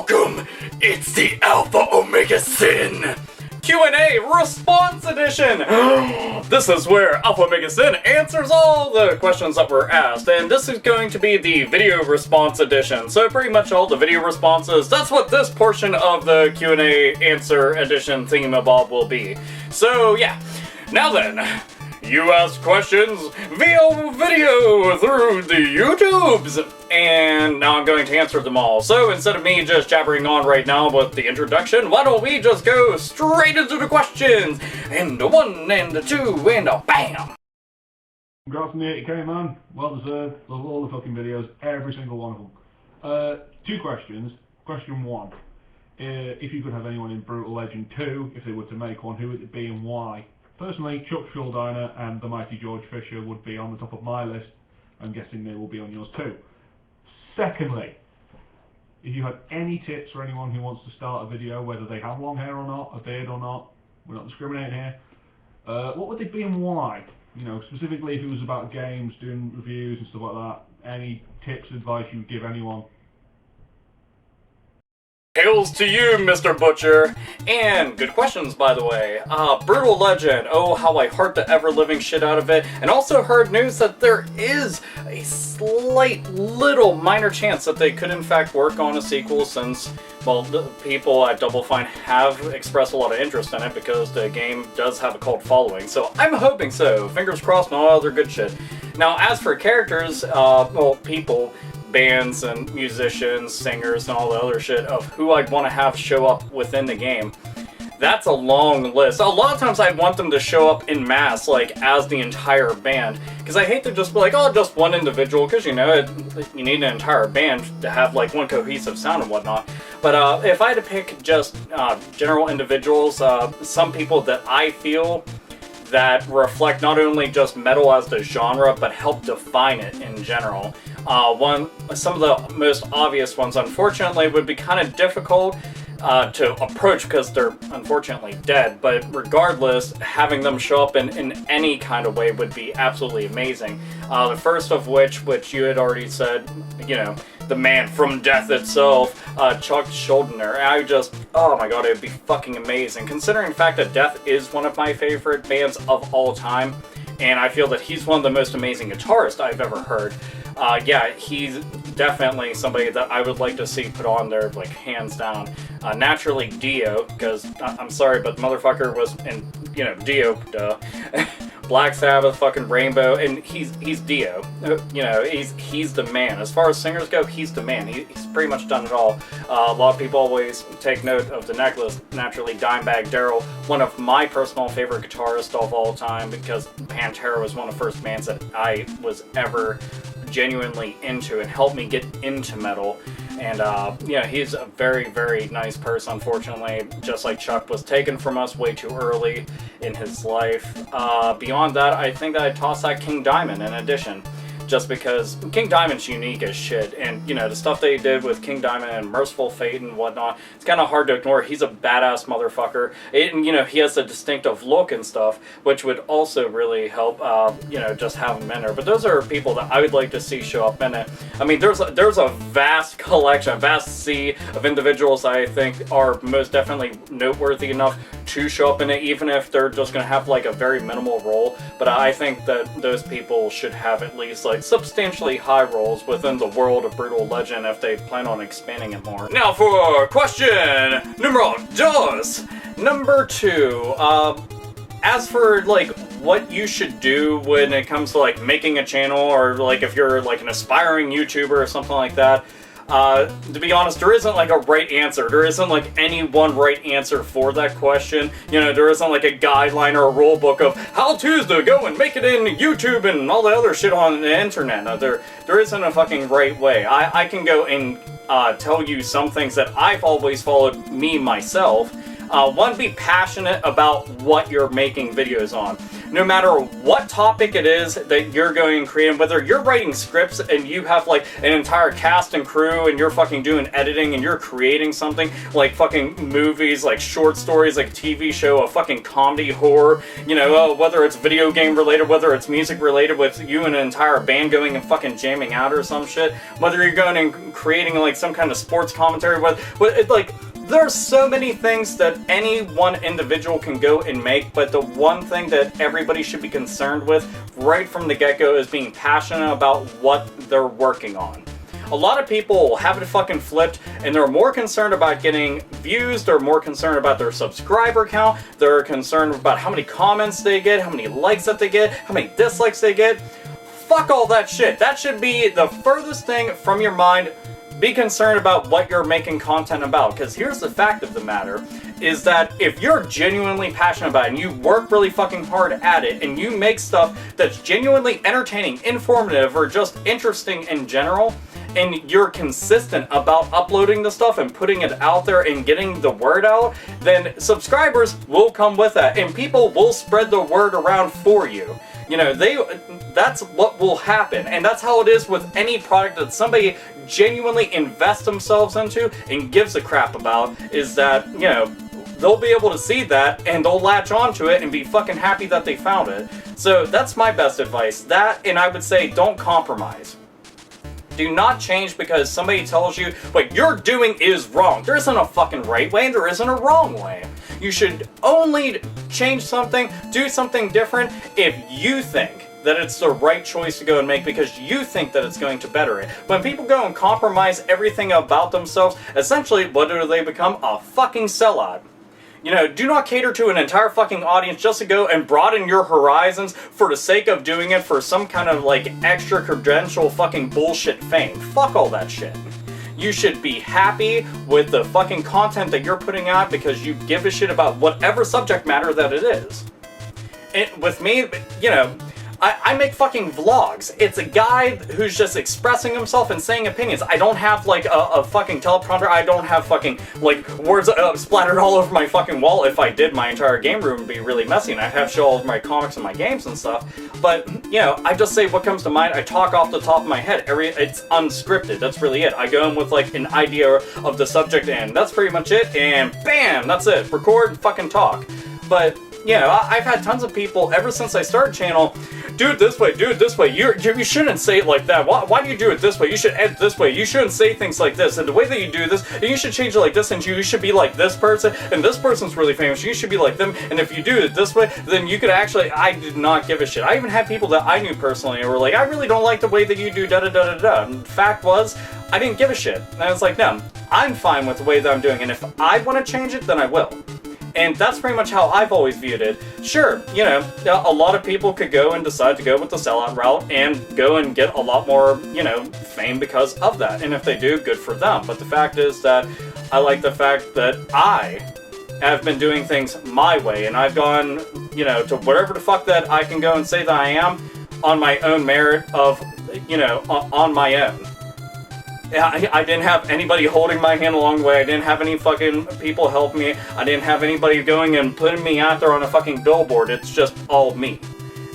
Welcome! It's the AlphaOmegaSin Q&A Response Edition! This is where AlphaOmegaSin answers all the questions that were asked, and this is going to be the Video Response Edition. So pretty much all the video responses, that's what this portion of the Q&A Answer Edition thingamabob will be. So yeah, now then, you ask questions via video through the YouTubes, and now I'm going to answer them all. So instead of me just jabbering on right now with the introduction, why don't we just go straight into the questions? And a 1, and a 2, and a BAM! Congrats on the 80k, man. Well deserved. Love all the fucking videos, every single one of them. 2 questions. Question 1. If you could have anyone in Brutal Legend 2, if they were to make one, who would it be and why? Personally, Chuck Schuldiner and the mighty George Fisher would be on the top of my list. I'm guessing they will be on yours too. Secondly, if you had any tips for anyone who wants to start a video, whether they have long hair or not, a beard or not, we're not discriminating here, what would they be and why? You know, specifically if it was about games, doing reviews and stuff like that. Any tips, advice you would give anyone? Hails to you, Mr. Butcher! And good questions, by the way. Brutal Legend. Oh, how I heart the ever-living shit out of it. And also heard news that there is a slight little minor chance that they could in fact work on a sequel, since, well, the people at Double Fine have expressed a lot of interest in it because the game does have a cult following. So I'm hoping so. Fingers crossed and all other good shit. Now, as for characters, well, people, bands and musicians, singers, and all the other shit of who I'd want to have show up within the game, that's a long list. A lot of times I'd want them to show up in mass, like, as the entire band, because I hate to just be like, oh, just one individual, because, you know, you need an entire band to have, like, one cohesive sound and whatnot. But if I had to pick just general individuals, some people that I feel that reflect not only just metal as the genre, but help define it in general. Some of the most obvious ones, unfortunately, would be kind of difficult to approach because they're unfortunately dead, but regardless, having them show up in any kind of way would be absolutely amazing. The first of which you had already said, you know, the man from death itself, Chuck Schuldiner. Oh my god, it would be fucking amazing. Considering the fact that Death is one of my favorite bands of all time, and I feel that he's one of the most amazing guitarists I've ever heard. Yeah, he's definitely somebody that I would like to see put on there, like, hands down. Naturally, Dio, because I'm sorry, but the motherfucker was in, you know, Dio, duh. Black Sabbath, fucking Rainbow, and he's Dio. You know, he's the man. As far as singers go, he's the man. He's pretty much done it all. A lot of people always take note of the necklace. Naturally, Dimebag Darrell, one of my personal favorite guitarists of all time, because Pantera was one of the first bands that I was ever genuinely into and helped me get into metal. And yeah, he's a very, very nice person. Unfortunately, just like Chuck, was taken from us way too early in his life. Beyond that, I think that I'd toss that King Diamond in addition, just because King Diamond's unique as shit, and, you know, the stuff they did with King Diamond and Merciful Fate and whatnot, it's kind of hard to ignore. He's a badass motherfucker, and, you know, he has a distinctive look and stuff, which would also really help, you know, just have him in there. But those are people that I would like to see show up in it. I mean, there's a vast collection, a vast sea of individuals I think are most definitely noteworthy enough to show up in it, even if they're just going to have, like, a very minimal role. But I think that those people should have at least, like, substantially high roles within the world of Brutal Legend if they plan on expanding it more. Now for question numero dos. Number 2. As for, like, what you should do when it comes to, like, making a channel, or, like, if you're, like, an aspiring YouTuber or something like that, to be honest, there isn't, like, a right answer. There isn't, like, any one right answer for that question. You know, there isn't, like, a guideline or a rule book of how-tos to go and make it in YouTube and all the other shit on the internet. No, there isn't a fucking right way. I can go and tell you some things that I've always followed me myself. One, be passionate about what you're making videos on. no matter what topic it is that you're going to create, whether you're writing scripts and you have like an entire cast and crew and you're fucking doing editing and you're creating something like fucking movies, like short stories, like a TV show, a fucking comedy horror, you know, whether it's video game related, whether it's music related with you and an entire band going and fucking jamming out or some shit, whether you're going and creating like some kind of sports commentary, like, there's so many things that any one individual can go and make, but the one thing that everybody should be concerned with right from the get-go is being passionate about what they're working on. A lot of people have it fucking flipped, and they're more concerned about getting views, they're more concerned about their subscriber count, they're concerned about how many comments they get, how many likes that they get, how many dislikes they get. Fuck all that shit. That should be the furthest thing from your mind. Be concerned about what you're making content about, because here's the fact of the matter, is that if you're genuinely passionate about it and you work really fucking hard at it and you make stuff that's genuinely entertaining, informative, or just interesting in general, and you're consistent about uploading the stuff and putting it out there and getting the word out, then subscribers will come with that and people will spread the word around for you. You know, that's what will happen, and that's how it is with any product that somebody genuinely invests themselves into and gives a crap about, is that, you know, they'll be able to see that and they'll latch onto it and be fucking happy that they found it. So that's my best advice. That, and I would say don't compromise. Do not change because somebody tells you what you're doing is wrong. There isn't a fucking right way and there isn't a wrong way. You should only change something, do something different if you think that it's the right choice to go and make because you think that it's going to better it. When people go and compromise everything about themselves, essentially, what do they become? A fucking sellout. You know, do not cater to an entire fucking audience just to go and broaden your horizons for the sake of doing it for some kind of, like, extra credential fucking bullshit fame. Fuck all that shit. You should be happy with the fucking content that you're putting out because you give a shit about whatever subject matter that it is. With me, you know, I make fucking vlogs. It's a guy who's just expressing himself and saying opinions. I don't have, like, a fucking teleprompter. I don't have fucking, like, words splattered all over my fucking wall. If I did, my entire game room would be really messy, and I'd have to show all of my comics and my games and stuff. But, you know, I just say what comes to mind. I talk off the top of my head. It's unscripted. That's really it. I go in with, like, an idea of the subject, and that's pretty much it. And bam! That's it. Record, fucking talk. But, you know, I've had tons of people ever since I started channel, do it this way, do it this way. You shouldn't say it like that. Why do you do it this way? You should edit this way. You shouldn't say things like this. And the way that you do this, you should change it like this, and you should be like this person, and this person's really famous. You should be like them, and if you do it this way, then you could actually, I did not give a shit. I even had people that I knew personally who were like, I really don't like the way that you do da-da-da-da-da. And the fact was, I didn't give a shit. And I was like, no, I'm fine with the way that I'm doing, and if I want to change it, then I will. And that's pretty much how I've always viewed it. Sure, you know, a lot of people could go and decide to go with the sellout route and go and get a lot more, you know, fame because of that. And if they do, good for them. But the fact is that I like the fact that I have been doing things my way, and I've gone, you know, to whatever the fuck that I can go and say that I am on my own merit of, you know, on my own. I didn't have anybody holding my hand along the way. I didn't have any fucking people help me. I didn't have anybody going and putting me out there on a fucking billboard. It's just all me.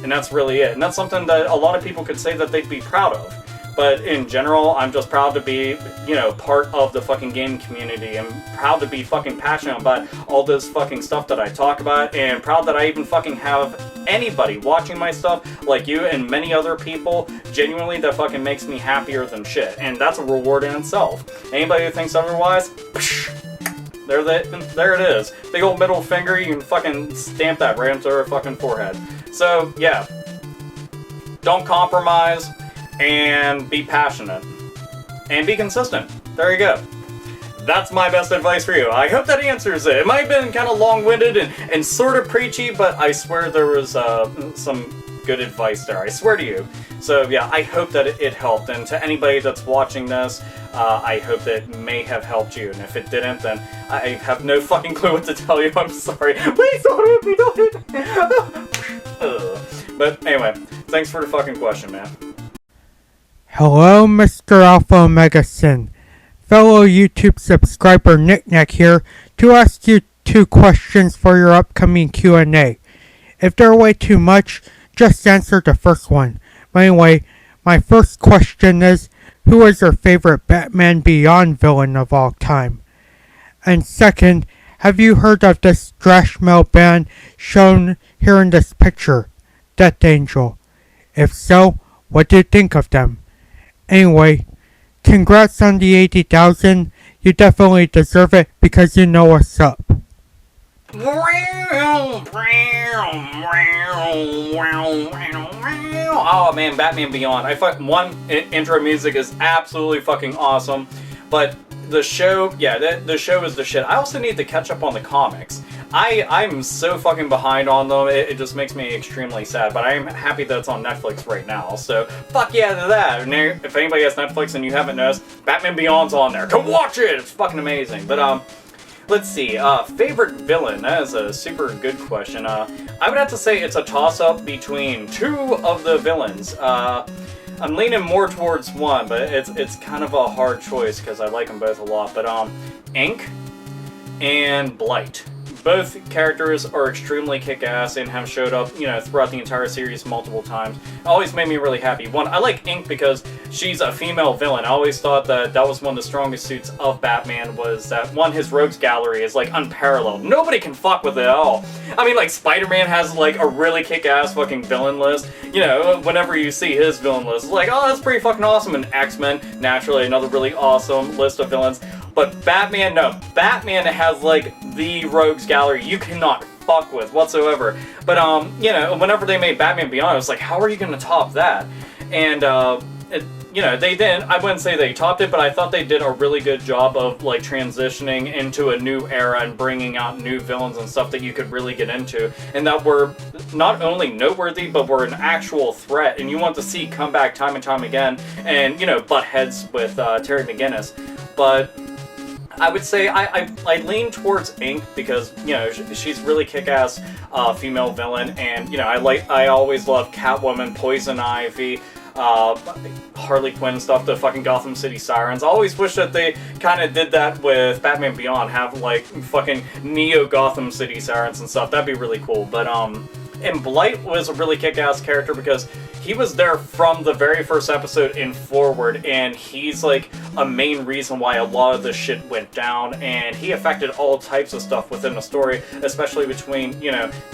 And that's really it. And that's something that a lot of people could say that they'd be proud of. But in general, I'm just proud to be, you know, part of the fucking gaming community. I'm proud to be fucking passionate about all this fucking stuff that I talk about, and proud that I even fucking have anybody watching my stuff like you and many other people genuinely that fucking makes me happier than shit. And that's a reward in itself. Anybody who thinks otherwise, there it is. Big old middle finger, you can fucking stamp that right into her fucking forehead. So, yeah. Don't compromise. And be passionate. And be consistent. There you go. That's my best advice for you. I hope that answers it. It might have been kind of long-winded and sort of preachy, but I swear there was some good advice there. I swear to you. So yeah, I hope that it helped. And to anybody that's watching this, I hope that it may have helped you. And if it didn't, then I have no fucking clue what to tell you. I'm sorry. Please don't hit me, don't hit me. But anyway, thanks for the fucking question, man. Hello, Mr. AlphaOmegaSin. Fellow YouTube subscriber Knickknack here to ask you 2 questions for your upcoming Q&A. If they're way too much, just answer the first one. But anyway, my first question is, who is your favorite Batman Beyond villain of all time? And second, have you heard of this thrash metal band shown here in this picture, Death Angel? If so, what do you think of them? Anyway, congrats on the 80,000. You definitely deserve it because you know what's up. Oh man, Batman Beyond. Intro music is absolutely fucking awesome, but the show, the show is the shit. I also need to catch up on the comics. I'm so fucking behind on them, it just makes me extremely sad, but I'm happy that it's on Netflix right now, so fuck yeah to that. And if anybody has Netflix and you haven't noticed, Batman Beyond's on there. Come watch it! It's fucking amazing. But let's see, favorite villain? That is a super good question. I would have to say it's a toss-up between two of the villains. I'm leaning more towards one, but it's kind of a hard choice because I like them both a lot. But Ink and Blight. Both characters are extremely kick-ass and have showed up, throughout the entire series multiple times. It always made me really happy. One, I like Ink because she's a female villain. I always thought that was one of the strongest suits of Batman, was that, one, his rogues gallery is, unparalleled. Nobody can fuck with it at all. I mean, Spider-Man has, a really kick-ass fucking villain list. Whenever you see his villain list, it's oh, that's pretty fucking awesome. And X-Men, naturally, another really awesome list of villains. But Batman, no. Batman has, the rogues gallery you cannot fuck with whatsoever. But, whenever they made Batman Beyond, I was how are you going to top that? And, they didn't. I wouldn't say they topped it, but I thought they did a really good job of, transitioning into a new era and bringing out new villains and stuff that you could really get into. And that were not only noteworthy, but were an actual threat. And you want to see come back time and time again and, butt heads with Terry McGinnis. But I would say I lean towards Ink because, she's really kick-ass female villain, and, I always love Catwoman, Poison Ivy, Harley Quinn stuff, the fucking Gotham City Sirens. I always wish that they kind of did that with Batman Beyond, have, fucking Neo-Gotham City Sirens and stuff. That'd be really cool, but, and Blight was a really kick-ass character because he was there from the very first episode and forward, and he's a main reason why a lot of this shit went down, and he affected all types of stuff within the story, especially between,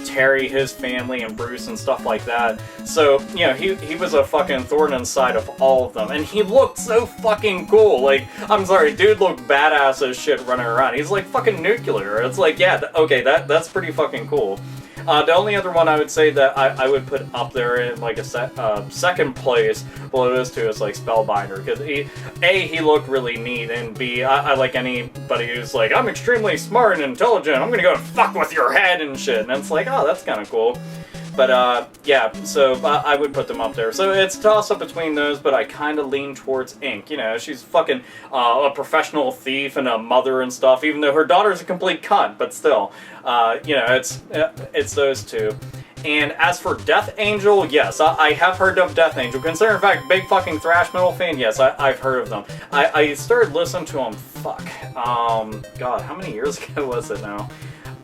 Terry, his family, and Bruce and stuff like that. So, he was a fucking thorn inside of all of them, and he looked so fucking cool. I'm sorry, dude looked badass as shit running around. He's fucking nuclear. It's yeah, okay, that's pretty fucking cool. The only other one I would say that I would put up there in a second place below those two is Spellbinder, because he looked really neat, and B, I like anybody who's I'm extremely smart and intelligent, I'm gonna go fuck with your head and shit, and it's oh, that's kind of cool. But, yeah, so I would put them up there. So it's a toss-up between those, but I kind of lean towards Ink. She's fucking a professional thief and a mother and stuff, even though her daughter's a complete cunt, but still. It's those two. And as for Death Angel, yes, I have heard of Death Angel. Consider, in fact, big fucking thrash metal fan, yes, I've heard of them. I started listening to them, God, how many years ago was it now?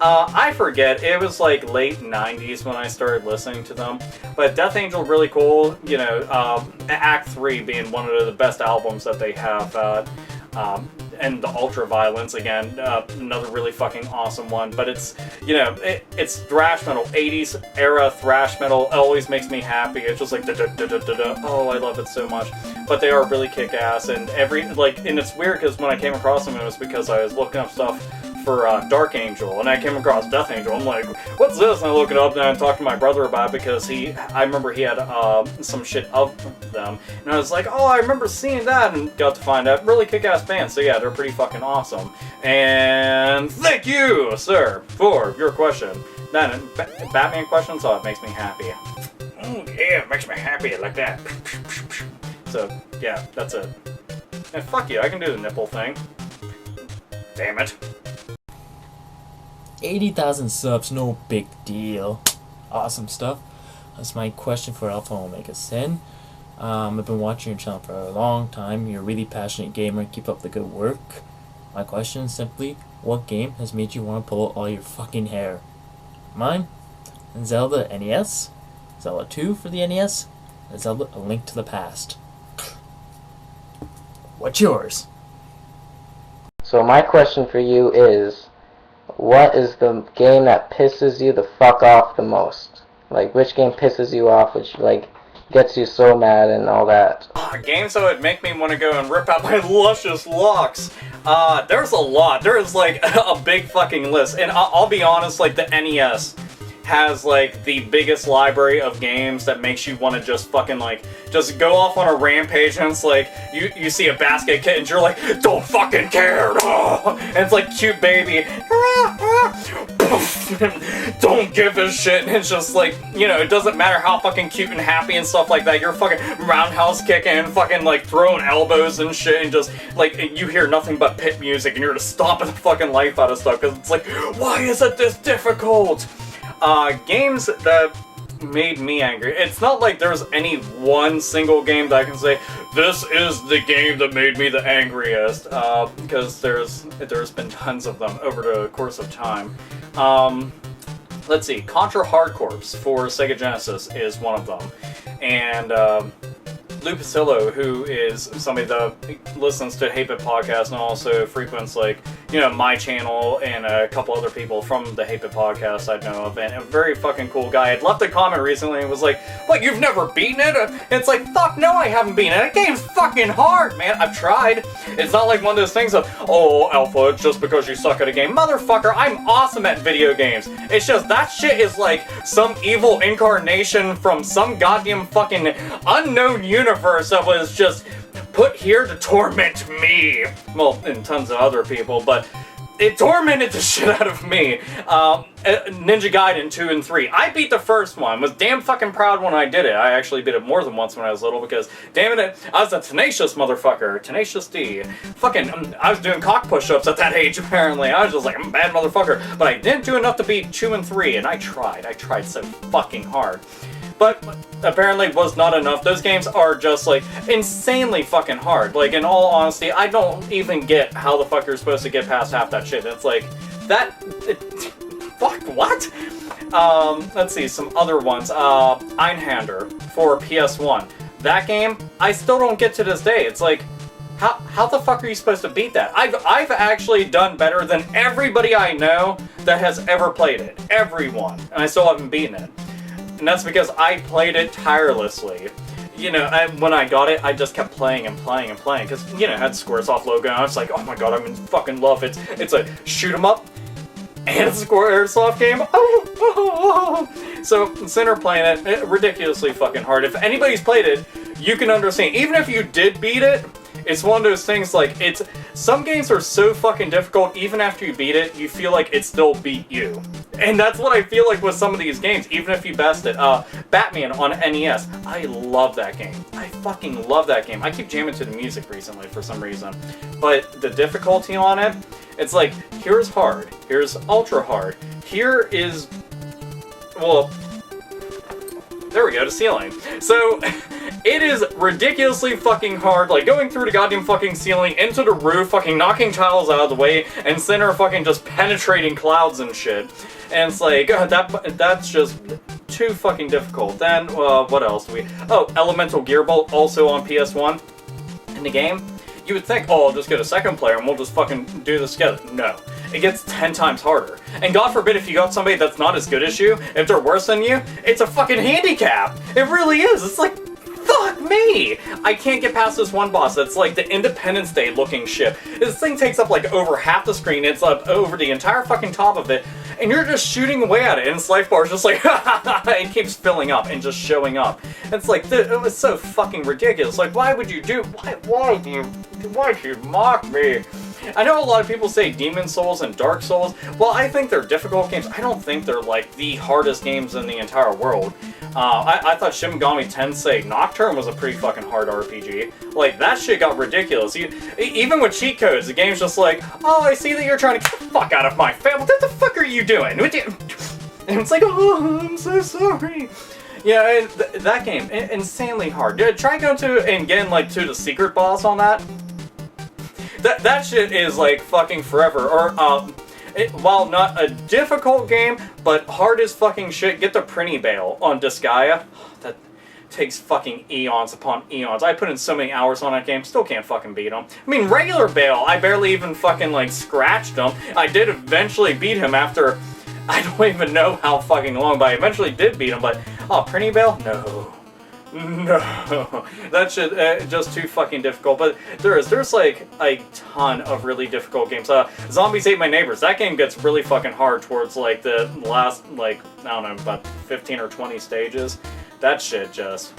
I forget. It was late 90s when I started listening to them. But Death Angel, really cool. Act 3 being one of the best albums that they have. And the Ultra Violence, again, another really fucking awesome one. But it's, it's thrash metal, 80s era thrash metal. It always makes me happy. It's just da-da-da-da-da-da. Oh, I love it so much. But they are really kick-ass. And and it's weird because when I came across them, it was because I was looking up stuff for Dark Angel, and I came across Death Angel. I'm what's this? And I look it up, and I talked to my brother about it because I remember he had some shit of them, and I was oh, I remember seeing that, and got to find out really kick-ass band. So yeah, they're pretty fucking awesome. And thank you, sir, for your question. Then Batman question, so it makes me happy. Oh yeah, it makes me happy like that. So yeah, that's it. And fuck you, I can do the nipple thing. Damn it. 80,000 subs, no big deal. Awesome stuff. That's my question for AlphaOmegaSin. I've been watching your channel for a long time. You're a really passionate gamer. Keep up the good work. My question is simply, what game has made you want to pull out all your fucking hair? Mine? Zelda NES, Zelda 2 for the NES, and Zelda A Link to the Past. What's yours? So my question for you is, what is the game that pisses you the fuck off the most? Like, which game pisses you off, which, like, gets you so mad and all that? Games that would make me want to go and rip out my luscious locks. There's a lot. There's, like, a big fucking list. And I'll be honest, like, the NES has, like, the biggest library of games that makes you want to just fucking, like, just go off on a rampage, and it's like, you see a basket kitten, and you're like, don't fucking care! And it's like, cute baby. Don't give a shit, and it's just like, you know, it doesn't matter how fucking cute and happy and stuff like that, you're fucking roundhouse kicking and fucking, like, throwing elbows and shit, and just, like, you hear nothing but pit music, and you're just stomping the fucking life out of stuff, because it's like, why is it this difficult? Games that made me angry. It's not like there's any one single game that I can say, this is the game that made me the angriest, because there's been tons of them over the course of time. Let's see, Contra Hard Corps for Sega Genesis is one of them, and Lou Pasillo, who is somebody that listens to Hate Bit Podcast and also frequents, like, you know, my channel and a couple other people from the Hate Bit Podcast I know of, and a very fucking cool guy, had left a comment recently and was like, what, you've never beaten it? And it's like, fuck no, I haven't beaten it. That game's fucking hard, man. I've tried. It's not like one of those things of, oh, Alpha, it's just because you suck at a game. Motherfucker, I'm awesome at video games. It's just, that shit is like some evil incarnation from some goddamn fucking unknown universe that was just put here to torment me. Well, and tons of other people, but it tormented the shit out of me. Ninja Gaiden 2 and 3. I beat the first one. Was damn fucking proud when I did it. I actually beat it more than once when I was little because, damn it, I was a tenacious motherfucker. Tenacious D. Fucking, I was doing cock push-ups at that age, apparently. I was just like, I'm a bad motherfucker. But I didn't do enough to beat 2 and 3, and I tried. I tried so fucking hard. But apparently was not enough. Those games are just, like, insanely fucking hard. Like, in all honesty, I don't even get how the fuck you're supposed to get past half that shit. It's like, fuck, what? Let's see, some other ones. Einhander for PS1. That game, I still don't get to this day. It's like, how the fuck are you supposed to beat that? I've actually done better than everybody I know that has ever played it. Everyone. And I still haven't beaten it. And that's because I played it tirelessly. You know, when I got it, I just kept playing and playing and playing. Because, you know, it had Squaresoft logo, and I was like, oh my god, I'm in fucking love. It's a shoot 'em up, and it's a Squaresoft game. So, Sinner playing it, ridiculously fucking hard. If anybody's played it, you can understand. Even if you did beat it, it's one of those things, like, some games are so fucking difficult, even after you beat it, you feel like it still beat you. And that's what I feel like with some of these games, even if you best it. Batman on NES, I love that game. I fucking love that game. I keep jamming to the music recently for some reason. But the difficulty on it, it's like, here's hard, here's ultra hard, here is, well, there we go, the ceiling. So, it is ridiculously fucking hard, like going through the goddamn fucking ceiling, into the roof, fucking knocking tiles out of the way, and Sinner fucking just penetrating clouds and shit. And it's like, that's just too fucking difficult. Then, what else do we... Oh, Elemental Gearbolt, also on PS1. In the game, you would think, oh, I'll just get a second player and we'll just fucking do this together. No. It gets 10 times harder. And God forbid if you got somebody that's not as good as you, if they're worse than you, it's a fucking handicap. It really is. It's like, fuck me! I can't get past this one boss that's like the Independence Day looking shit. This thing takes up like over half the screen, it's up over the entire fucking top of it, and you're just shooting away at it, and its life bar is just like, it keeps filling up and just showing up. It's like, it was so fucking ridiculous. Like, why would you do, why'd you mock me? I know a lot of people say Demon Souls and Dark Souls. Well, I think they're difficult games. I don't think they're like the hardest games in the entire world. I thought Shin Megami Tensei Nocturne was a pretty fucking hard RPG. Like, that shit got ridiculous. Even with cheat codes, the game's just like, oh, I see that you're trying to get the fuck out of my family. What the fuck are you doing? And it's like, oh, I'm so sorry. Yeah, that game, insanely hard. Try going to and getting like to the secret boss on that. That shit is like fucking forever. Or while not a difficult game, but hard as fucking shit, get the Prinny Bale on Disgaea. That takes fucking eons upon eons. I put in so many hours on that game, still can't fucking beat him. I mean, regular Bale, I barely even fucking, like, scratched him. I did eventually beat him after, I don't even know how fucking long, but I eventually did beat him, but, oh, Prinny Bale? No. No. That shit, just too fucking difficult, but there's, like, a ton of really difficult games. Zombies Ate My Neighbors, that game gets really fucking hard towards, like, the last, like, I don't know, about 15 or 20 stages. That shit just,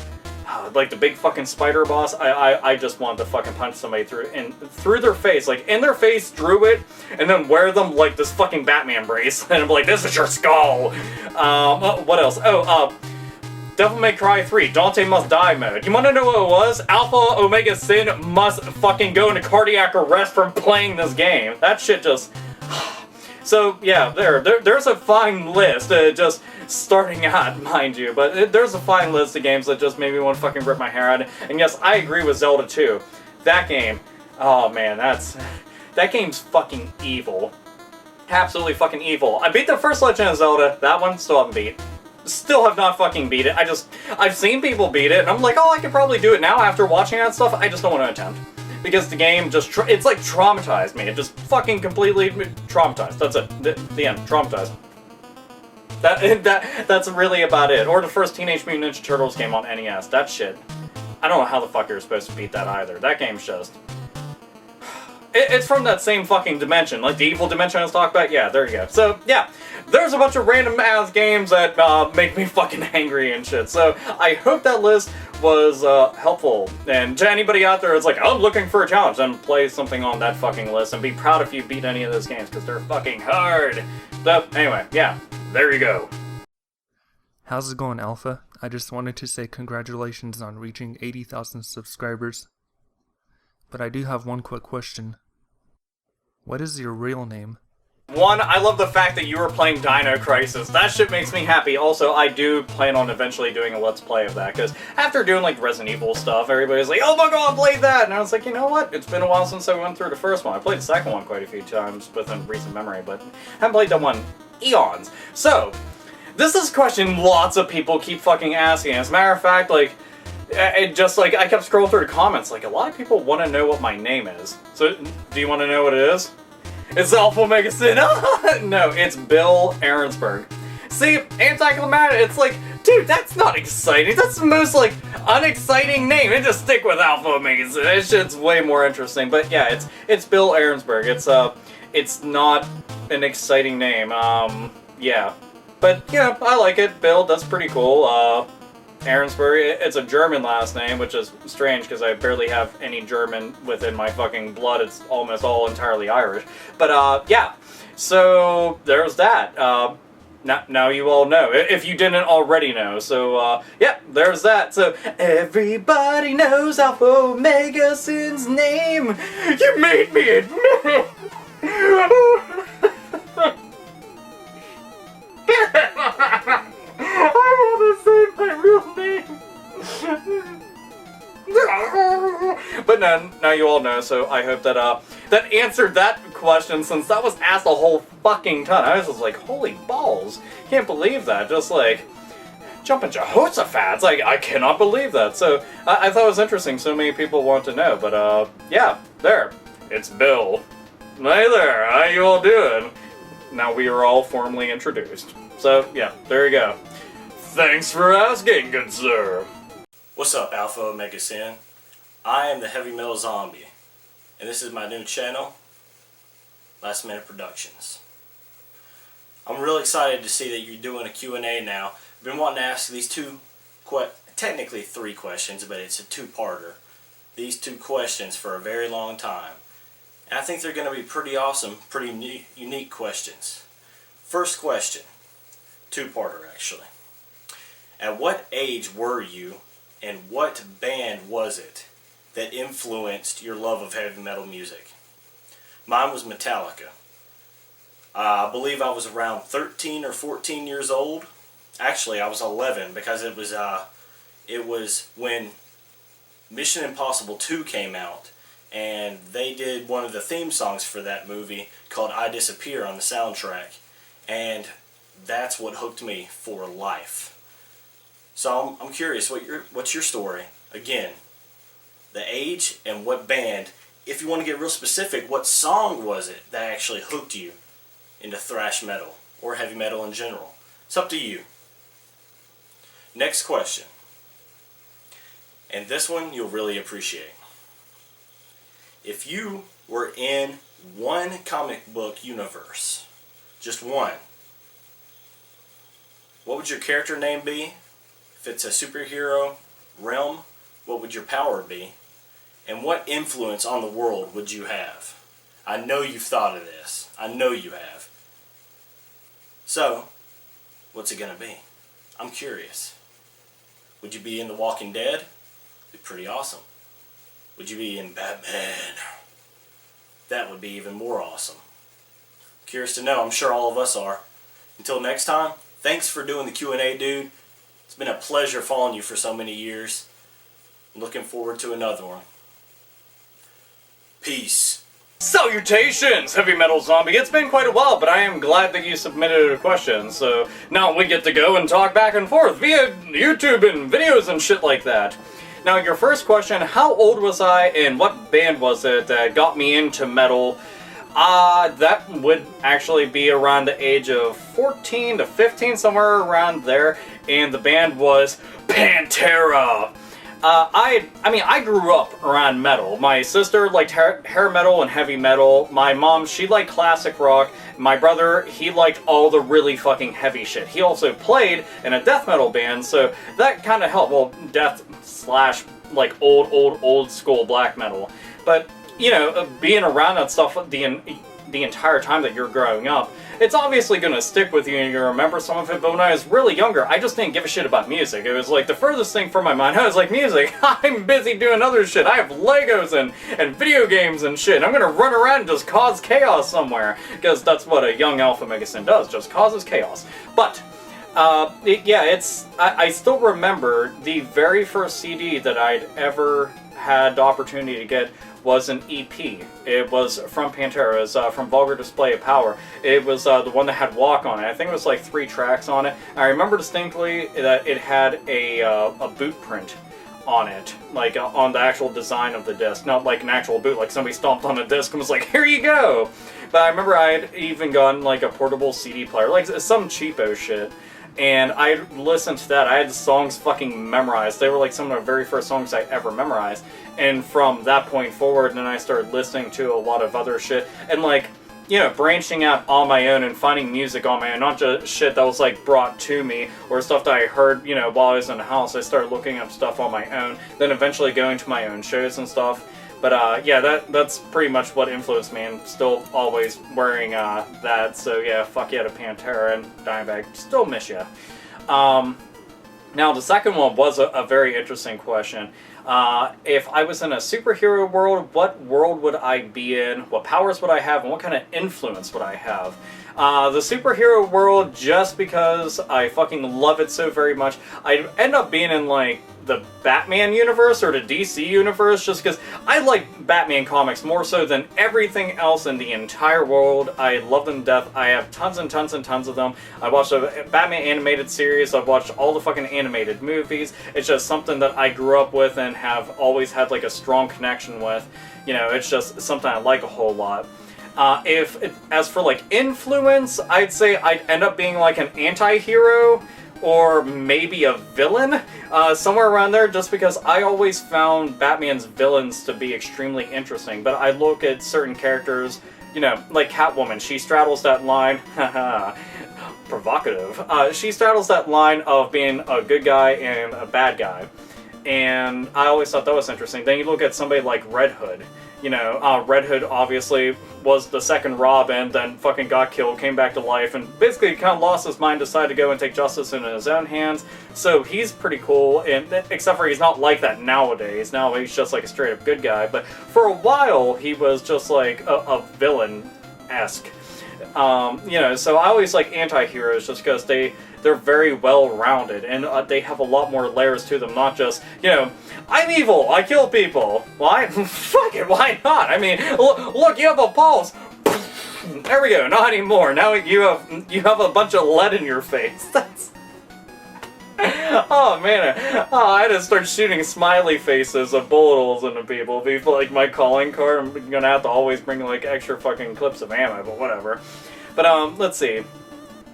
like the big fucking spider boss, I just wanted to fucking punch somebody through their face, like in their face, drew it, and then wear them like this fucking Batman brace, and I'm like, this is your skull. What else? Oh, Devil May Cry 3, Dante Must Die mode. You wanna know what it was? AlphaOmegaSin must fucking go into cardiac arrest from playing this game. That shit just... So, yeah, there's a fine list, just starting out, mind you, but there's a fine list of games that just made me want to fucking rip my hair out. And yes, I agree with Zelda 2. That game, oh man, that game's fucking evil. Absolutely fucking evil. I beat the first Legend of Zelda, that one still haven't beat. Still have not fucking beat it. I've seen people beat it, and I'm like, oh, I could probably do it now after watching that stuff. I just don't want to attempt. Because the game just, it's like traumatized me. It just fucking completely traumatized. That's it. The end. Traumatized. That's really about it. Or the first Teenage Mutant Ninja Turtles game on NES. That shit. I don't know how the fuck you're supposed to beat that either. That game's just... It's from that same fucking dimension. Like the evil dimension I was talking about? Yeah, there you go. So, yeah. There's a bunch of random ass games that make me fucking angry and shit. So, I hope that list was helpful. And to anybody out there that's like, I'm looking for a challenge, then play something on that fucking list and be proud if you beat any of those games, because they're fucking hard. So, anyway, yeah. There you go. How's it going, Alpha? I just wanted to say congratulations on reaching 80,000 subscribers. But I do have one quick question. What is your real name? One, I love the fact that you were playing Dino Crisis. That shit makes me happy. Also, I do plan on eventually doing a Let's Play of that, because after doing, like, Resident Evil stuff, everybody's like, oh my god, play that! And I was like, you know what? It's been a while since I went through the first one. I played the second one quite a few times within recent memory, but haven't played that one eons. So, this is a question lots of people keep fucking asking. As a matter of fact, like, it just, like, I kept scrolling through the comments, like, a lot of people want to know what my name is. So, do you want to know what it is? It's AlphaOmegaSin. No, it's Bill Ahrensberg. See, anticlimactic, it's like, dude, that's not exciting. That's the most, like, unexciting name. And just stick with AlphaOmegaSin. That shit's way more interesting. But yeah, it's Bill Ahrensberg. It's not an exciting name. Yeah. But, yeah, I like it. Bill, that's pretty cool. Ahrensberg, it's a German last name, which is strange because I barely have any German within my fucking blood. It's almost all entirely Irish. But, yeah. So, there's that. Now you all know, if you didn't already know. So, yeah, there's that. So, everybody knows AlphaOmegaSin's name. You made me admit it. I want to say my real name. But now you all know, so I hope that that answered that question, since that was asked a whole fucking ton. I was just like, holy balls. Can't believe that. Just like, jumping Jehoshaphat. Like, I cannot believe that. So, I thought it was interesting. So many people want to know. But, yeah, there. It's Bill. Hey there, how you all doing? Now we are all formally introduced. So, yeah, there you go. Thanks for asking, good sir. What's up, AlphaOmegaSin? I am the Heavy Metal Zombie, and this is my new channel, Last Minute Productions. I'm really excited to see that you're doing a Q&A now. I've been wanting to ask these technically three questions, but it's a two-parter. These two questions for a very long time. And I think they're going to be pretty awesome, pretty unique questions. First question, two-parter actually. At what age were you, and what band was it that influenced your love of heavy metal music? Mine was Metallica. I believe I was around 13 or 14 years old. Actually, I was 11 because it was when Mission Impossible 2 came out, and they did one of the theme songs for that movie called I Disappear on the soundtrack, and that's what hooked me for life. So I'm curious, what's your story? Again, the age and what band. If you want to get real specific, what song was it that actually hooked you into thrash metal or heavy metal in general? It's up to you. Next question. And this one you'll really appreciate. If you were in one comic book universe, just one, what would your character name be? If it's a superhero realm, what would your power be? And what influence on the world would you have? I know you've thought of this. I know you have. So, what's it gonna be? I'm curious. Would you be in The Walking Dead? Be pretty awesome. Would you be in Batman? That would be even more awesome. Curious to know. I'm sure all of us are. Until next time, thanks for doing the Q&A, dude. It's been a pleasure following you for so many years. Looking forward to another one. Peace. Salutations, Heavy Metal Zombie! It's been quite a while, but I am glad that you submitted a question, so now we get to go and talk back and forth via YouTube and videos and shit like that. Now, your first question, how old was I and what band was it that got me into metal? That would actually be around the age of 14 to 15, somewhere around there, and the band was Pantera. I grew up around metal. My sister liked hair metal and heavy metal. My mom, she liked classic rock. My brother, he liked all the really fucking heavy shit. He also played in a death metal band, so that kind of helped. Well, death slash, like, old school black metal. But, you know, being around that stuff the entire time that you're growing up, it's obviously going to stick with you and you remember some of it, but when I was really younger, I just didn't give a shit about music. It was like the furthest thing from my mind. I was like, music? I'm busy doing other shit. I have Legos and video games and shit. I'm going to run around and just cause chaos somewhere, because that's what a young AlphaOmegaSin does, just causes chaos. But, I still remember the very first CD that I'd ever had the opportunity to get was an EP. It was from Pantera. It was from Vulgar Display of Power. It was the one that had Walk on it. I think it was like 3 tracks on it. I remember distinctly that it had a boot print on it, like on the actual design of the disc. Not like an actual boot, like somebody stomped on a disc and was like, here you go! But I remember I had even gotten like a portable CD player, like some cheapo shit. And I listened to that. I had the songs fucking memorized. They were like some of the very first songs I ever memorized. And from that point forward, then I started listening to a lot of other shit. And like, you know, branching out on my own and finding music on my own. Not just shit that was like brought to me or stuff that I heard, you know, while I was in the house. I started looking up stuff on my own. Then eventually going to my own shows and stuff. But that's pretty much what influenced me, and still always wearing that. So yeah, fuck yeah to Pantera and Dimebag. Still miss ya. Now the second one was a very interesting question. If I was in a superhero world, what world would I be in? What powers would I have? And what kind of influence would I have? The superhero world, just because I fucking love it so very much, I'd end up being in like the Batman universe or the DC universe, just because I like Batman comics more so than everything else in the entire world. I love them to death. I have tons and tons and tons of them. I watched a Batman animated series. I've watched all the fucking animated movies. It's just something that I grew up with and have always had like a strong connection with. You know, it's just something I like a whole lot. As for like influence, I'd say I'd end up being like an anti-hero or maybe a villain, somewhere around there, just because I always found Batman's villains to be extremely interesting. But I look at certain characters, you know, like Catwoman, she straddles that line, provocative, she straddles that line of being a good guy and a bad guy. And I always thought that was interesting. Then you look at somebody like Red Hood. You know, Red Hood obviously was the second Robin, then fucking got killed, came back to life, and basically kind of lost his mind, decided to go and take justice into his own hands. So he's pretty cool, and except for he's not like that nowadays. Now he's just like a straight up good guy. But for a while, he was just like a villain esque. So I always like anti-heroes just because they're very well-rounded, and they have a lot more layers to them, not just, I'm evil, I kill people. Why? Fuck it, why not? I mean, look, you have a pulse. There we go, not anymore. Now you have a bunch of lead in your face. That's... Oh man, I had to start shooting smiley faces of bullet holes into people. Be like my calling card. I'm gonna have to always bring like extra fucking clips of ammo, but whatever. But let's see.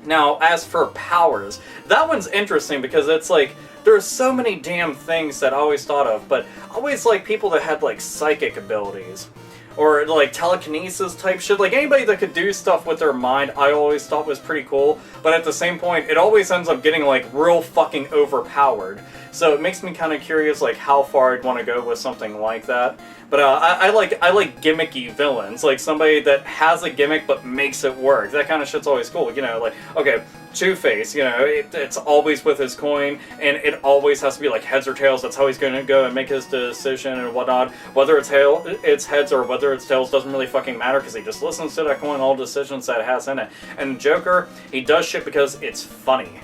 Now, as for powers, that one's interesting because it's like there's so many damn things that I always thought of, but I always like people that had like psychic abilities. Or like telekinesis type shit. Like anybody that could do stuff with their mind, I always thought was pretty cool. But at the same point, it always ends up getting like real fucking overpowered. So it makes me kind of curious, like how far I'd want to go with something like that. But I like gimmicky villains, like somebody that has a gimmick but makes it work. That kind of shit's always cool. Like okay, Two-Face, it's always with his coin, and it always has to be like heads or tails. That's how he's going to go and make his decision and whatnot. Whether it's heads or whether it's tails doesn't really fucking matter because he just listens to that coin, all decisions that it has in it. And Joker, he does shit because it's funny.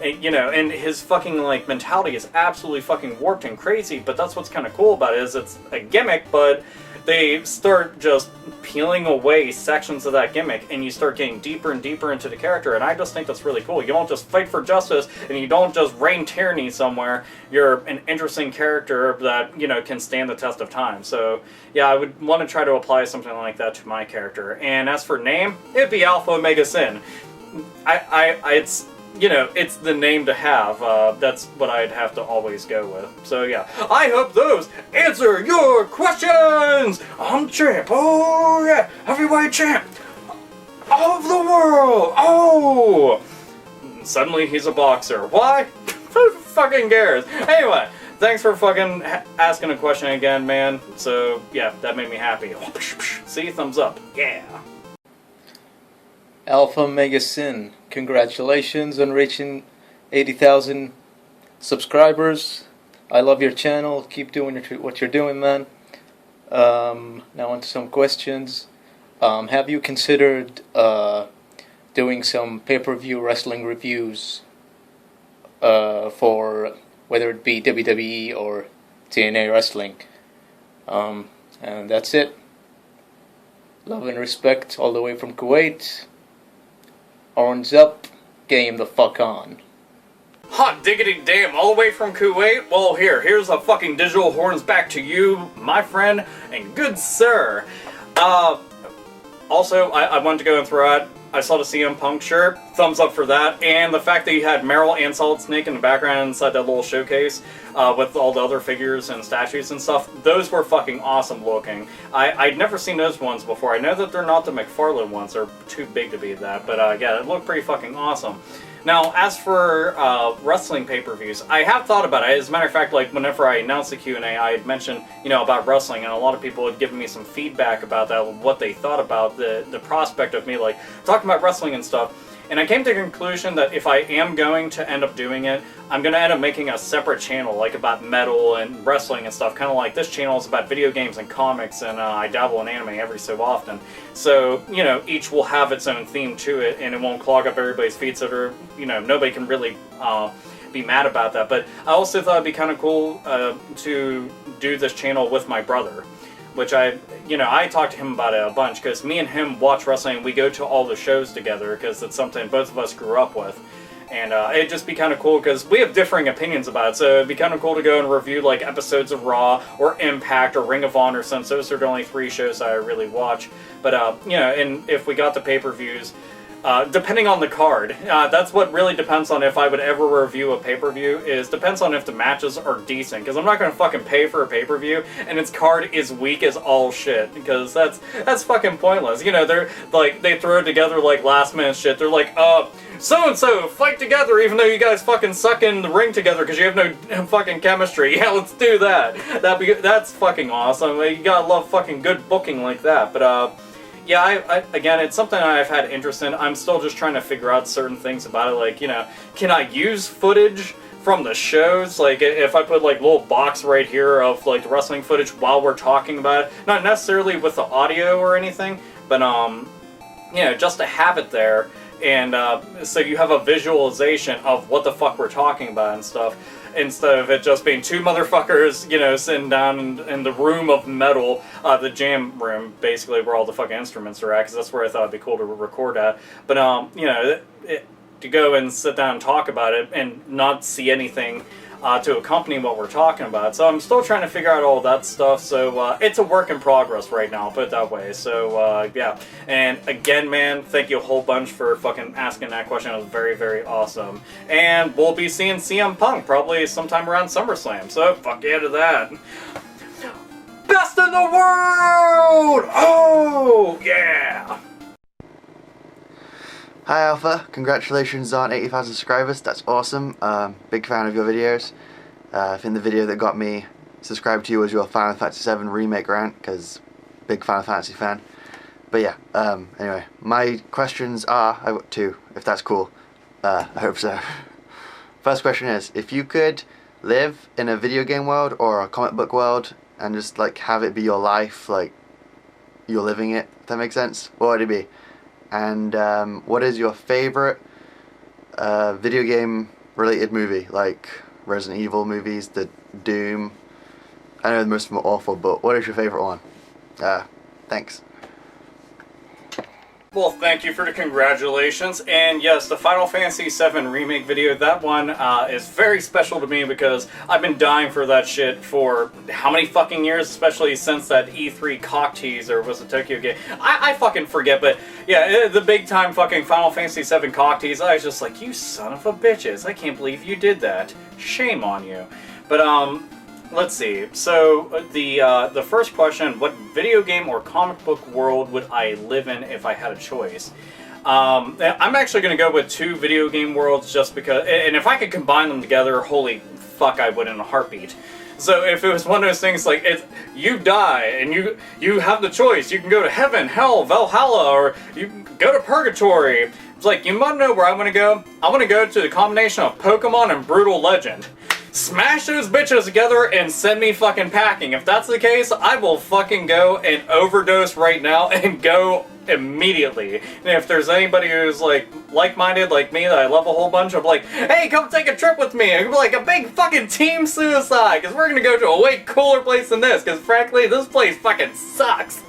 And his fucking like mentality is absolutely fucking warped and crazy, but that's what's kind of cool about it is it's a gimmick, but they start just peeling away sections of that gimmick, and you start getting deeper and deeper into the character, and I just think that's really cool. You don't just fight for justice, and you don't just reign tyranny somewhere. You're an interesting character that, can stand the test of time. So, yeah, I would want to try to apply something like that to my character. And as for name, it'd be AlphaOmegaSin. It's the name to have. That's what I'd have to always go with. So yeah, I hope those answer your questions! I'm champ, oh yeah, heavyweight champ of the world! Oh! Suddenly he's a boxer. Why? Who fucking cares? Anyway, thanks for fucking asking a question again, man. So yeah, that made me happy. See, thumbs up. Yeah. AlphaOmegaSin, congratulations on reaching 80,000 subscribers. I love your channel. Keep doing what you're doing, man. Now on to some questions. Have you considered doing some pay-per-view wrestling reviews for whether it be WWE or TNA wrestling? And that's it. Love and respect all the way from Kuwait. Horns up, game the fuck on. Hot diggity damn, all the way from Kuwait? Well, here's a fucking digital horns back to you, my friend, and good sir. Also, I wanted to go and throw out, I saw the CM Punk shirt, thumbs up for that, and the fact that you had Meryl and Solid Snake in the background inside that little showcase with all the other figures and statues and stuff, those were fucking awesome looking. I'd never seen those ones before. I know that they're not the McFarlane ones, they're too big to be that, but yeah, it looked pretty fucking awesome. Now, as for wrestling pay-per-views, I have thought about it. As a matter of fact, like, whenever I announced the Q&A, I had mentioned, about wrestling, and a lot of people had given me some feedback about that, what they thought about the prospect of me, like, talking about wrestling and stuff. And I came to the conclusion that if I am going to end up doing it, I'm going to end up making a separate channel, like, about metal and wrestling and stuff. Kind of like this channel is about video games and comics, and I dabble in anime every so often. So, each will have its own theme to it, and it won't clog up everybody's feet, so there, nobody can really be mad about that. But I also thought it'd be kind of cool to do this channel with my brother, which I talked to him about it a bunch, because me and him watch wrestling, and we go to all the shows together, because it's something both of us grew up with. And it'd just be kind of cool, because we have differing opinions about it, so it'd be kind of cool to go and review, like, episodes of Raw, or Impact, or Ring of Honor, since those are the only 3 shows I really watch. But, and if we got the pay-per-views, depending on the card, that's what really depends on if I would ever review a pay-per-view, depends on if the matches are decent, because I'm not going to fucking pay for a pay-per-view, and its card is weak as all shit, because that's fucking pointless. They're, like, they throw together, like, last-minute shit. They're like, so-and-so, fight together even though you guys fucking suck in the ring together because you have no fucking chemistry. Yeah, let's do that. That's fucking awesome. You gotta love fucking good booking like that. But, yeah, again, it's something I've had interest in. I'm still just trying to figure out certain things about it. Like, can I use footage from the shows? Like, if I put, like, a little box right here of, like, the wrestling footage while we're talking about it. Not necessarily with the audio or anything, but, you know, just to have it there, and so you have a visualization of what the fuck we're talking about and stuff, instead of it just being two motherfuckers, you know, sitting down in the room of metal, the jam room, basically, where all the fucking instruments are at, because that's where I thought it'd be cool to record at. But, you know, to go and sit down and talk about it and not see anything to accompany what we're talking about. So I'm still trying to figure out all that stuff, so it's a work in progress right now, put it that way. So yeah, and again, man, thank you a whole bunch for fucking asking that question. It was very, very awesome. And we'll be seeing CM Punk probably sometime around SummerSlam, so fuck yeah to that. Best in the world! Oh, yeah! Hi Alpha, congratulations on 80,000 subscribers, that's awesome. Big fan of your videos. I think the video that got me subscribed to you was your Final Fantasy VII Remake rant, because big Final Fantasy fan. But yeah, anyway, my questions are, I've got two, if that's cool. I hope so. First question is, if you could live in a video game world or a comic book world and just like have it be your life, like you're living it, if that makes sense, what would it be? And what is your favorite video game related movie? Like Resident Evil movies, the Doom. I know most of them are awful, but what is your favorite one? Thanks. Well, thank you for the congratulations, and yes, the Final Fantasy VII Remake video, that one is very special to me because I've been dying for that shit for how many fucking years, especially since that E3 cock tease, or was it Tokyo Game? I fucking forget, but yeah, the big time fucking Final Fantasy VII cock tease, I was just like, you son of a bitches, I can't believe you did that. Shame on you. But, let's see. So the first question: what video game or comic book world would I live in if I had a choice? I'm actually going to go with two video game worlds, just because. And if I could combine them together, holy fuck, I would in a heartbeat. So if it was one of those things like you die and you have the choice, you can go to heaven, hell, Valhalla, or you can go to purgatory. It's like, you want to know where I want to go? I want to go to the combination of Pokemon and Brutal Legend. Smash those bitches together and send me fucking packing. If that's the case, I will fucking go and overdose right now and go immediately. And if there's anybody who's like-minded like me that I love a whole bunch, I'm like, hey, come take a trip with me. It's like a big fucking team suicide, because we're gonna go to a way cooler place than this, because frankly, this place fucking sucks.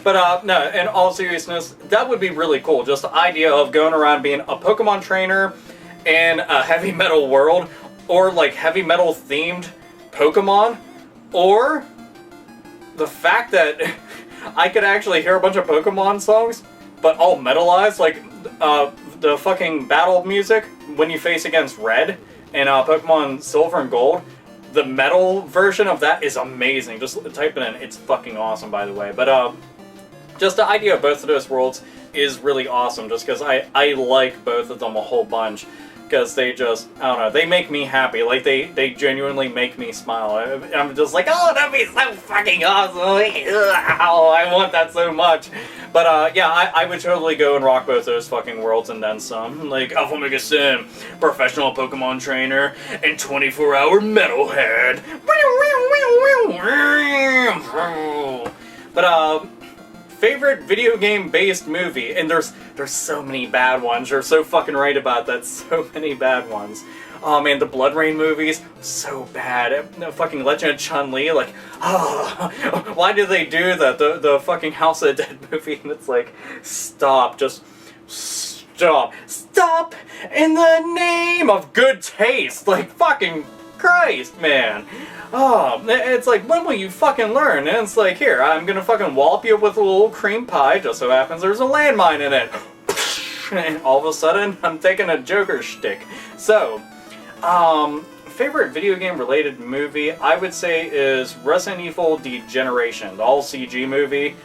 But no, in all seriousness, that would be really cool. Just the idea of going around being a Pokemon trainer in a heavy metal world, or like heavy metal themed Pokemon, or the fact that I could actually hear a bunch of Pokemon songs, but all metalized, like the fucking battle music when you face against Red in Pokemon Silver and Gold. The metal version of that is amazing. Just type it in, it's fucking awesome, by the way. But just the idea of both of those worlds is really awesome, just because I like both of them a whole bunch. Because they just, I don't know, they make me happy. Like, they genuinely make me smile. I'm just like, oh, that'd be so fucking awesome. Oh, I want that so much. But, yeah, I would totally go and rock both those fucking worlds and then some. Like, AlphaOmegaSin, professional Pokemon trainer, and 24-hour metalhead. But, favorite video game based movie, and there's so many bad ones. You're so fucking right about that. So many bad ones. Oh man, the Blood Rain movies, so bad. The fucking Legend of Chun-Li, like, oh, why did they do that? The fucking House of the Dead movie, and it's like, stop, just stop. Stop in the name of good taste. Like, fucking Christ, man. Oh, it's like, when will you fucking learn? And it's like, here, I'm gonna fucking wallop you with a little cream pie, just so happens there's a landmine in it. And all of a sudden, I'm taking a Joker shtick. So, favorite video game related movie, I would say, is Resident Evil Degeneration, the all CG movie.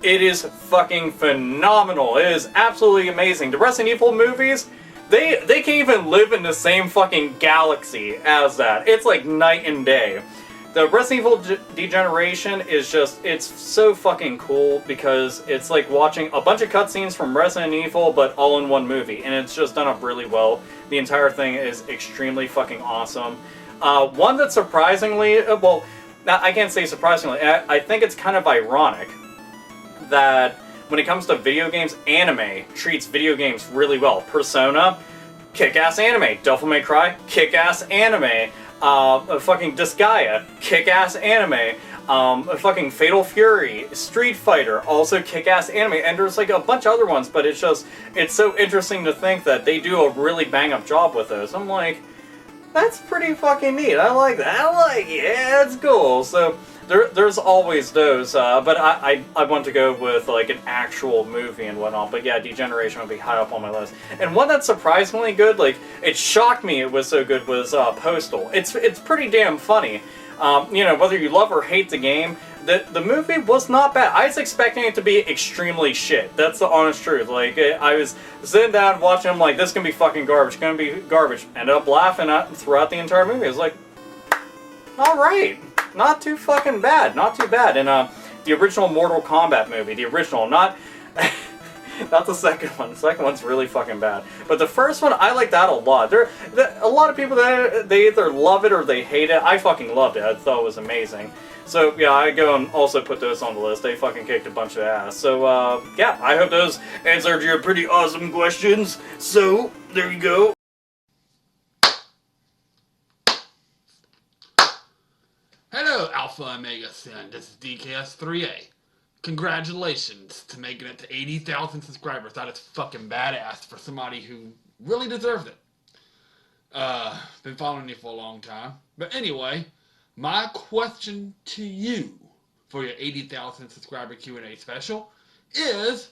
It is fucking phenomenal. It is absolutely amazing. The Resident Evil movies, they can't even live in the same fucking galaxy as that. It's like night and day. The Resident Evil Degeneration is just, it's so fucking cool because it's like watching a bunch of cutscenes from Resident Evil, but all in one movie, and it's just done up really well. The entire thing is extremely fucking awesome. One that surprisingly, well, I can't say surprisingly, I think it's kind of ironic that when it comes to video games, anime treats video games really well. Persona, kick-ass anime. Devil May Cry, kick-ass anime. Fucking Disgaea, kick-ass anime. Fucking Fatal Fury, Street Fighter, also kick-ass anime, and there's like a bunch of other ones, but it's so interesting to think that they do a really bang-up job with those. I'm like, that's pretty fucking neat. I like that. I like it. Yeah, it's cool. So there's always those, but I want to go with like an actual movie and whatnot. But yeah, Degeneration would be high up on my list. And one that's surprisingly good, like it shocked me it was so good, was Postal. It's pretty damn funny. You know, whether you love or hate the game, the movie was not bad. I was expecting it to be extremely shit. That's the honest truth. Like, I was sitting down watching, I'm like, this is gonna be fucking garbage, gonna be garbage. Ended up laughing throughout the entire movie. I was like, alright, not too fucking bad, not too bad. And the original Mortal Kombat movie, the original, not... Not the second one. The second one's really fucking bad. But the first one, I like that a lot. A lot of people, they either love it or they hate it. I fucking loved it. I thought it was amazing. So, yeah, I go and also put those on the list. They fucking kicked a bunch of ass. So, yeah, I hope those answered your pretty awesome questions. So, there you go. Hello, AlphaOmegaSin. This is DKS3A. Congratulations to making it to 80,000 subscribers. That is fucking badass for somebody who really deserves it. Been following you for a long time. But anyway, my question to you for your 80,000 subscriber Q&A special is,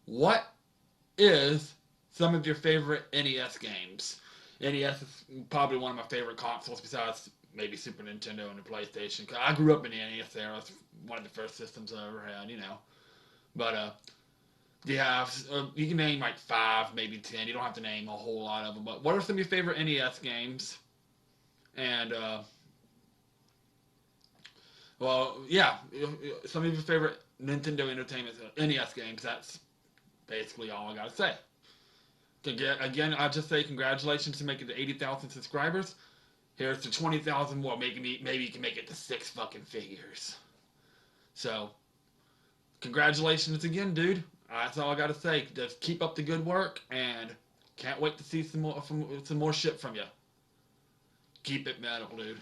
what is some of your favorite NES games? NES is probably one of my favorite consoles besides maybe Super Nintendo and the PlayStation. Cause I grew up in the NES era. It's one of the first systems I ever had, you know. But, yeah, you can name like 5, maybe 10. You don't have to name a whole lot of them. But what are some of your favorite NES games? And, well, yeah, some of your favorite Nintendo Entertainment NES games. That's basically all I gotta say. Again, I'll just say congratulations to making it to 80,000 subscribers. Here's to 20,000 more. Maybe you can make it to 6 fucking figures. So, congratulations again, dude. That's all I gotta say. Just keep up the good work, and can't wait to see some more shit from you. Keep it metal, dude.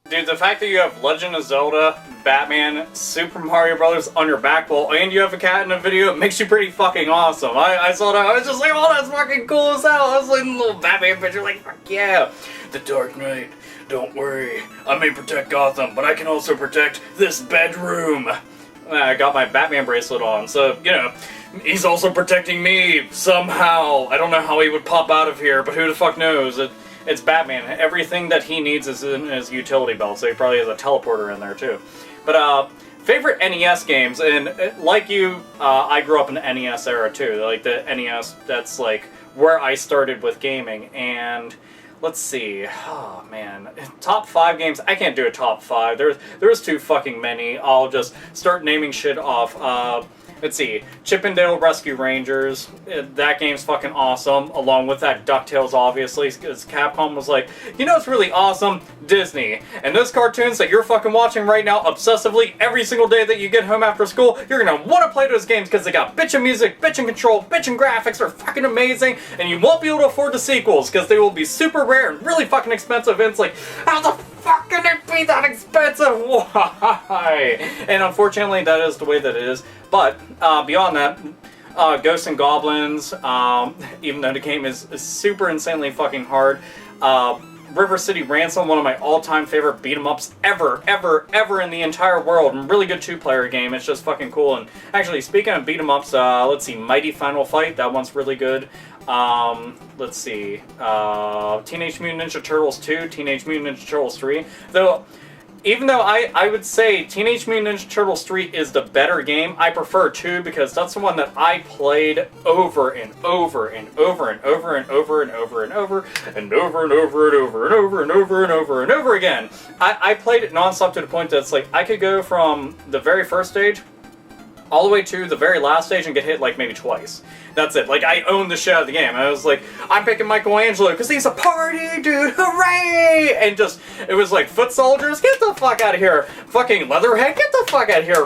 Dude, the fact that you have Legend of Zelda, Batman, Super Mario Brothers on your back wall, and you have a cat in a video, it makes you pretty fucking awesome. I saw that, I was just like, oh, that's fucking cool as hell. I was like, little Batman picture, like, fuck yeah. The Dark Knight, don't worry. I may protect Gotham, but I can also protect this bedroom. I got my Batman bracelet on, so, you know, he's also protecting me somehow. I don't know how he would pop out of here, but who the fuck knows? It's Batman. Everything that he needs is in his utility belt, so he probably has a teleporter in there too. But favorite NES games, and like you, I grew up in the NES era too. Like the NES, that's like where I started with gaming. And let's see, oh man, top 5 games. I can't do a top 5. There's too fucking many. I'll just start naming shit off. Let's see, Chip 'n Dale Rescue Rangers, that game's fucking awesome, along with that DuckTales, obviously, because Capcom was like, you know what's really awesome? Disney. And those cartoons that you're fucking watching right now, obsessively, every single day that you get home after school, you're gonna want to play those games because they got bitchin' music, bitchin' control, bitchin' graphics, they're fucking amazing, and you won't be able to afford the sequels, because they will be super rare and really fucking expensive, and it's like, how the fuck can it be that expensive? Why? And unfortunately, that is the way that it is. But beyond that, Ghosts and Goblins, even though the game is super insanely fucking hard. River City Ransom, one of my all-time favorite beat-em-ups ever in the entire world. And really good 2-player game. It's just fucking cool. And actually, speaking of beat-em-ups, let's see, Mighty Final Fight. That one's really good. Let's see, Teenage Mutant Ninja Turtles 2, Teenage Mutant Ninja Turtles 3. Though, even though I would say Teenage Mutant Ninja Turtles 3 is the better game, I prefer 2 because that's the one that I played over and over and over and over and over and over and over and over and over and over and over and over and over and over again. I played it nonstop to the point that it's like I could go from the very first stage all the way to the very last stage and get hit like maybe twice. That's it. Like, I owned the shit out of the game. I was like, I'm picking Michelangelo because he's a party dude, hooray! And just, it was like, foot soldiers, get the fuck out of here. Fucking Leatherhead, get the fuck out of here.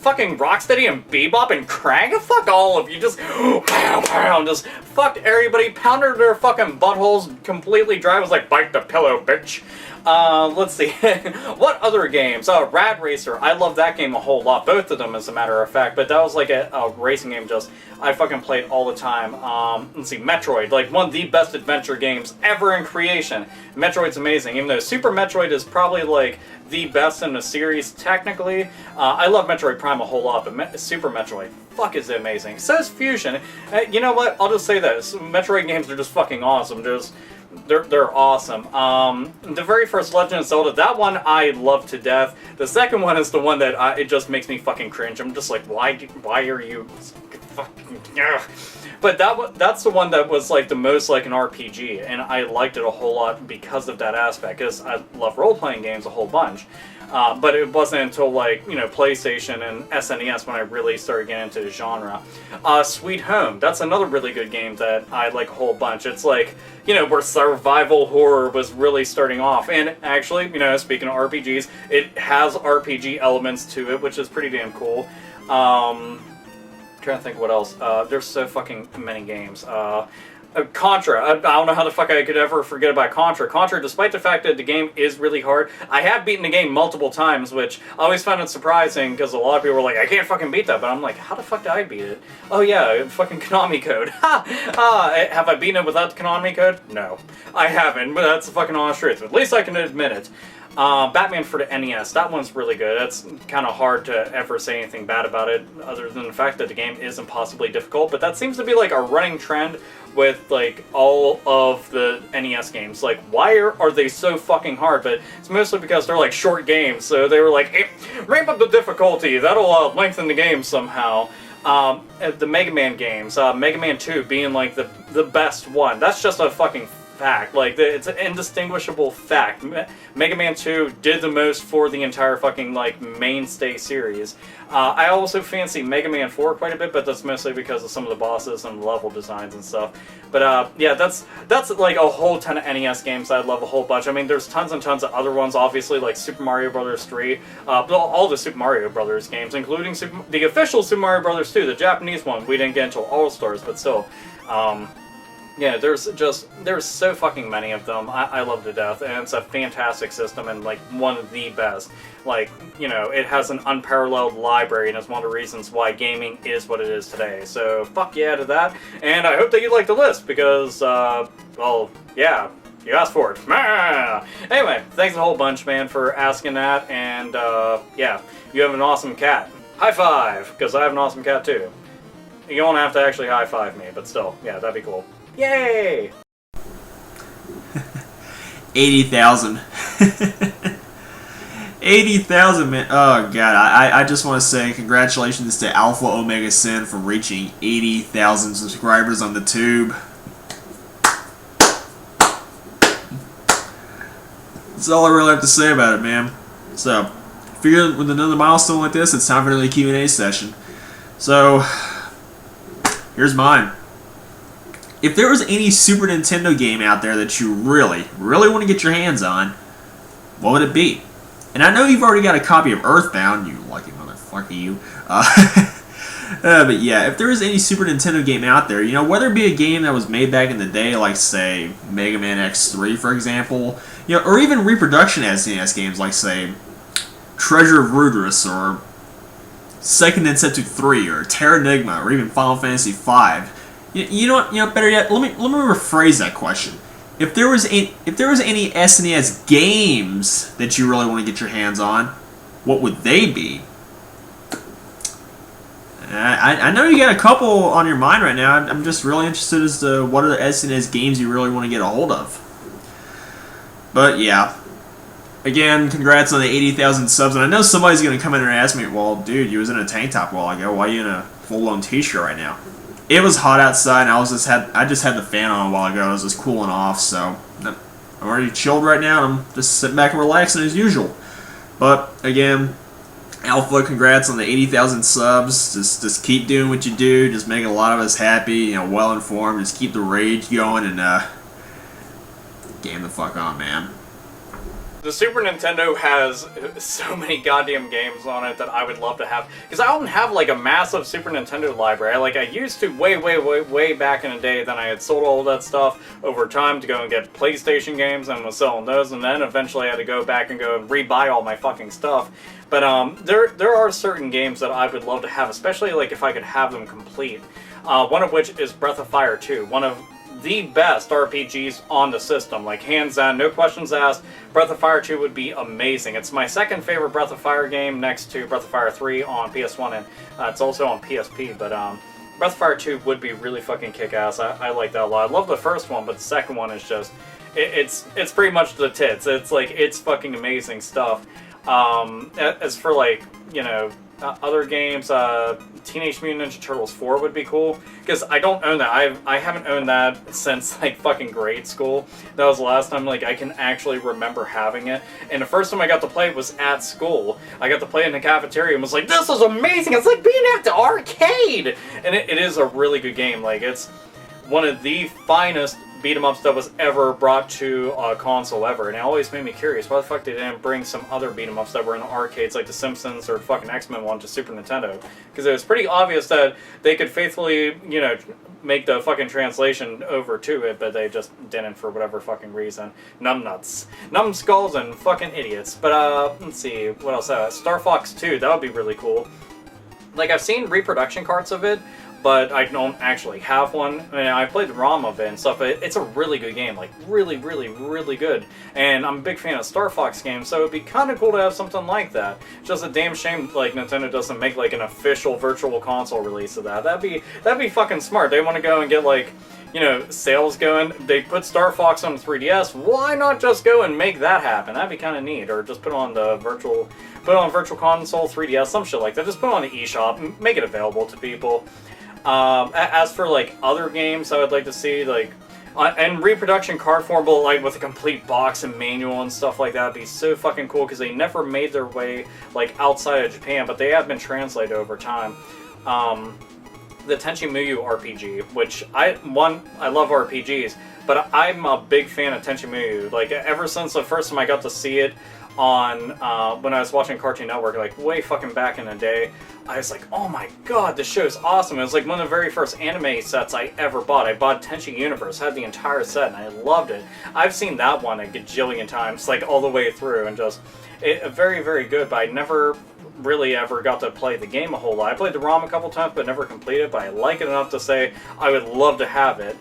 fucking Rocksteady and Bebop and Krang? Fuck all of you, just pow, pow, just fucked everybody, pounded their fucking buttholes completely dry, was like, bite the pillow, bitch. Let's see. What other games? Rad Racer. I love that game a whole lot. Both of them, as a matter of fact. But that was like a racing game just I fucking played all the time. Let's see. Metroid. Like one of the best adventure games ever in creation. Metroid's amazing. Even though Super Metroid is probably like the best in the series, technically. I love Metroid Prime a whole lot, but Super Metroid, fuck, is it amazing. So is Fusion. You know what? I'll just say this. Metroid games are just fucking awesome. They're awesome. The very first Legend of Zelda, that one I love to death. The second one is the one that it just makes me fucking cringe. I'm just like, why are you fucking... Ugh. But that's the one that was like the most like an RPG, and I liked it a whole lot because of that aspect, because I love role-playing games a whole bunch. But it wasn't until like, you know, PlayStation and SNES when I really started getting into the genre. Sweet Home, that's another really good game that I like a whole bunch. It's like, you know, where survival horror was really starting off. And actually, you know, speaking of RPGs, it has RPG elements to it, which is pretty damn cool. Trying to think what else. There's so fucking many games. Contra. I don't know how the fuck I could ever forget about Contra. Contra, despite the fact that the game is really hard, I have beaten the game multiple times, which I always found it surprising, because a lot of people were like, I can't fucking beat that, but I'm like, how the fuck did I beat it? Oh yeah, fucking Konami code. Ha! Have I beaten it without the Konami code? No. I haven't, but that's the fucking honest truth. At least I can admit it. Batman for the NES, that one's really good. That's kind of hard to ever say anything bad about it, other than the fact that the game is impossibly difficult, but that seems to be like a running trend with like all of the NES games. Like, why are they so fucking hard? But it's mostly because they're like short games, so they were like, hey, ramp up the difficulty, that'll lengthen the game somehow. The Mega Man games, Mega Man 2 being like the best one, that's just a fucking fact. Like, it's an indistinguishable fact. Mega Man 2 did the most for the entire fucking, like, mainstay series. I also fancy Mega Man 4 quite a bit, but that's mostly because of some of the bosses and level designs and stuff. But, yeah, that's like, a whole ton of NES games I love a whole bunch. I mean, there's tons and tons of other ones, obviously, like Super Mario Bros. 3, all the Super Mario Bros. Games, including the official Super Mario Bros. 2, the Japanese one. We didn't get until All-Stars, but still. Yeah, there's so fucking many of them. I love to death, and it's a fantastic system and like one of the best. Like, you know, it has an unparalleled library, and it's one of the reasons why gaming is what it is today. So fuck yeah to that, and I hope that you like the list because, well, yeah, you asked for it. Anyway, thanks a whole bunch, man, for asking that, and yeah, you have an awesome cat. High five, because I have an awesome cat too. You don't have to actually high five me, but still, yeah, that'd be cool. Yay! 80,000. 80,000, man. Oh, God. I just want to say congratulations to AlphaOmegaSin for reaching 80,000 subscribers on the tube. That's all I really have to say about it, man. So, figuring with another milestone like this, it's time for another Q&A session. So, here's mine. If there was any Super Nintendo game out there that you really want to get your hands on, what would it be? And I know you've already got a copy of Earthbound, you lucky motherfucker, you. But yeah, if there was any Super Nintendo game out there, you know, whether it be a game that was made back in the day, like, say, Mega Man X3, for example, you know, or even reproduction SNES games, like, say, Treasure of Rudrus, or Second Densetsu 3, or Terranigma, or even Final Fantasy V. You know what? You know, better yet, let me rephrase that question. If there was any SNES games that you really want to get your hands on, what would they be? I know you got a couple on your mind right now. I'm just really interested as to what are the SNES games you really want to get a hold of. But yeah, again, congrats on the 80,000 subs. And I know somebody's gonna come in and ask me, "Well, dude, you was in a tank top a while ago. Why are you in a full-blown t-shirt right now?" It was hot outside, and I just had the fan on a while ago. I was just cooling off, so I'm already chilled right now. And I'm just sitting back and relaxing as usual. But again, Alpha, congrats on the 80,000 subs. Just keep doing what you do. Just making a lot of us happy. You know, well informed. Just keep the rage going and game the fuck on, man. The Super Nintendo has so many goddamn games on it that I would love to have. Because I don't have like a massive Super Nintendo library. Like I used to way back in the day. Then I had sold all that stuff over time to go and get PlayStation games and was selling those. And then eventually I had to go back and go and rebuy all my fucking stuff. But there are certain games that I would love to have, especially like if I could have them complete. One of which is Breath of Fire 2. One of the best RPGs on the system, like hands down, no questions asked. Breath of Fire 2 would be amazing. It's my second favorite Breath of Fire game next to Breath of Fire 3 on PS1, and it's also on PSP, but Breath of Fire 2 would be really fucking kick-ass. I like that a lot. I love the first one, but the second one is just, it's pretty much the tits. It's like, it's fucking amazing stuff. As for like, you know, other games, Teenage Mutant Ninja Turtles 4 would be cool, because I don't own that. I haven't owned that since like fucking grade school. That was the last time like I can actually remember having it, and the first time I got to play it was at school. I got to play it in the cafeteria and was like, this is amazing, it's like being at the arcade! And it is a really good game. Like, it's one of the finest beat-em-ups that was ever brought to a console ever, and it always made me curious why the fuck they didn't bring some other beat-em-ups that were in the arcades like The Simpsons or fucking X-Men one to Super Nintendo, because it was pretty obvious that they could faithfully, you know, make the fucking translation over to it, but they just didn't for whatever fucking reason. Numbnuts. Numbskulls and fucking idiots. But let's see, what else? Star Fox 2, that would be really cool. Like, I've seen reproduction carts of it, but I don't actually have one. I mean, I played the ROM of it and stuff, but it's a really good game. Like, really good. And I'm a big fan of Star Fox games, so it'd be kind of cool to have something like that. It's just a damn shame, like, Nintendo doesn't make, like, an official virtual console release of that. That'd be fucking smart. They want to go and get, like, you know, sales going. They put Star Fox on the 3DS. Why not just go and make that happen? That'd be kind of neat. Or just put on the virtual console, 3DS, some shit like that. Just put it on the eShop, make it available to people. As for like other games I would like to see, like, and reproduction card form, but like with a complete box and manual and stuff like that would be so fucking cool, because they never made their way like outside of Japan, but they have been translated over time. The Tenchi Muyo RPG, which I love RPGs, but I'm a big fan of Tenchi Muyo. Like, ever since the first time I got to see it on when I was watching Cartoon Network, like way fucking back in the day, I was like, oh my god, this show's awesome. It was like one of the very first anime sets I ever bought. I bought Tenchi Universe, had the entire set, and I loved it. I've seen that one a gajillion times, like all the way through, and just very good, but I never really ever got to play the game a whole lot. I played the ROM a couple times, but never completed, but I like it enough to say I would love to have it.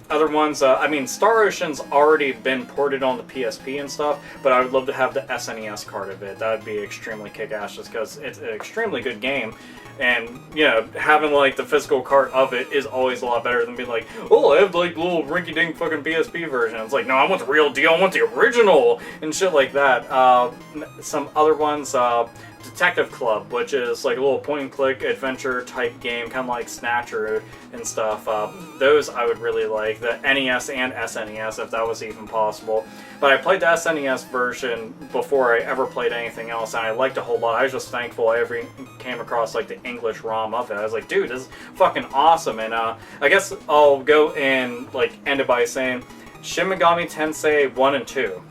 Other ones, I mean, Star Ocean's already been ported on the PSP and stuff, but I would love to have the SNES card of it. That would be extremely kick-ass, just because it's an extremely good game. And, you know, having, like, the physical cart of it is always a lot better than being like, oh, I have, like, little rinky-dink fucking PSP version. It's like, no, I want the real deal, I want the original, and shit like that. Some other ones, Detective Club, which is like a little point-and-click adventure type game, kind of like Snatcher and stuff. Those I would really like. The NES and SNES, if that was even possible. But I played the SNES version before I ever played anything else, and I liked it a whole lot. I was just thankful I ever came across like the English ROM of it. I was like, dude, this is fucking awesome. And I guess I'll go and like end it by saying Shin Megami Tensei 1 and 2.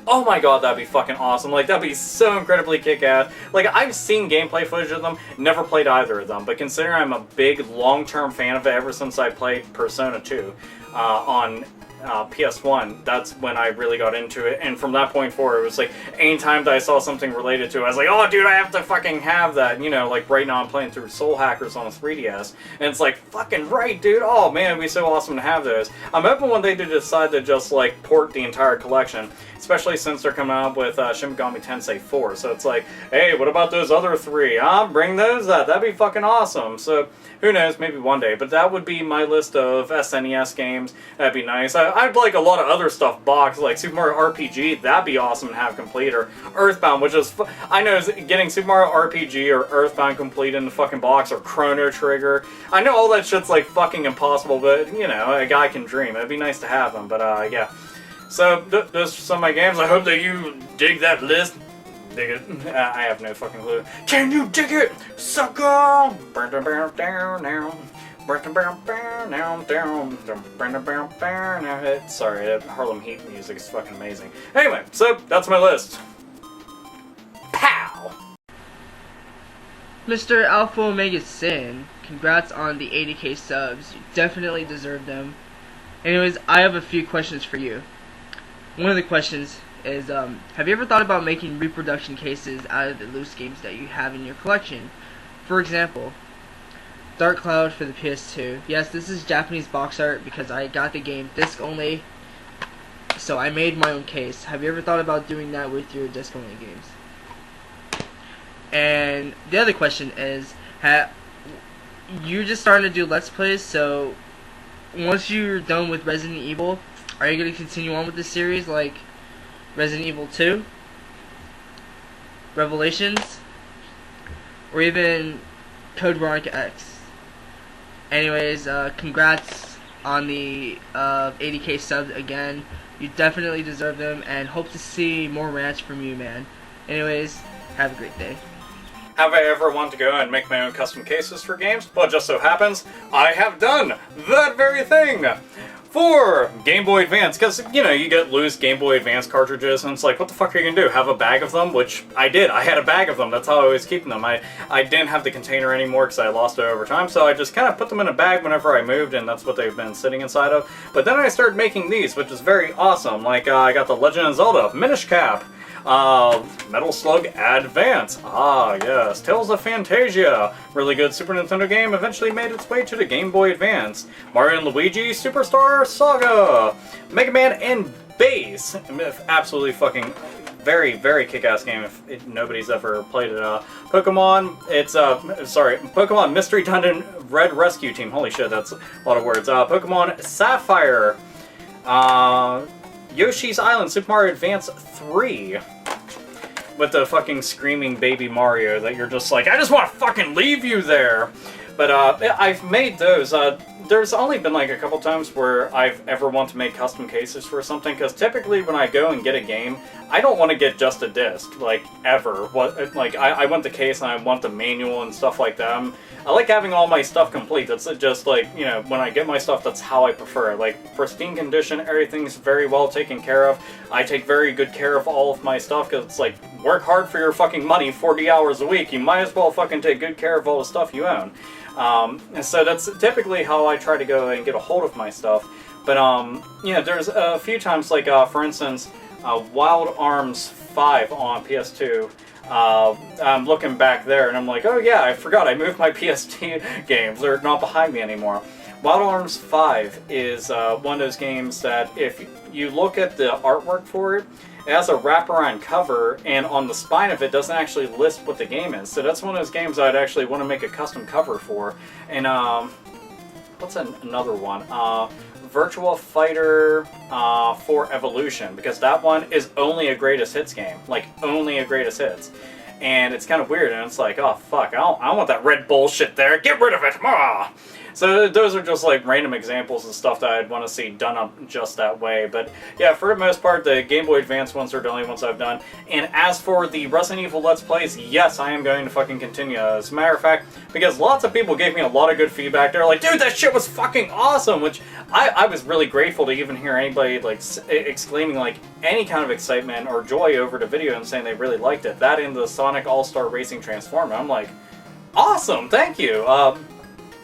Oh my god, that'd be fucking awesome. Like, that'd be so incredibly kick-ass. Like, I've seen gameplay footage of them, never played either of them, but considering I'm a big, long-term fan of it ever since I played Persona 2 on PS1, that's when I really got into it, and from that point forward, it was like, anytime that I saw something related to it, I was like, oh dude, I have to fucking have that, you know, like right now I'm playing through Soul Hackers on a 3DS, and it's like, fucking right, dude, oh man, it'd be so awesome to have those. I'm hoping one day to decide to just like port the entire collection, especially since they're coming out with Shin Megami Tensei 4, so it's like, hey, what about those other three? Bring those up, that'd be fucking awesome. So, who knows, maybe one day, but that would be my list of SNES games. That'd be nice. I'd like a lot of other stuff boxed, like Super Mario RPG, that'd be awesome to have complete, or Earthbound, which is, I know getting Super Mario RPG or Earthbound complete in the fucking box, or Chrono Trigger. I know all that shit's like fucking impossible, but, you know, a guy can dream. It'd be nice to have them, but yeah. So, those are some of my games. I hope that you dig that list. Dig it. I have no fucking clue. Can you dig it, sucker? Sorry, Harlem Heat music is fucking amazing. Anyway, so that's my list. Pow! Mr. AlphaOmegaSin, congrats on the 80k subs. You definitely deserve them. Anyways, I have a few questions for you. One of the questions is, have you ever thought about making reproduction cases out of the loose games that you have in your collection? For example, Dark Cloud for the PS2. Yes, this is Japanese box art because I got the game disc only, so I made my own case. Have you ever thought about doing that with your disc only games? And the other question is, you're just starting to do Let's Plays, so once you're done with Resident Evil, are you going to continue on with this series, like Resident Evil 2, Revelations, or even Code Veronica X? Anyways, congrats on the 80k subs again. You definitely deserve them, and hope to see more rants from you, man. Anyways, have a great day. Have I ever wanted to go and make my own custom cases for games? Well, it just so happens, I have done that very thing for Game Boy Advance, because, you know, you get loose Game Boy Advance cartridges, and it's like, what the fuck are you gonna do? Have a bag of them? Which I did. I had a bag of them. That's how I was keeping them. I didn't have the container anymore because I lost it over time, so I just kind of put them in a bag whenever I moved, and that's what they've been sitting inside of. But then I started making these, which is very awesome. Like, I got the Legend of Zelda Minish Cap, Metal Slug Advance. Ah, yes. Tales of Fantasia. Really good Super Nintendo game. Eventually made its way to the Game Boy Advance. Mario and Luigi Superstar Saga. Mega Man and Bass. Absolutely fucking very, very kick-ass game if nobody's ever played it. Pokemon, Pokemon Mystery Dungeon Red Rescue Team. Holy shit, that's a lot of words. Pokemon Sapphire. Yoshi's Island Super Mario Advance 3. With the fucking screaming baby Mario that you're just like, I just want to fucking leave you there! But I've made those. There's only been like a couple times where I've ever wanted to make custom cases for something, because typically when I go and get a game, I don't want to get just a disc, like, ever. I want the case and I want the manual and stuff like that. I like having all my stuff complete. That's just like, you know, when I get my stuff, that's how I prefer it. Like, pristine condition, everything's very well taken care of. I take very good care of all of my stuff, because it's like, work hard for your fucking money 40 hours a week. You might as well fucking take good care of all the stuff you own. And so that's typically how I try to go and get a hold of my stuff. But, you know, there's a few times, like, for instance, Wild Arms 5 on PS2. I'm looking back there and I'm like, oh yeah, I forgot I moved my PS2 games. They're not behind me anymore. Wild Arms 5 is one of those games that if you look at the artwork for it, it has a wraparound cover, and on the spine of it doesn't actually list what the game is. So that's one of those games I'd actually want to make a custom cover for. And what's another one? Virtua Fighter 4 Evolution, because that one is only a greatest hits game. Like, only a greatest hits. And it's kind of weird, and it's like, oh fuck, I don't want that red bullshit there, get rid of it! Ah! So those are just like random examples of stuff that I'd want to see done up just that way. But yeah, for the most part, the Game Boy Advance ones are the only ones I've done. And as for the Resident Evil Let's Plays, yes, I am going to fucking continue. As a matter of fact, because lots of people gave me a lot of good feedback. They're like, dude, that shit was fucking awesome! Which I was really grateful to even hear anybody like exclaiming like any kind of excitement or joy over the video and saying they really liked it. That and the Sonic All-Star Racing Transformer. I'm like, awesome, thank you!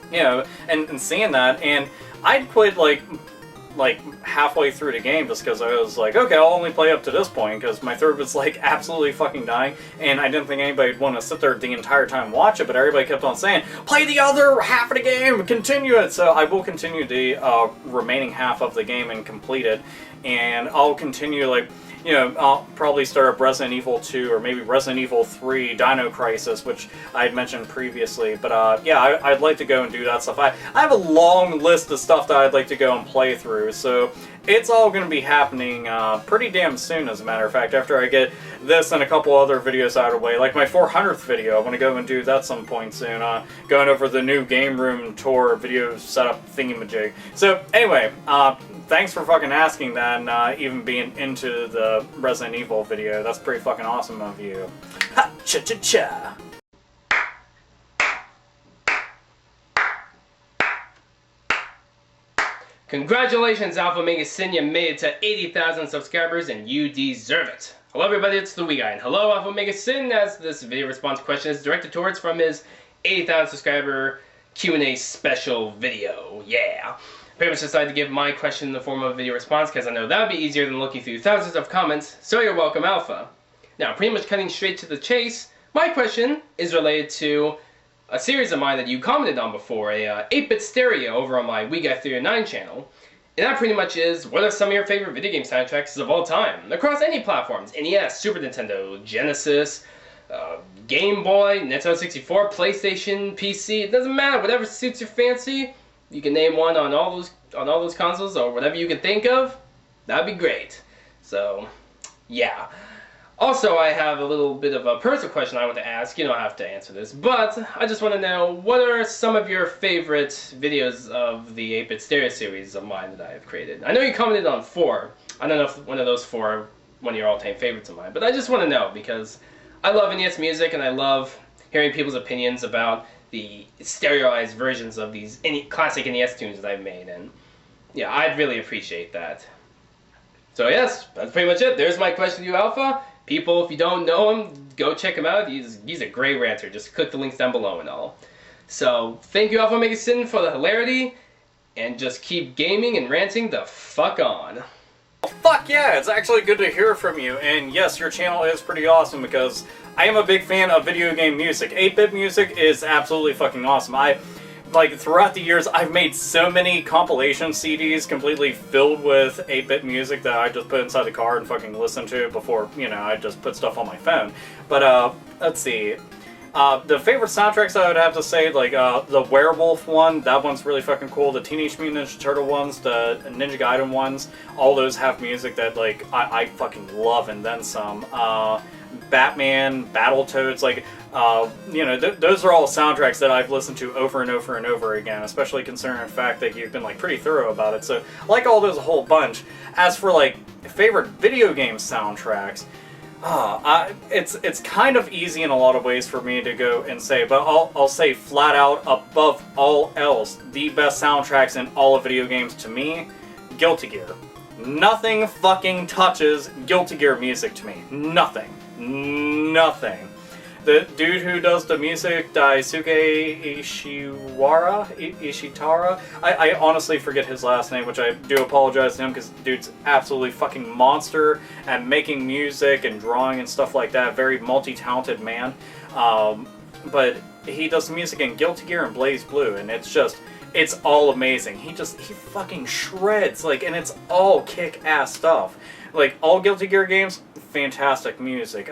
You know, and seeing that, and I'd quit like halfway through the game just because I was like, okay, I'll only play up to this point because my throat was like absolutely fucking dying, and I didn't think anybody'd want to sit there the entire time and watch it, but everybody kept on saying, play the other half of the game, continue it, so I will continue the remaining half of the game and complete it, and I'll continue like, you know, I'll probably start up Resident Evil 2 or maybe Resident Evil 3 Dino Crisis, which I had mentioned previously. But yeah, I'd like to go and do that stuff. I have a long list of stuff that I'd like to go and play through. So it's all going to be happening pretty damn soon, as a matter of fact, after I get this and a couple other videos out of the way. Like my 400th video, I want to go and do that some point soon. Going over the new Game Room Tour video setup thingamajig. So anyway, thanks for fucking asking that and even being into the Resident Evil video. That's pretty fucking awesome of you. Ha! Cha-cha-cha! Congratulations, AlphaOmegaSin, you made it to 80,000 subscribers and you deserve it. Hello everybody, it's the Wee Guy, and hello AlphaOmegaSin, as this video response question is directed towards from his 80,000 subscriber Q&A special video. Yeah. Pretty much decided to give my question in the form of a video response because I know that would be easier than looking through thousands of comments, so you're welcome, Alpha. Now, pretty much cutting straight to the chase, my question is related to a series of mine that you commented on before, a 8-bit stereo over on my Wee Guy 309 channel. And that pretty much is, what are some of your favorite video game soundtracks of all time? Across any platforms, NES, Super Nintendo, Genesis, Game Boy, Nintendo 64, PlayStation, PC, it doesn't matter, whatever suits your fancy. You can name one on all those consoles or whatever you can think of. That'd be great. So, yeah. Also, I have a little bit of a personal question I want to ask. You don't have to answer this, but I just want to know, what are some of your favorite videos of the 8-bit stereo series of mine that I have created? I know you commented on 4. I don't know if one of those 4 are one of your all-time favorites of mine, but I just want to know because I love NES music and I love hearing people's opinions about the stereoized versions of these classic NES tunes that I've made, and yeah, I'd really appreciate that. So yes, that's pretty much it. There's my question to you, Alpha. People, if you don't know him, go check him out. He's a great ranter. Just click the links down below and all. So, thank you, AlphaOmegaSin, for the hilarity, and just keep gaming and ranting the fuck on. Fuck yeah, it's actually good to hear from you, and yes, your channel is pretty awesome because I am a big fan of video game music. 8-bit music is absolutely fucking awesome. Throughout the years, I've made so many compilation CDs completely filled with 8-bit music that I just put inside the car and fucking listen to before, I just put stuff on my phone. But, let's see. The favorite soundtracks I would have to say, the Werewolf one, that one's really fucking cool. The Teenage Mutant Ninja Turtle ones, the Ninja Gaiden ones, all those have music that, I fucking love and then some. Batman, Battletoads, those are all soundtracks that I've listened to over and over and over again, especially considering the fact that you've been, pretty thorough about it. So, I like all those a whole bunch. As for, favorite video game soundtracks, it's kind of easy in a lot of ways for me to go and say, but I'll say flat out, above all else, the best soundtracks in all of video games to me, Guilty Gear. Nothing fucking touches Guilty Gear music to me. Nothing. Nothing. The dude who does the music, Daisuke Ishitara, I honestly forget his last name, which I do apologize to him because dude's absolutely fucking monster at making music and drawing and stuff like that. Very multi-talented man. But he does the music in Guilty Gear and Blaze Blue, and it's all amazing. He fucking shreds, and it's all kick-ass stuff. All Guilty Gear games, fantastic music.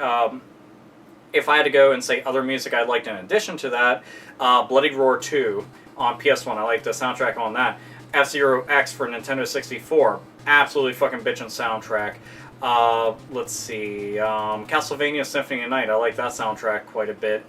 If I had to go and say other music I liked in addition to that, Bloody Roar 2 on PS1, I like the soundtrack on that. F-Zero X for Nintendo 64, absolutely fucking bitchin' soundtrack. Let's see, Castlevania Symphony of Night, I like that soundtrack quite a bit.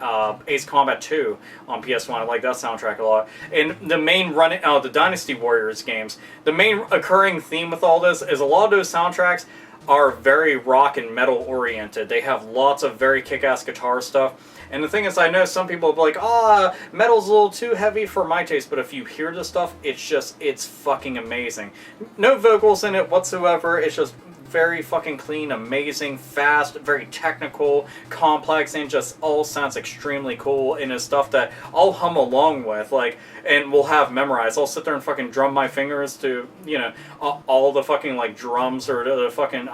Ace Combat 2 on PS1, I like that soundtrack a lot. And the main the Dynasty Warriors games, the main occurring theme with all this is a lot of those soundtracks are very rock and metal oriented. They have lots of very kick-ass guitar stuff. And the thing is, I know some people will be like, metal's a little too heavy for my taste, but if you hear this stuff, it's fucking amazing. No vocals in it whatsoever, it's just very fucking clean, amazing, fast, very technical, complex, and just all sounds extremely cool, and is stuff that I'll hum along with, and will have memorized. I'll sit there and fucking drum my fingers to, all the fucking, drums or the fucking,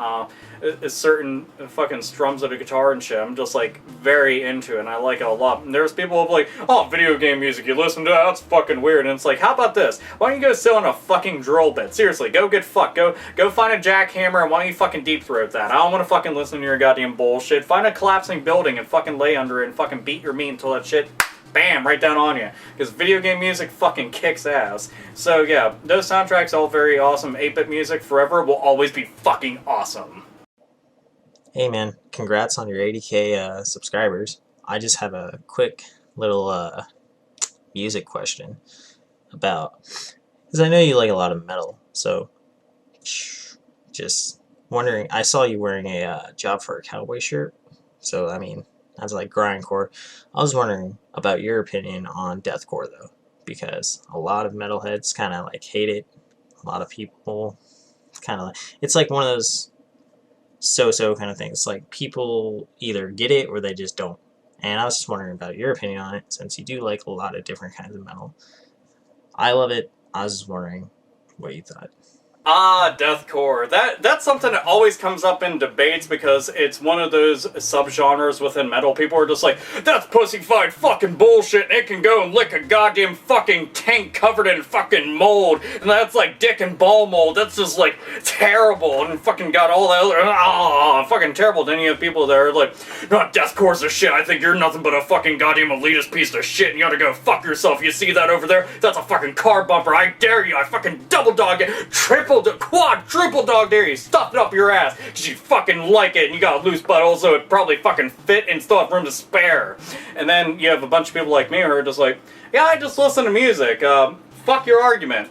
certain fucking strums of the guitar and shit. I'm just, very into it, and I like it a lot. And there's people who are like, oh, video game music, you listen to that, that's fucking weird. And it's like, how about this? Why don't you go sit on a fucking drill bit? Seriously, go get fucked. Go find a jackhammer, and why don't you fucking deep throat that? I don't want to fucking listen to your goddamn bullshit. Find a collapsing building and fucking lay under it and fucking beat your meat until that shit, bam, right down on you. Because video game music fucking kicks ass. So yeah, those soundtracks all very awesome. 8-bit music forever will always be fucking awesome. Hey man, congrats on your 80k subscribers. I just have a quick little music question about, because I know you like a lot of metal, so just wondering, I saw you wearing a Job for a Cowboy shirt, so I mean, that's like grindcore. I was wondering about your opinion on deathcore though, because a lot of metalheads kind of hate it. a lot of people kind of, it's like one of those so-so kind of things. Like, people either get it or they just don't. And I was just wondering about your opinion on it, since you do like a lot of different kinds of metal. I love it. I was just wondering what you thought. Deathcore. That's something that always comes up in debates because it's one of those subgenres within metal. People are just like, that's pussyfied fucking bullshit, and it can go and lick a goddamn fucking tank covered in fucking mold, and that's like dick and ball mold. That's just like terrible, and fucking got all that other fucking terrible. Then you have people that are like, no, deathcore's a shit. I think you're nothing but a fucking goddamn elitist piece of shit, and you ought to go fuck yourself. You see that over there? That's a fucking car bumper. I dare you. I fucking double dog it, quadruple dog dare you, stuff it up your ass because you fucking like it and you got a loose butthole, so it probably fucking fit and still have room to spare. And then you have a bunch of people like me who are just like, yeah, I just listen to music. Fuck your argument.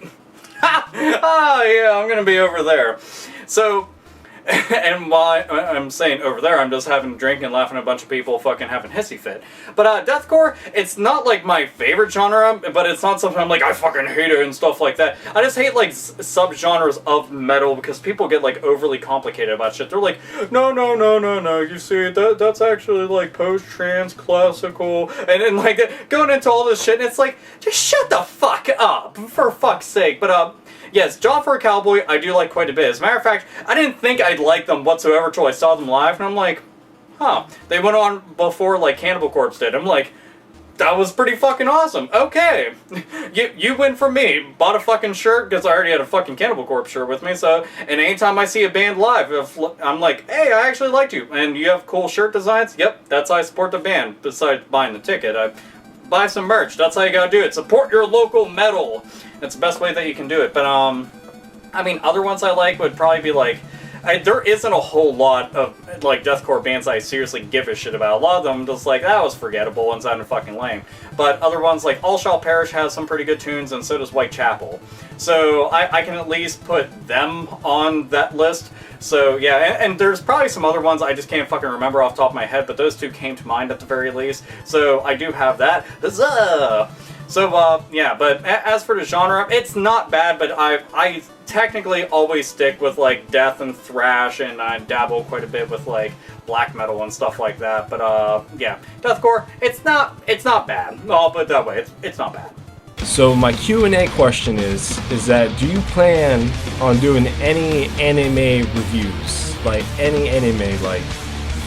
Yeah, I'm gonna be over there. So, and while I'm saying over there, I'm just having a drink and laughing at a bunch of people fucking having hissy fit. But deathcore, it's not like my favorite genre, but it's not something I'm like, I fucking hate it and stuff like that. I just hate like subgenres of metal because people get like overly complicated about shit. They're like, no, you see, that's actually like post-trance classical, and then like going into all this shit, and it's like, just shut the fuck up, for fuck's sake. But yes, Jaw for a Cowboy, I do like quite a bit. As a matter of fact, I didn't think I'd like them whatsoever until I saw them live, and I'm like, huh. They went on before, like, Cannibal Corpse did. I'm like, that was pretty fucking awesome. Okay. You win for me. Bought a fucking shirt, because I already had a fucking Cannibal Corpse shirt with me, so, and anytime I see a band live, if I'm like, hey, I actually liked you, and you have cool shirt designs, yep, that's how I support the band, besides buying the ticket. I buy some merch. That's how you gotta do it. Support your local metal. That's the best way that you can do it. But, I mean, other ones I like would probably be like, there isn't a whole lot of, like, deathcore bands I seriously give a shit about. A lot of them just like, that was forgettable and sounded fucking lame. But other ones like All Shall Perish has some pretty good tunes, and so does Whitechapel. So I can at least put them on that list. So yeah, and there's probably some other ones I just can't fucking remember off the top of my head, but those two came to mind at the very least. So I do have that. Huzzah! So, yeah, but as for the genre, it's not bad, but I technically always stick with, like, death and thrash, and I dabble quite a bit with, like, black metal and stuff like that. But, yeah, deathcore, it's not bad. I'll put it that way, it's not bad. So my Q&A question is that do you plan on doing any anime reviews? Like, any anime, like,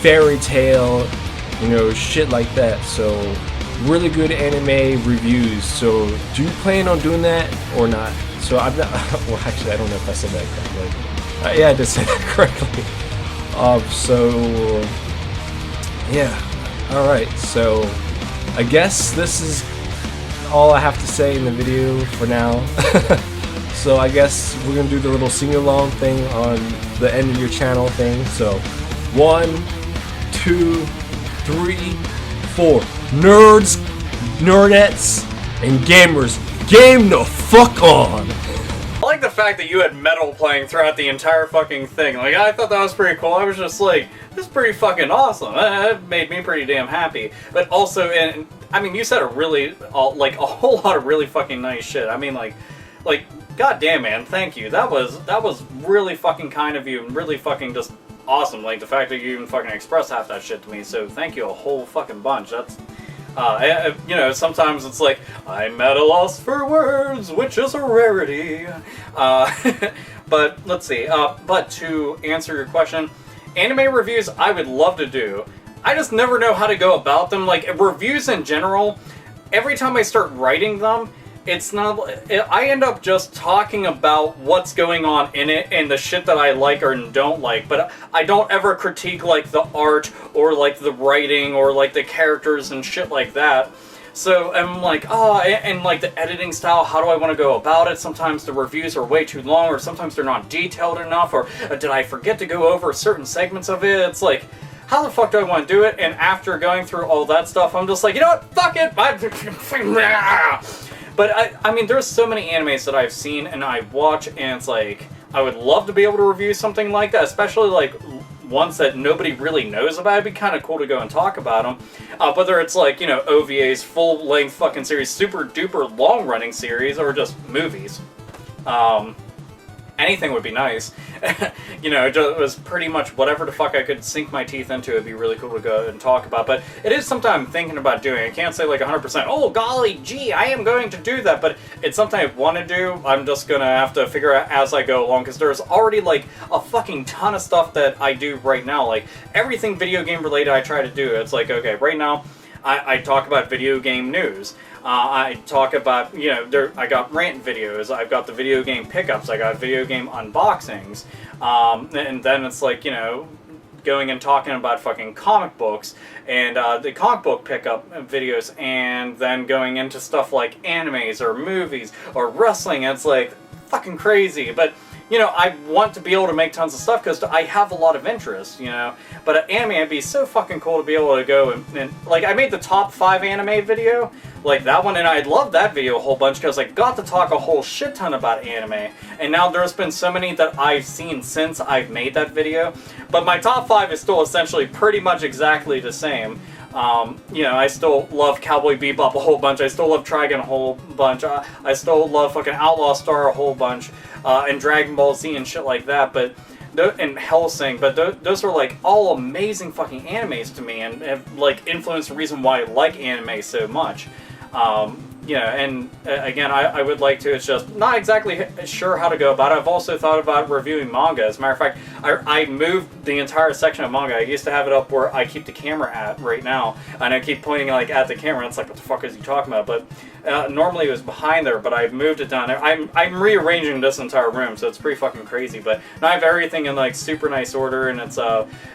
Fairy Tail, you know, shit like that, so really good anime reviews. So do you plan on doing that or not? So I'm not, well actually I don't know if I said that correctly. Yeah, I did say that correctly. So yeah, alright, so I guess this is all I have to say in the video for now. So I guess we're gonna do the little sing-along thing on the end of your channel thing. So 1, 2, 3, 4. Nerds, nerdettes, and gamers, game the fuck on! I like the fact that you had metal playing throughout the entire fucking thing. Like, I thought that was pretty cool. I was just like, this is pretty fucking awesome. That made me pretty damn happy. But also, and I mean, you said a really, like, a whole lot of really fucking nice shit. I mean, like, goddamn, man, thank you. That was really fucking kind of you, and really fucking just awesome. Like, the fact that you even fucking expressed half that shit to me. So thank you a whole fucking bunch. That's, you know, sometimes it's like, I'm at a loss for words, which is a rarity. But let's see. But to answer your question, anime reviews I would love to do. I just never know how to go about them. Like, reviews in general, every time I start writing them, it's not, I end up just talking about what's going on in it and the shit that I like or don't like, but I don't ever critique, like, the art or, like, the writing or, like, the characters and shit like that. So I'm like, oh, and like the editing style, how do I want to go about it? Sometimes the reviews are way too long, or sometimes they're not detailed enough, or did I forget to go over certain segments of it? It's like, how the fuck do I want to do it? And after going through all that stuff, I'm just like, you know what, fuck it! But I mean, there's so many animes that I've seen and I watch, and it's like, I would love to be able to review something like that, especially like ones that nobody really knows about. It'd be kind of cool to go and talk about them. Whether it's like, you know, OVAs, full-length fucking series, super duper long-running series, or just movies. anything would be nice. You know, it was pretty much whatever the fuck I could sink my teeth into. It'd be really cool to go and talk about. But it is something I'm thinking about doing. I can't say like 100%, oh golly gee, I am going to do that, but it's something I want to do. I'm just gonna have to figure out as I go along, because there's already like a fucking ton of stuff that I do right now. Like everything video game related I try to do. It's like, okay, right now I talk about video game news. I talk about, you know, I got rant videos, I've got the video game pickups, I got video game unboxings, and then it's like, you know, going and talking about fucking comic books, and the comic book pickup videos, and then going into stuff like animes, or movies, or wrestling, and it's like, fucking crazy, but you know, I want to be able to make tons of stuff because I have a lot of interest, you know. But anime, it'd be so fucking cool to be able to go and like, I made the top 5 anime video, like that one, and I loved that video a whole bunch because I got to talk a whole shit ton about anime. And now there's been so many that I've seen since I've made that video. But my top 5 is still essentially pretty much exactly the same. You know, I still love Cowboy Bebop a whole bunch, I still love Trigun a whole bunch, I still love fucking Outlaw Star a whole bunch, and Dragon Ball Z and shit like that, but, and Hellsing, but those are like all amazing fucking animes to me, and have like influenced the reason why I like anime so much. You know, and again, I would like to, it's just not exactly sure how to go about it. I've also thought about reviewing manga. As a matter of fact, I moved the entire section of manga. I used to have it up where I keep the camera at right now, and I keep pointing like at the camera, and it's like, what the fuck is he talking about? But normally it was behind there, but I've moved it down there. I'm rearranging this entire room, so it's pretty fucking crazy. But now I have everything in like super nice order, and it's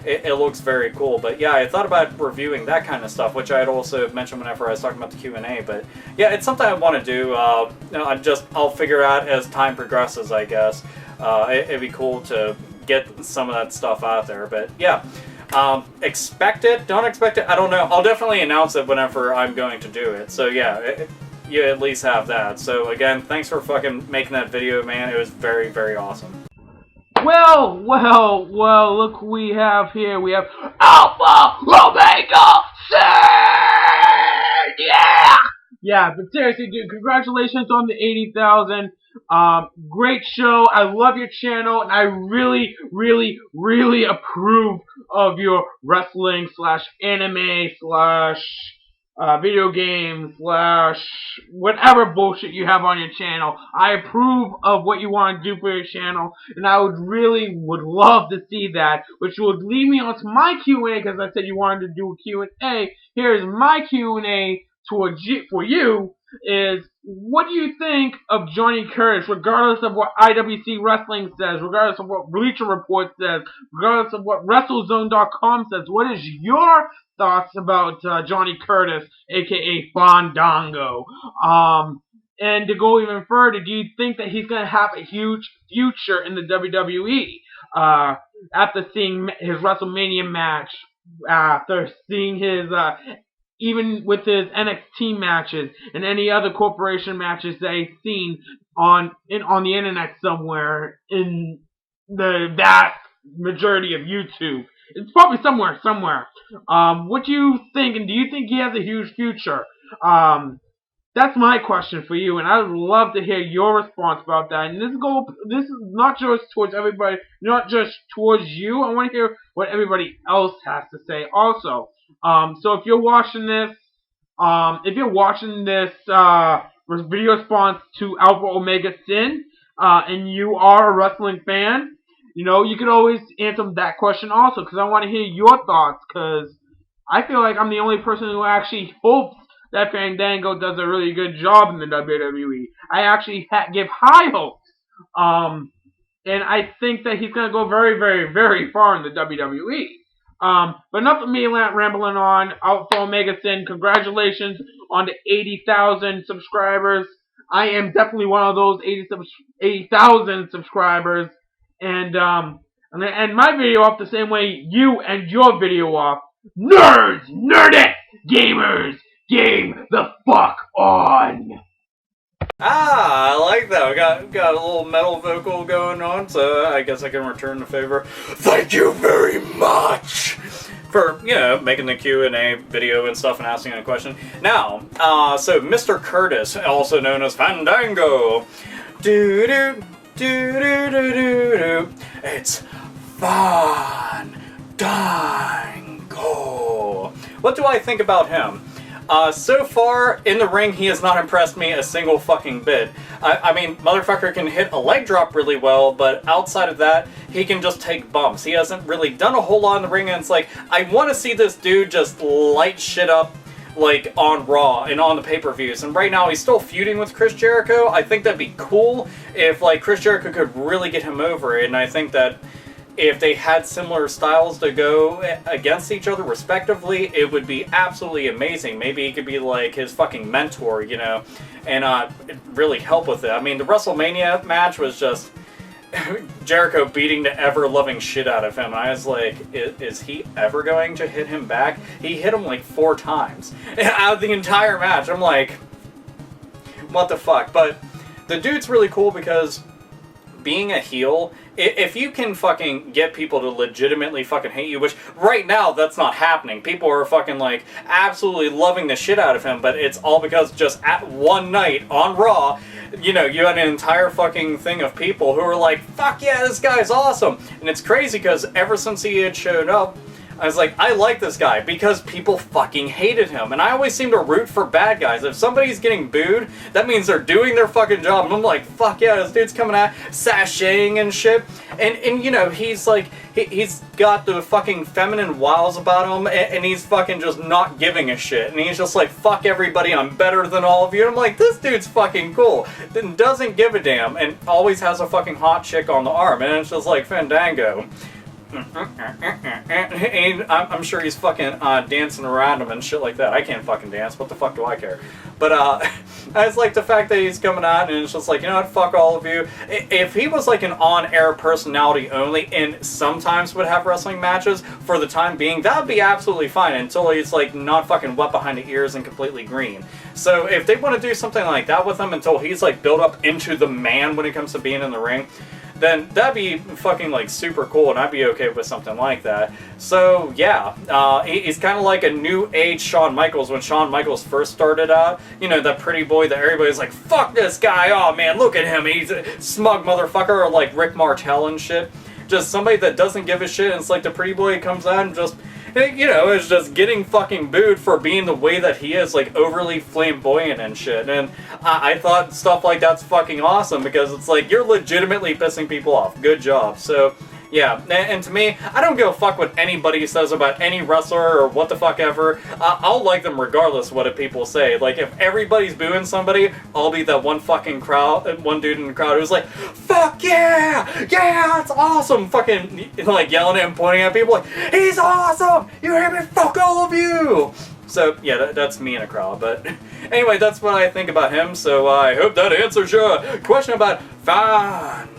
it looks very cool. But yeah, I thought about reviewing that kind of stuff, which I had also mentioned whenever I was talking about the Q&A. But yeah, it's something I want to do. You know, I'll figure out as time progresses, I guess. It'd be cool to get some of that stuff out there. But yeah, expect it, don't expect it, I don't know. I'll definitely announce it whenever I'm going to do it. So yeah, you at least have that. So again, thanks for fucking making that video, man. It was very, very awesome. Well, look who we have here. We have AlphaOmegaSin! Yeah! Yeah, but seriously, dude, congratulations on the 80,000. Great show. I love your channel, and I really, really, really approve of your wrestling / anime / video game / whatever bullshit you have on your channel. I approve of what you want to do for your channel, and I would love to see that, which would lead me on to my Q&A, because I said you wanted to do a Q&A. Here's my Q&A for you, is what do you think of Johnny Curtis, regardless of what IWC Wrestling says, regardless of what Bleacher Report says, regardless of what WrestleZone.com says? What is your thoughts about Johnny Curtis, aka Fandango? And to go even further, do you think that he's going to have a huge future in the WWE after seeing his WrestleMania match, after seeing his even with his NXT matches and any other corporation matches that he's seen on the internet somewhere in the vast majority of YouTube? It's probably somewhere. What do you think, and do you think he has a huge future? That's my question for you, and I would love to hear your response about that. And this is not just towards everybody, not just towards you. I want to hear what everybody else has to say also. So if you're watching this, video response to AlphaOmegaSin, and you are a wrestling fan, you know, you can always answer that question also, because I want to hear your thoughts, because I feel like I'm the only person who actually hopes that Fandango does a really good job in the WWE. I actually give high hopes. And I think that he's going to go very, very, very far in the WWE. But enough of me rambling on. AlphaOmegaSin, congratulations on the 80,000 subscribers. I am definitely one of those 80,000 subscribers. And I'm going to end my video off the same way you end your video off. Nerds! Nerd it! Gamers! Game the fuck on! Ah, I like that. We got a little metal vocal going on, so I guess I can return the favor. Thank you very much for, you know, making the Q&A video and stuff and asking a question. Now, so Mr. Curtis, also known as Fandango. Do-do-do-do-do. It's Fandango. What do I think about him? So far, in the ring, he has not impressed me a single fucking bit. I mean, motherfucker can hit a leg drop really well, but outside of that, he can just take bumps. He hasn't really done a whole lot in the ring, and it's like, I want to see this dude just light shit up, like, on Raw and on the pay-per-views. And right now, he's still feuding with Chris Jericho. I think that'd be cool if, like, Chris Jericho could really get him over, and I think that if they had similar styles to go against each other respectively, it would be absolutely amazing. Maybe he could be like his fucking mentor, you know, and really help with it. I mean, the WrestleMania match was just Jericho beating the ever-loving shit out of him. And I was like, is he ever going to hit him back? He hit him like 4 times out of the entire match. I'm like, what the fuck? But the dude's really cool because being a heel, if you can fucking get people to legitimately fucking hate you, which right now that's not happening. People are fucking like absolutely loving the shit out of him, but it's all because just at one night on Raw, you know, you had an entire fucking thing of people who were like, fuck yeah, this guy's awesome. And it's crazy because ever since he had showed up, I was like, I like this guy because people fucking hated him. And I always seem to root for bad guys. If somebody's getting booed, that means they're doing their fucking job. And I'm like, fuck yeah, this dude's coming out sashaying and shit. And you know, he's like, he's got the fucking feminine wiles about him, and he's fucking just not giving a shit. And he's just like, fuck everybody, I'm better than all of you. And I'm like, this dude's fucking cool. Then doesn't give a damn, and always has a fucking hot chick on the arm. And it's just like, Fandango. And I'm sure he's fucking dancing around him and shit like that. I can't fucking dance. What the fuck do I care? But I just like the fact that he's coming out and it's just like, you know what, fuck all of you. If he was like an on-air personality only and sometimes would have wrestling matches for the time being, that would be absolutely fine until he's like not fucking wet behind the ears and completely green. So if they want to do something like that with him until he's like built up into the man when it comes to being in the ring, then that'd be fucking like super cool, and I'd be okay with something like that. So yeah, he's kind of like a new age Shawn Michaels when Shawn Michaels first started out. You know, that pretty boy that everybody's like, fuck this guy, oh man, look at him, he's a smug motherfucker, or like Rick Martel and shit. Just somebody that doesn't give a shit, and it's like the pretty boy comes out and just, you know, is just getting fucking booed for being the way that he is, like overly flamboyant and shit. And I thought stuff like that's fucking awesome because it's like, you're legitimately pissing people off. Good job. So, yeah. And to me, I don't give a fuck what anybody says about any wrestler or what the fuck ever. I'll like them regardless of what people say. Like, if everybody's booing somebody, I'll be that one fucking crowd, one dude in the crowd who's like, fuck yeah! Yeah, it's awesome! Fucking, like, yelling and pointing at people like, he's awesome! You hear me? Fuck all of you! So, yeah, that's me in a crowd. But anyway, that's what I think about him. So I hope that answers your question about Fandango.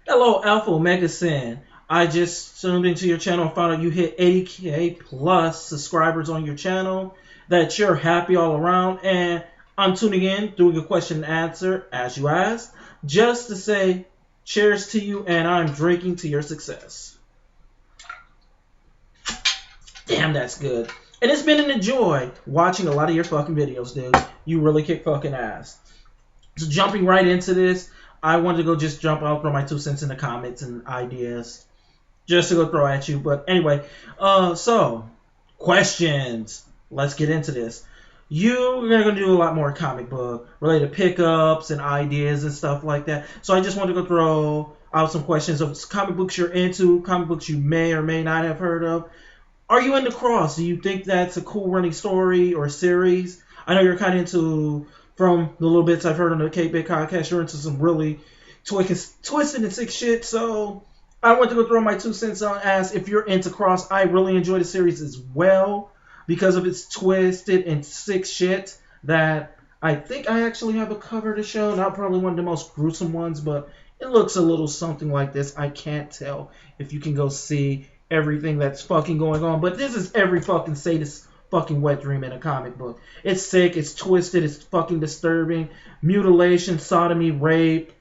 Hello, AlphaOmegaSin. I just tuned into your channel and found out you hit 80k plus subscribers on your channel. That you're happy all around, and I'm tuning in, doing a question and answer as you asked, just to say cheers to you, and I'm drinking to your success. Damn, that's good. And it's been a joy watching a lot of your fucking videos, dude. You really kick fucking ass. So jumping right into this, I wanted to go just jump out, throw my 2 cents in the comments and ideas, just to go throw at you. But anyway, so questions. Let's get into this. You're going to do a lot more comic book related pickups and ideas and stuff like that. So I just wanted to go throw out some questions of comic books you're into, comic books you may or may not have heard of. Are you into Cross? Do you think that's a cool running story or series? I know you're kind of into, from the little bits I've heard on the K-Bit podcast, you're into some really twisted and sick shit. So I want to go throw my 2 cents on ask if you're into Cross. I really enjoy the series as well because of its twisted and sick shit that I think I actually have a cover to show. Not probably one of the most gruesome ones, but it looks a little something like this. I can't tell if you can go see everything that's fucking going on, but this is every fucking sadist fucking wet dream in a comic book. It's sick, it's twisted, it's fucking disturbing, mutilation, sodomy, rape,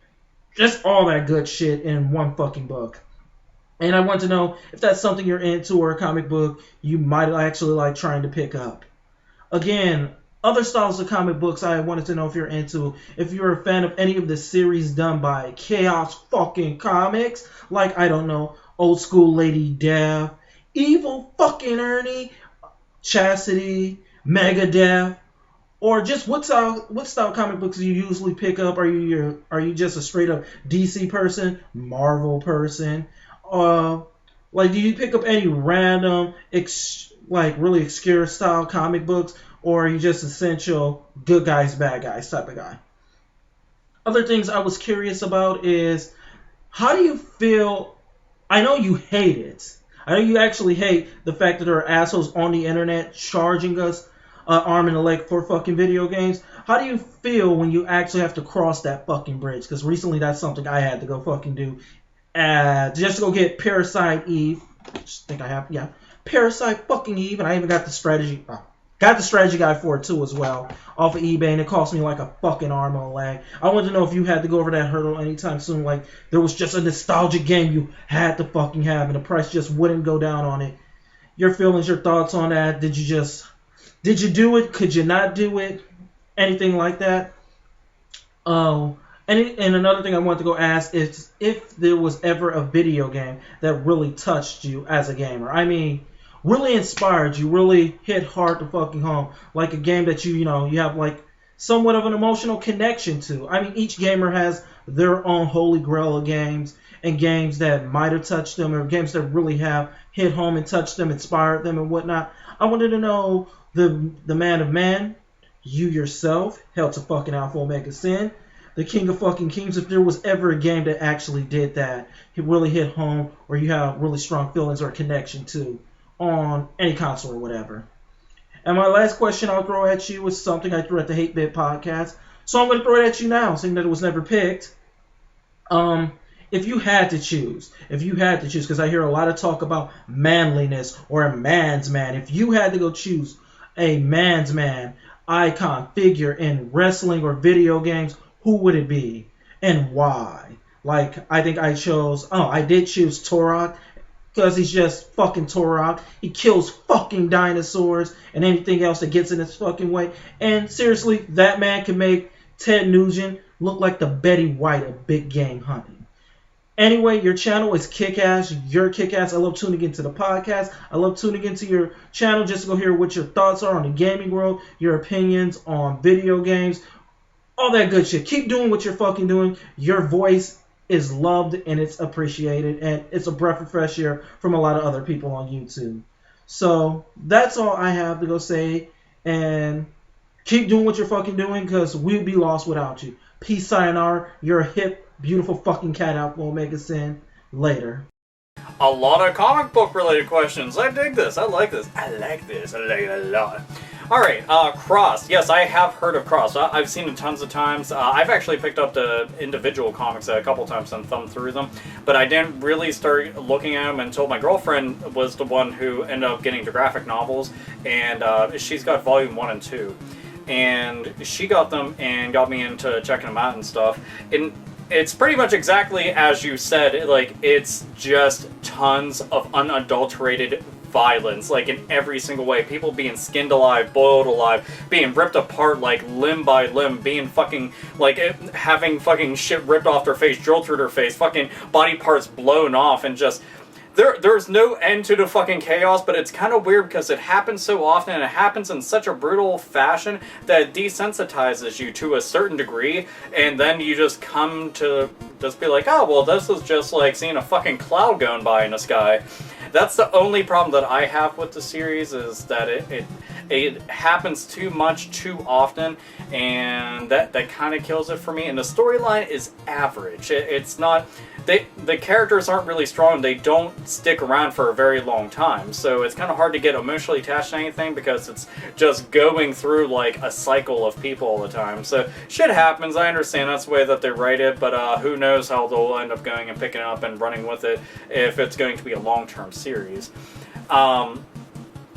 just all that good shit in one fucking book. And I want to know if that's something you're into or a comic book you might actually like trying to pick up. Again, Other styles of comic books I wanted to know if you're into. If you're a fan of any of the series done by Chaos fucking Comics, like, I don't know, Old School Lady Death, Evil fucking Ernie, Chastity, Megadeth, or just what style comic books do you usually pick up? Are you just a straight up DC person, Marvel person? Like, do you pick up any random like really obscure style comic books, or are you just essential good guys bad guys type of guy? Other things I was curious about is, how do you feel? I know you hate it. I know you actually hate the fact that there are assholes on the internet charging us arm and a leg for fucking video games. How do you feel when you actually have to cross that fucking bridge? Because recently that's something I had to go fucking do. Just to go get Parasite Eve. I just think I have, yeah. Parasite fucking Eve, and I even got the strategy. Got the strategy guide for it too as well off of eBay, and it cost me like a fucking arm and a leg. I wanted to know if you had to go over that hurdle anytime soon. Like, there was just a nostalgic game you had to fucking have, and the price just wouldn't go down on it. Your feelings, your thoughts on that? Did you do it? Could you not do it? Anything like that? Oh, and another thing I wanted to go ask is if there was ever a video game that really touched you as a gamer. I mean, really inspired you, really hit hard to fucking home, like a game that you have like somewhat of an emotional connection to. I mean, each gamer has their own holy grail of games, and games that might have touched them, or games that really have hit home and touched them, inspired them and whatnot. I wanted to know the man of man, you yourself, hell to fucking AlphaOmegaSin, the king of fucking kings, if there was ever a game that actually did that, it really hit home, or you have really strong feelings or connection to on any console or whatever. And my last question I'll throw at you is something I threw at the Hate Bit podcast, so I'm going to throw it at you now, seeing that it was never picked. If you had to choose, because I hear a lot of talk about manliness or a man's man, if you had to go choose a man's man icon figure in wrestling or video games, who would it be and why? Like, I did choose Turok, because he's just fucking Turok. He kills fucking dinosaurs and anything else that gets in his fucking way. And seriously, that man can make Ted Nugent look like the Betty White of big game hunting. Anyway, your channel is kick-ass. You're kick-ass. I love tuning into the podcast. I love tuning into your channel just to go hear what your thoughts are on the gaming world, your opinions on video games, all that good shit. Keep doing what you're fucking doing. Your voice is loved and it's appreciated, and it's a breath of fresh air from a lot of other people on YouTube. So that's all I have to go say, and keep doing what you're fucking doing, because we'd be lost without you. Peace, sayonara. You're a hip, beautiful fucking cat, AlphaOmegaSin. Later. A lot of comic book related questions. I dig this. I like this. I like it a lot. Alright, Cross. Yes, I have heard of Cross. I've seen it tons of times. I've actually picked up the individual comics a couple times and thumbed through them, but I didn't really start looking at them until my girlfriend was the one who ended up getting the graphic novels, and she's got volume 1 and 2. And she got them and got me into checking them out and stuff. And it's pretty much exactly as you said. Like, it's just tons of unadulterated violence, like in every single way. People being skinned alive, boiled alive, being ripped apart like limb by limb, being fucking like having fucking shit ripped off their face, drilled through their face, fucking body parts blown off, and just there's no end to the fucking chaos. But it's kind of weird because it happens so often, and it happens in such a brutal fashion that it desensitizes you to a certain degree, and then you just come to just be like, oh, well, this is just like seeing a fucking cloud going by in the sky. That's the only problem that I have with the series, is that it happens too much too often, and that kind of kills it for me. And the storyline is average. It's not... The characters aren't really strong. They don't stick around for a very long time, so it's kind of hard to get emotionally attached to anything, because it's just going through like a cycle of people all the time. So shit happens. I understand that's the way that they write it, but who knows how they'll end up going and picking it up and running with it if it's going to be a long-term series.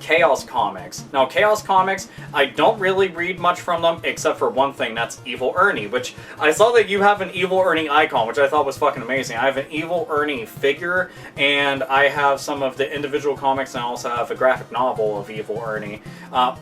Chaos Comics. Now, Chaos Comics, I don't really read much from them, except for one thing, that's Evil Ernie, which I saw that you have an Evil Ernie icon, which I thought was fucking amazing. I have an Evil Ernie figure, and I have some of the individual comics, and I also have a graphic novel of Evil Ernie.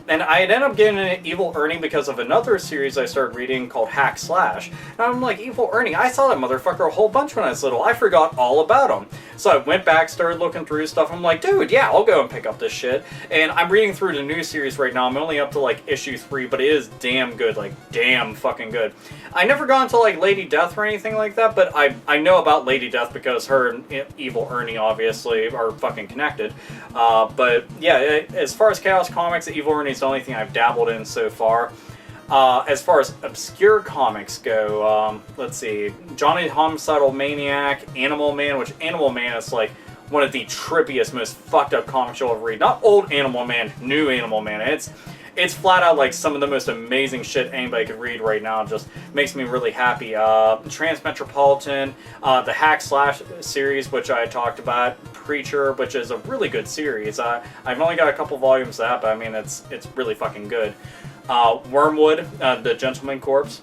And I had ended up getting an Evil Ernie because of another series I started reading called Hack Slash. And I'm like, Evil Ernie, I saw that motherfucker a whole bunch when I was little. I forgot all about him. So I went back, started looking through stuff. I'm like, dude, yeah, I'll go and pick up this shit. And I'm reading through the new series right now. I'm only up to like issue 3, but it is damn good, like damn fucking good. I never got into like Lady Death or anything like that, but I know about Lady Death because her and Evil Ernie obviously are fucking connected. But yeah, as far as Chaos Comics, Evil Ernie is the only thing I've dabbled in so far. As far as obscure comics go, let's see, Johnny the Homicidal Maniac, Animal Man, which Animal Man is like one of the trippiest, most fucked up comics you'll ever read. Not old Animal Man, new Animal Man. It's flat out like some of the most amazing shit anybody could read right now. It just makes me really happy. Transmetropolitan, the Hack Slash series, which I talked about, Preacher, which is a really good series. I've only got a couple volumes of that, but I mean it's really fucking good. Wormwood, The Gentleman Corpse.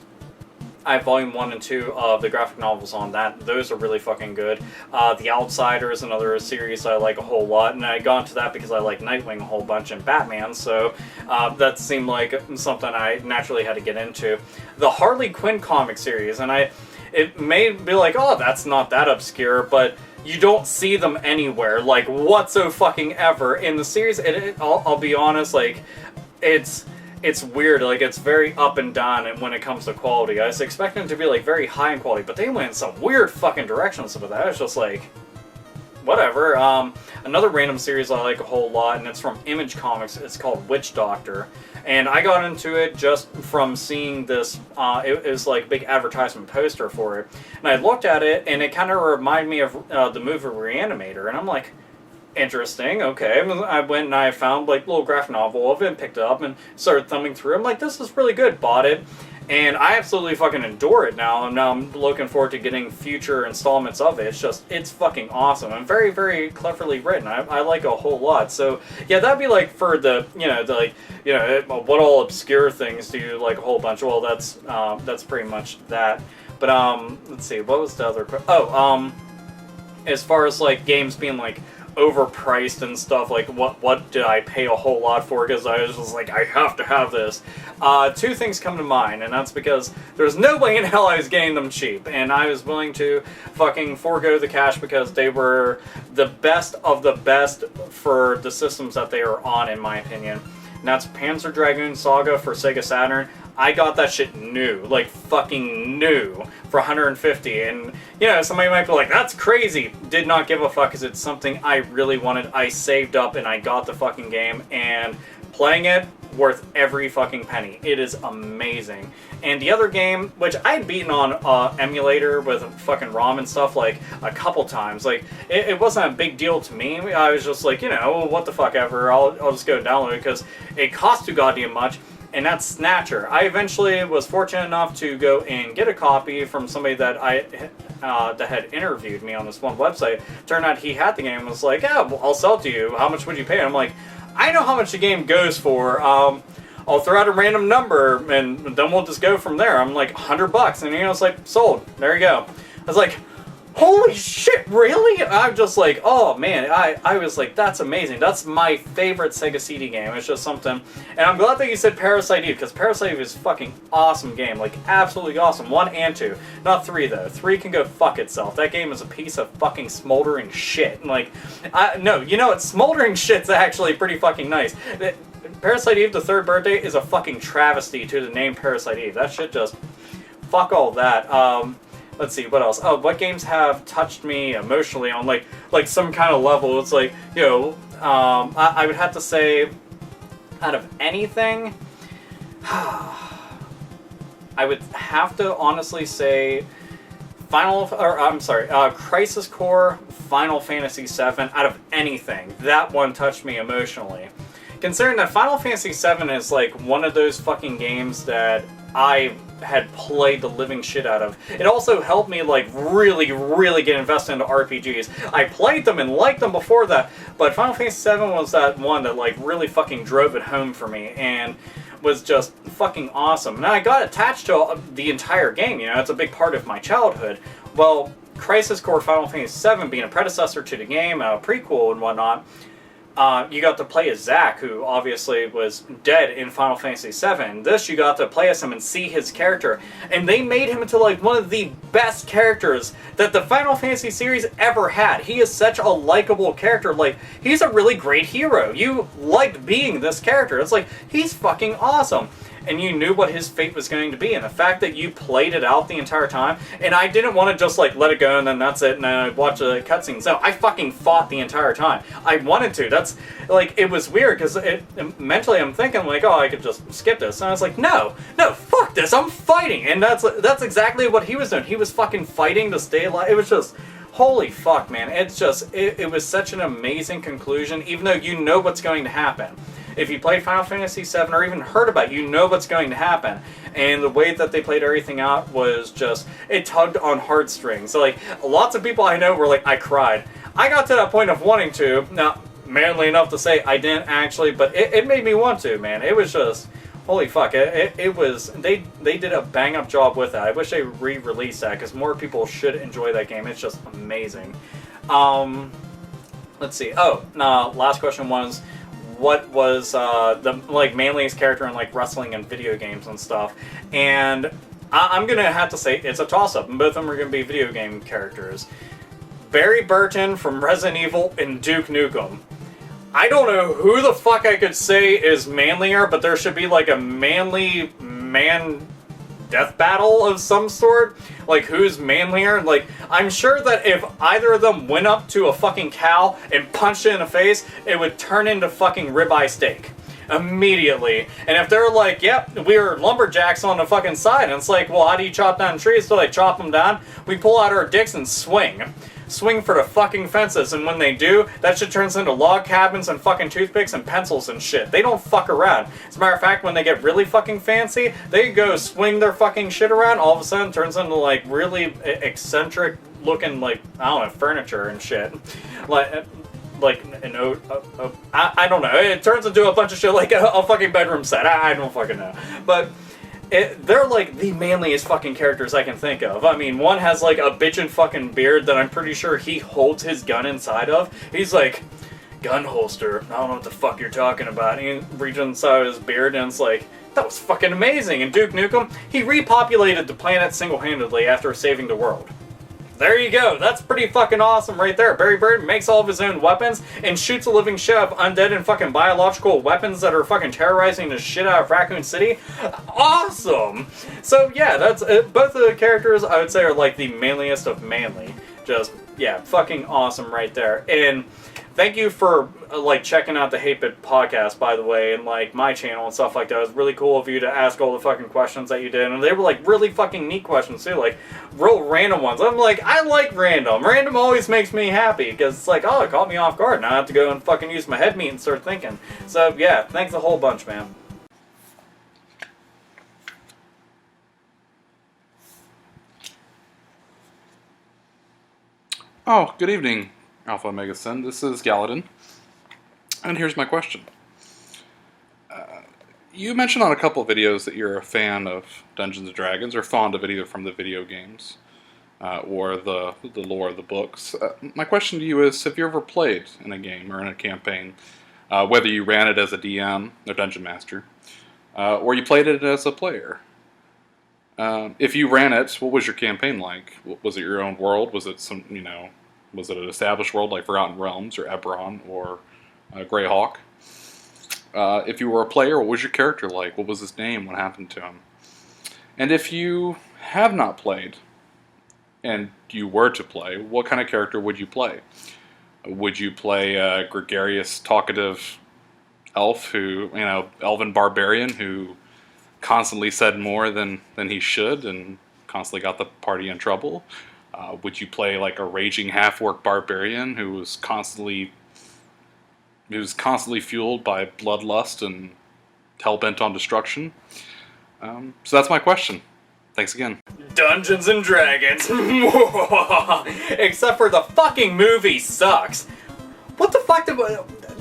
I have volume 1 and 2 of the graphic novels on that. Those are really fucking good. The Outsider is another series I like a whole lot, and I got into that because I like Nightwing a whole bunch and Batman, so that seemed like something I naturally had to get into. The Harley Quinn comic series, and it may be like, oh, that's not that obscure, but you don't see them anywhere, like, whatso-fucking-ever. In the series, I'll be honest, like, it's weird, like, it's very up and down when it comes to quality. I was expecting it to be, like, very high in quality, but they went in some weird fucking directions with that. It's just like, whatever. Another random series I like a whole lot, and it's from Image Comics, it's called Witch Doctor. And I got into it just from seeing this, it was like a big advertisement poster for it. And I looked at it, and it kind of reminded me of the movie Reanimator, and I'm like, interesting, okay. I went and I found like a little graphic novel of it and picked it up and started thumbing through. I'm like, this is really good. Bought it, and I absolutely fucking adore it now. And now I'm looking forward to getting future installments of it. It's fucking awesome and very, very cleverly written. I like a whole lot. So yeah, that'd be like for the what all obscure things do you like a whole bunch. Well, that's pretty much that. But let's see, what was the other? As far as like games being like overpriced and stuff, like what did I pay a whole lot for, because I was just like, I have to have this. Two things come to mind, and that's because there's no way in hell I was getting them cheap, and I was willing to fucking forego the cash because they were the best of the best for the systems that they are on, in my opinion. And that's Panzer Dragoon Saga for Sega Saturn. I got that shit new, like fucking new, for $150, and you know, somebody might be like, that's crazy. Did not give a fuck, because it's something I really wanted. I saved up and I got the fucking game, and playing it, worth every fucking penny. It is amazing. And the other game, which I'd beaten on emulator with fucking ROM and stuff like a couple times, like it wasn't a big deal to me. I was just like, you know, what the fuck ever, I'll just go download it because it costs too goddamn much. And that's Snatcher. I eventually was fortunate enough to go and get a copy from somebody that that had interviewed me on this one website. Turned out he had the game and was like, yeah, well, I'll sell it to you. How much would you pay? And I'm like, I know how much the game goes for. I'll throw out a random number and then we'll just go from there. I'm like, $100. And you know, it's like, sold. There you go. I was like, holy shit, really? I'm just like, oh man, I was like, that's amazing. That's my favorite Sega CD game. It's just something. And I'm glad that you said Parasite Eve, because Parasite Eve is a fucking awesome game. Like, absolutely awesome. 1 and 2. Not 3, though. 3 can go fuck itself. That game is a piece of fucking smoldering shit. Like, no, you know what? Smoldering shit's actually pretty fucking nice. Parasite Eve, the third birthday, is a fucking travesty to the name Parasite Eve. That shit just... fuck all that. Let's see, what else? Oh, what games have touched me emotionally on, like some kind of level? It's like, you know, I would have to say, out of anything, I would have to honestly say Crisis Core, Final Fantasy VII, out of anything. That one touched me emotionally. Considering that Final Fantasy VII is like one of those fucking games that I had played the living shit out of. It also helped me like really, really get invested into RPGs. I played them and liked them before that, but Final Fantasy VII was that one that like really fucking drove it home for me and was just fucking awesome. And I got attached to the entire game, you know, it's a big part of my childhood. Well, Crisis Core Final Fantasy VII being a predecessor to the game, a prequel and whatnot, you got to play as Zack, who obviously was dead in Final Fantasy VII. This, you got to play as him and see his character. And they made him into like one of the best characters that the Final Fantasy series ever had. He is such a likable character. Like, he's a really great hero. You liked being this character. It's like, he's fucking awesome. And you knew what his fate was going to be, and the fact that you played it out the entire time, and I didn't want to just like let it go and then that's it and watch the cutscenes. No, I fucking fought the entire time. I wanted to. That's like, it was weird because mentally I'm thinking like, oh, I could just skip this, and I was like, no, fuck this, I'm fighting, and that's exactly what he was doing. He was fucking fighting to stay alive. It was just, holy fuck, man. It's just, it was such an amazing conclusion, even though you know what's going to happen. If you played Final Fantasy VII or even heard about it, you know what's going to happen. And the way that they played everything out was just, it tugged on heartstrings. So like, lots of people I know were like, I cried. I got to that point of wanting to, not manly enough to say I didn't actually, but it made me want to, man. It was just, holy fuck, it was, they did a bang up job with that. I wish they re-released that, because more people should enjoy that game. It's just amazing. Let's see, last question was, what was the like manliest character in like wrestling and video games and stuff? And I'm gonna have to say it's a toss-up, and both of them are gonna be video game characters. Barry Burton from Resident Evil and Duke Nukem. I don't know who the fuck I could say is manlier, but there should be like a manly man death battle of some sort. Like, who's manlier? Like, I'm sure that if either of them went up to a fucking cow and punched it in the face, it would turn into fucking ribeye steak. Immediately. And if they're like, yep, we're lumberjacks on the fucking side, and it's like, well, how do you chop down trees? So like, chop them down. We pull out our dicks and swing. Swing for the fucking fences, and when they do, that shit turns into log cabins and fucking toothpicks and pencils and shit. They don't fuck around. As a matter of fact, when they get really fucking fancy, they go swing their fucking shit around, all of a sudden it turns into like really eccentric looking, like, I don't know, furniture and shit. Like an I don't know. It turns into a bunch of shit like a fucking bedroom set. I don't fucking know. But they're like the manliest fucking characters I can think of. I mean, one has like a bitchin' fucking beard that I'm pretty sure he holds his gun inside of. He's like, gun holster, I don't know what the fuck you're talking about. And he reaches inside his beard and it's like, that was fucking amazing. And Duke Nukem, he repopulated the planet single-handedly after saving the world. There you go. That's pretty fucking awesome right there. Barry Bird makes all of his own weapons and shoots a living shit of undead and fucking biological weapons that are fucking terrorizing the shit out of Raccoon City. Awesome! So yeah, that's both of the characters I would say are like the manliest of manly. Just, yeah, fucking awesome right there. And thank you for like checking out the 8-Bit podcast, by the way, and like my channel and stuff like that. It was really cool of you to ask all the fucking questions that you did, and they were like really fucking neat questions too, like real random ones. I'm like, I like random. Random always makes me happy because it's like, oh, it caught me off guard. Now I have to go and fucking use my head meat and start thinking. So yeah, thanks a whole bunch, man. Oh, good evening, AlphaOmegaSin. This is Galadin, and here's my question. You mentioned on a couple of videos that you're a fan of Dungeons & Dragons, or fond of it either from the video games or the lore of the books. My question to you is, have you ever played in a game or in a campaign, whether you ran it as a DM, or Dungeon Master, or you played it as a player? If you ran it, what was your campaign like? Was it your own world? Was it some, was it an established world like Forgotten Realms or Eberron or Greyhawk? If you were a player, what was your character like? What was his name? What happened to him? And if you have not played, and you were to play, what kind of character would you play? Would you play a gregarious, talkative elf who, elven barbarian who constantly said more than he should and constantly got the party in trouble? Would you play like a raging half-orc barbarian who was constantly fueled by bloodlust and hell-bent on destruction? So that's my question. Thanks again. Dungeons and Dragons. Except for the fucking movie sucks. What the fuck did...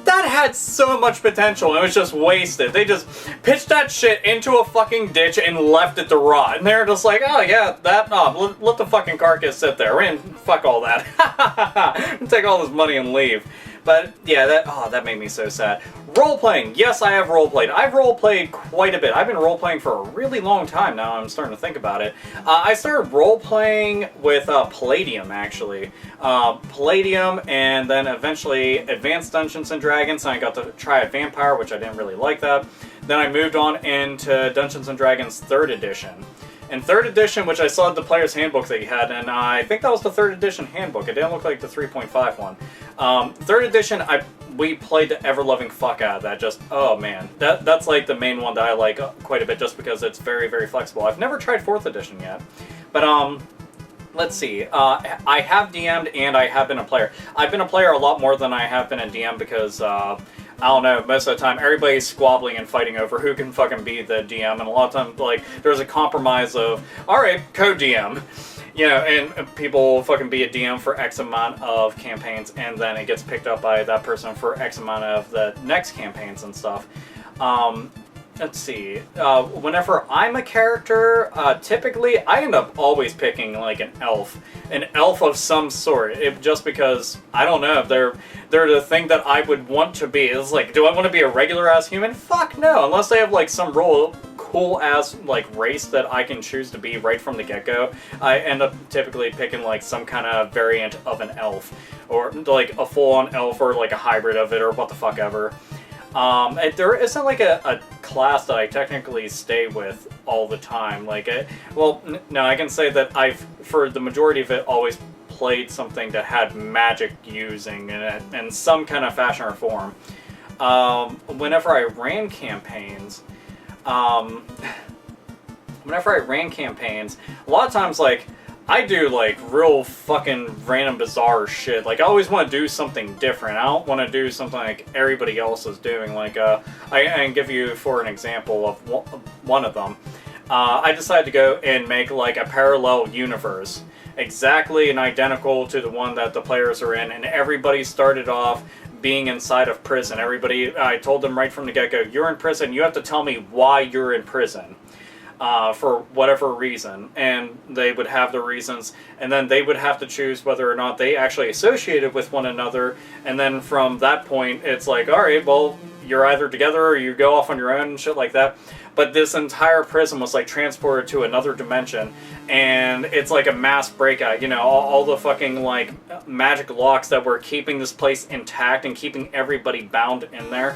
That had so much potential, and it was just wasted. They just pitched that shit into a fucking ditch and left it to rot. And they're just like, oh yeah, let the fucking carcass sit there, and fuck all that. Take all this money and leave. But yeah, that made me so sad. Role-playing. Yes, I have role-played. I've role-played quite a bit. I've been role-playing for a really long time now. I'm starting to think about it. I started role-playing with Palladium, actually. Palladium, and then eventually Advanced Dungeons & Dragons, and I got to try a Vampire, which I didn't really like that. Then I moved on into Dungeons & Dragons 3rd Edition. In 3rd edition, which I saw the player's handbook that he had, and I think that was the 3rd edition handbook. It didn't look like the 3.5 one. 3rd edition, we played the ever-loving fuck out of that. Just, oh man. That's like the main one that I like quite a bit just because it's very, very flexible. I've never tried 4th edition yet. But, let's see. I have DM'd and I have been a player. I've been a player a lot more than I have been a DM because, I don't know, most of the time everybody's squabbling and fighting over who can fucking be the DM, and a lot of times, like, there's a compromise of, alright, co-DM. You know, and people fucking be a DM for X amount of campaigns, and then it gets picked up by that person for X amount of the next campaigns and stuff. Let's see. Whenever I'm a character, typically I end up always picking like an elf of some sort. Just because I don't know if they're the thing that I would want to be. It's like, do I want to be a regular ass human? Fuck no, unless they have like some real cool ass like race that I can choose to be right from the get go. I end up typically picking like some kind of variant of an elf, or like a full on elf, or like a hybrid of it, or what the fuck ever. There isn't like a class that I technically stay with all the time. Like, no, I can say that I've, for the majority of it, always played something that had magic using in it in some kind of fashion or form. Whenever I ran campaigns, a lot of times, like, I do, like, real fucking random bizarre shit. Like, I always want to do something different. I don't want to do something like everybody else is doing. Like, I can give you, for an example of one of them. I decided to go and make, like, a parallel universe. Exactly and identical to the one that the players are in. And everybody started off being inside of prison. I told them right from the get-go, you're in prison. You have to tell me why you're in prison. For whatever reason, and they would have the reasons, and then they would have to choose whether or not they actually associated with one another, and then from that point, it's like, alright, well, you're either together or you go off on your own and shit like that. But this entire prison was like transported to another dimension, and it's like a mass breakout, you know, all the fucking like magic locks that were keeping this place intact and keeping everybody bound in there,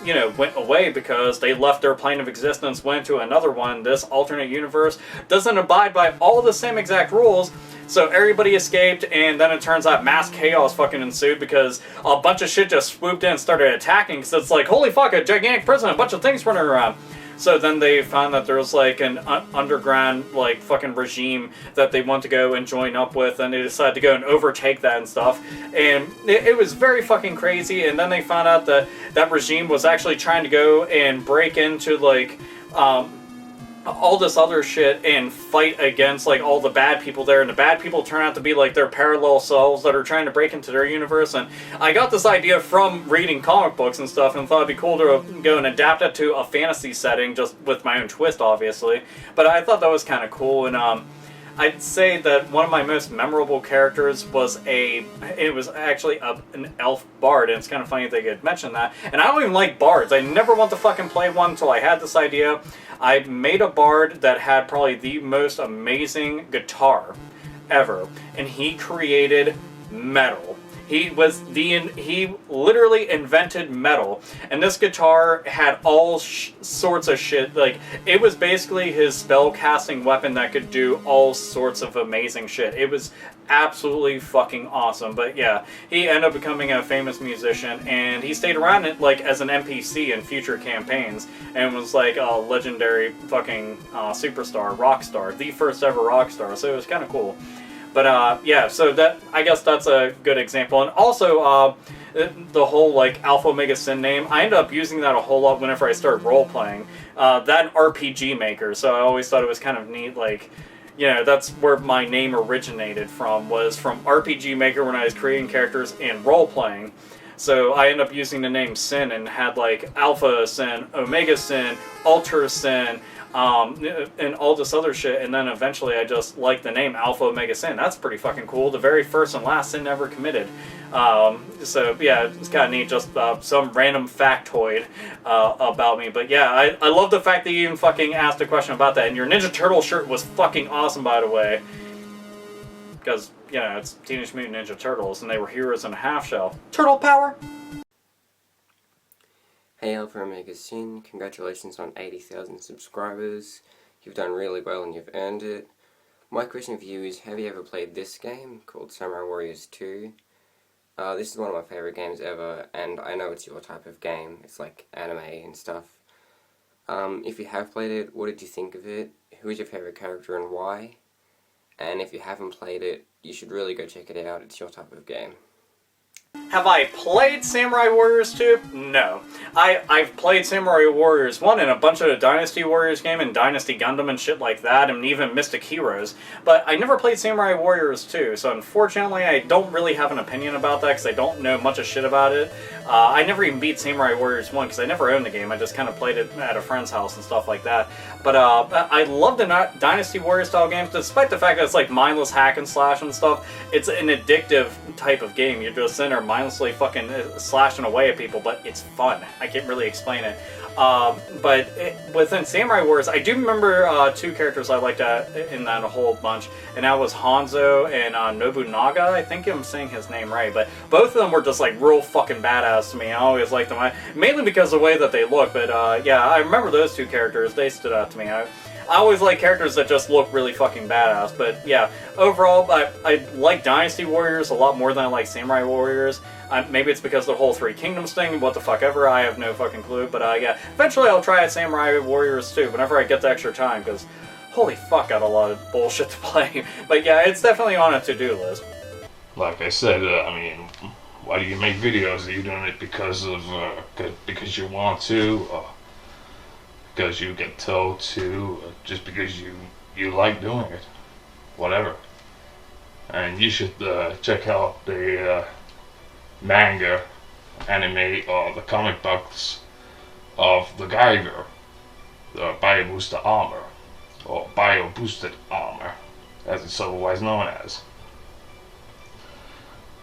you know, went away because they left their plane of existence, went to another one. This alternate universe doesn't abide by all the same exact rules. So everybody escaped, and then it turns out mass chaos fucking ensued because a bunch of shit just swooped in and started attacking. So it's like, holy fuck, a gigantic prison, a bunch of things running around. So then they found that there was like an underground like fucking regime that they want to go and join up with, and they decided to go and overtake that and stuff. And it was very fucking crazy. And then they found out that that regime was actually trying to go and break into like all this other shit and fight against like all the bad people there, and the bad people turn out to be like their parallel selves that are trying to break into their universe. And I got this idea from reading comic books and stuff, and thought it'd be cool to go and adapt it to a fantasy setting, just with my own twist, obviously. But I thought that was kind of cool. And I'd say that one of my most memorable characters was actually an elf bard, and it's kind of funny they could mention that. And I don't even like bards. I never want to fucking play one until I had this idea. I made a bard that had probably the most amazing guitar ever, and he created metal. He literally invented metal, and this guitar had all sorts of shit. Like, it was basically his spell casting weapon that could do all sorts of amazing shit. It was absolutely fucking awesome. But yeah, he ended up becoming a famous musician, and he stayed around it like as an NPC in future campaigns, and was like a legendary fucking superstar, rock star, the first ever rock star. So it was kind of cool. But yeah, so I guess that's a good example. And also, the whole like AlphaOmegaSin name. I ended up using that a whole lot whenever I started role playing. That RPG Maker, so I always thought it was kind of neat, like, you know, that's where my name originated from, was from RPG Maker when I was creating characters and role playing. So I ended up using the name Sin and had like Alpha Sin, Omega Sin, Ultra Sin, and all this other shit, and then eventually I just liked the name AlphaOmegaSin. That's pretty fucking cool. The very first and last sin ever committed. So yeah, it's kind of neat, just some random factoid about me. But yeah, I love the fact that you even fucking asked a question about that, and your Ninja Turtle shirt was fucking awesome, by the way. Because, you know, it's Teenage Mutant Ninja Turtles, and they were heroes in a half shell. Turtle power! Hey AlphaOmegaSin, congratulations on 80,000 subscribers. You've done really well and you've earned it. My question for you is, have you ever played this game called Samurai Warriors 2? This is one of my favourite games ever, and I know it's your type of game. It's like anime and stuff. If you have played it, what did you think of it? Who is your favourite character and why? And if you haven't played it, you should really go check it out. It's your type of game. Have I played Samurai Warriors 2? No. I've played Samurai Warriors 1 and a bunch of the Dynasty Warriors game and Dynasty Gundam and shit like that, and even Mystic Heroes, but I never played Samurai Warriors 2, so unfortunately I don't really have an opinion about that because I don't know much of shit about it. I never even beat Samurai Warriors 1 because I never owned the game. I just kind of played it at a friend's house and stuff like that. But I love the Dynasty Warrior style games, despite the fact that it's like mindless hack and slash and stuff. It's an addictive type of game. You're just sitting there mindlessly fucking slashing away at people, but it's fun. I can't really explain it. But within Samurai Warriors, I do remember two characters I liked in that a whole bunch, and that was Hanzo and Nobunaga. I think I'm saying his name right, but both of them were just like real fucking badass to me. I always liked them, mainly because of the way that they look, but yeah, I remember those two characters. They stood out to me. I always like characters that just look really fucking badass, but yeah, overall, I like Dynasty Warriors a lot more than I like Samurai Warriors. Maybe it's because of the whole Three Kingdoms thing, what the fuck ever, I have no fucking clue, but yeah, eventually I'll try out Samurai Warriors too, whenever I get the extra time, because holy fuck, got a lot of bullshit to play. But yeah, it's definitely on a to-do list. Like I said, I mean, why do you make videos? Are you doing it because you want to, or because you get told to, or just because you like doing it? Whatever. And you should check out the manga, anime, or the comic books of the Geiger, the Bio Booster Armor, or Bio Boosted Armor, as it's otherwise known as.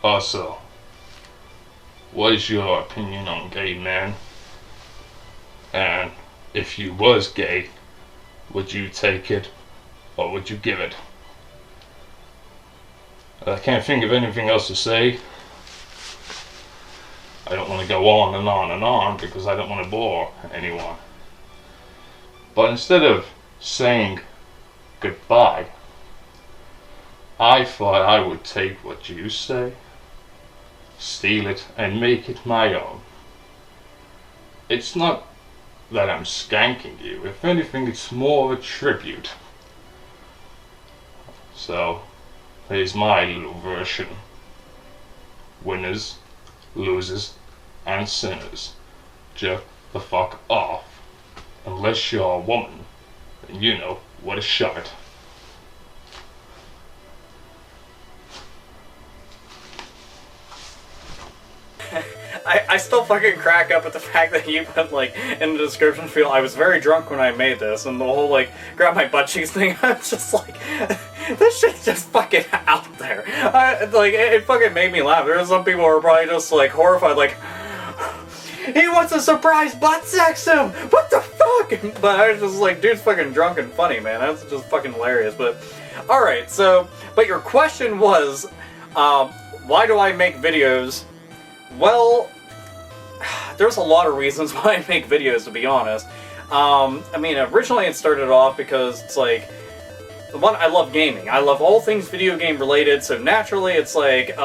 Also, what is your opinion on gay men? And if you was gay, would you take it, or would you give it? I can't think of anything else to say. I don't want to go on and on and on because I don't want to bore anyone. But instead of saying goodbye, I thought I would take what you say, steal it, and make it my own. It's not that I'm skanking you. If anything, it's more of a tribute. So, here's my little version. Winners, losers, and sinners, jerk the fuck off. Unless you're a woman, then you know what a shove it. I still fucking crack up at the fact that you put, like, in the description field, I was very drunk when I made this, and the whole, like, grab my butt cheeks thing, I'm just like, this shit's just fucking out there. It fucking made me laugh. There were some people who were probably just, like, horrified, like, he wants to surprise butt sex him! What the fuck? But I was just like, dude's fucking drunk and funny, man. That's just fucking hilarious. But, alright, so, but your question was, why do I make videos? Well, there's a lot of reasons why I make videos, to be honest. I mean, originally it started off because it's like, one, I love gaming. I love all things video game related, so naturally it's like,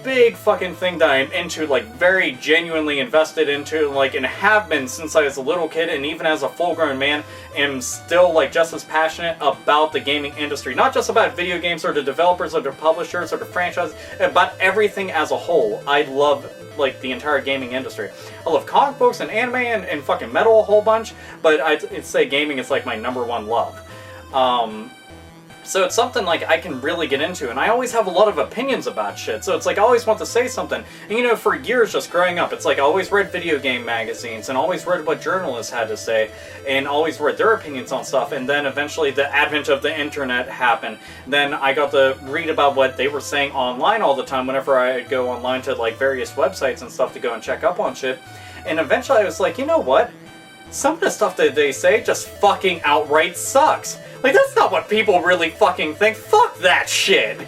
big fucking thing that I'm into, like, very genuinely invested into, like, and have been since I was a little kid, and even as a full-grown man, am still, like, just as passionate about the gaming industry. Not just about video games or the developers or the publishers or the franchises, about everything as a whole. I love, like, the entire gaming industry. I love comic books and anime and fucking metal a whole bunch, but I'd say gaming is, like, my #1 love. So it's something like I can really get into, and I always have a lot of opinions about shit, so it's like I always want to say something. And you know, for years just growing up, it's like I always read video game magazines, and always read what journalists had to say, and always read their opinions on stuff, and then eventually the advent of the internet happened. Then I got to read about what they were saying online all the time whenever I go online to like various websites and stuff to go and check up on shit. And eventually I was like, you know what? Some of the stuff that they say just fucking outright sucks. Like, that's not what people really fucking think. Fuck that shit.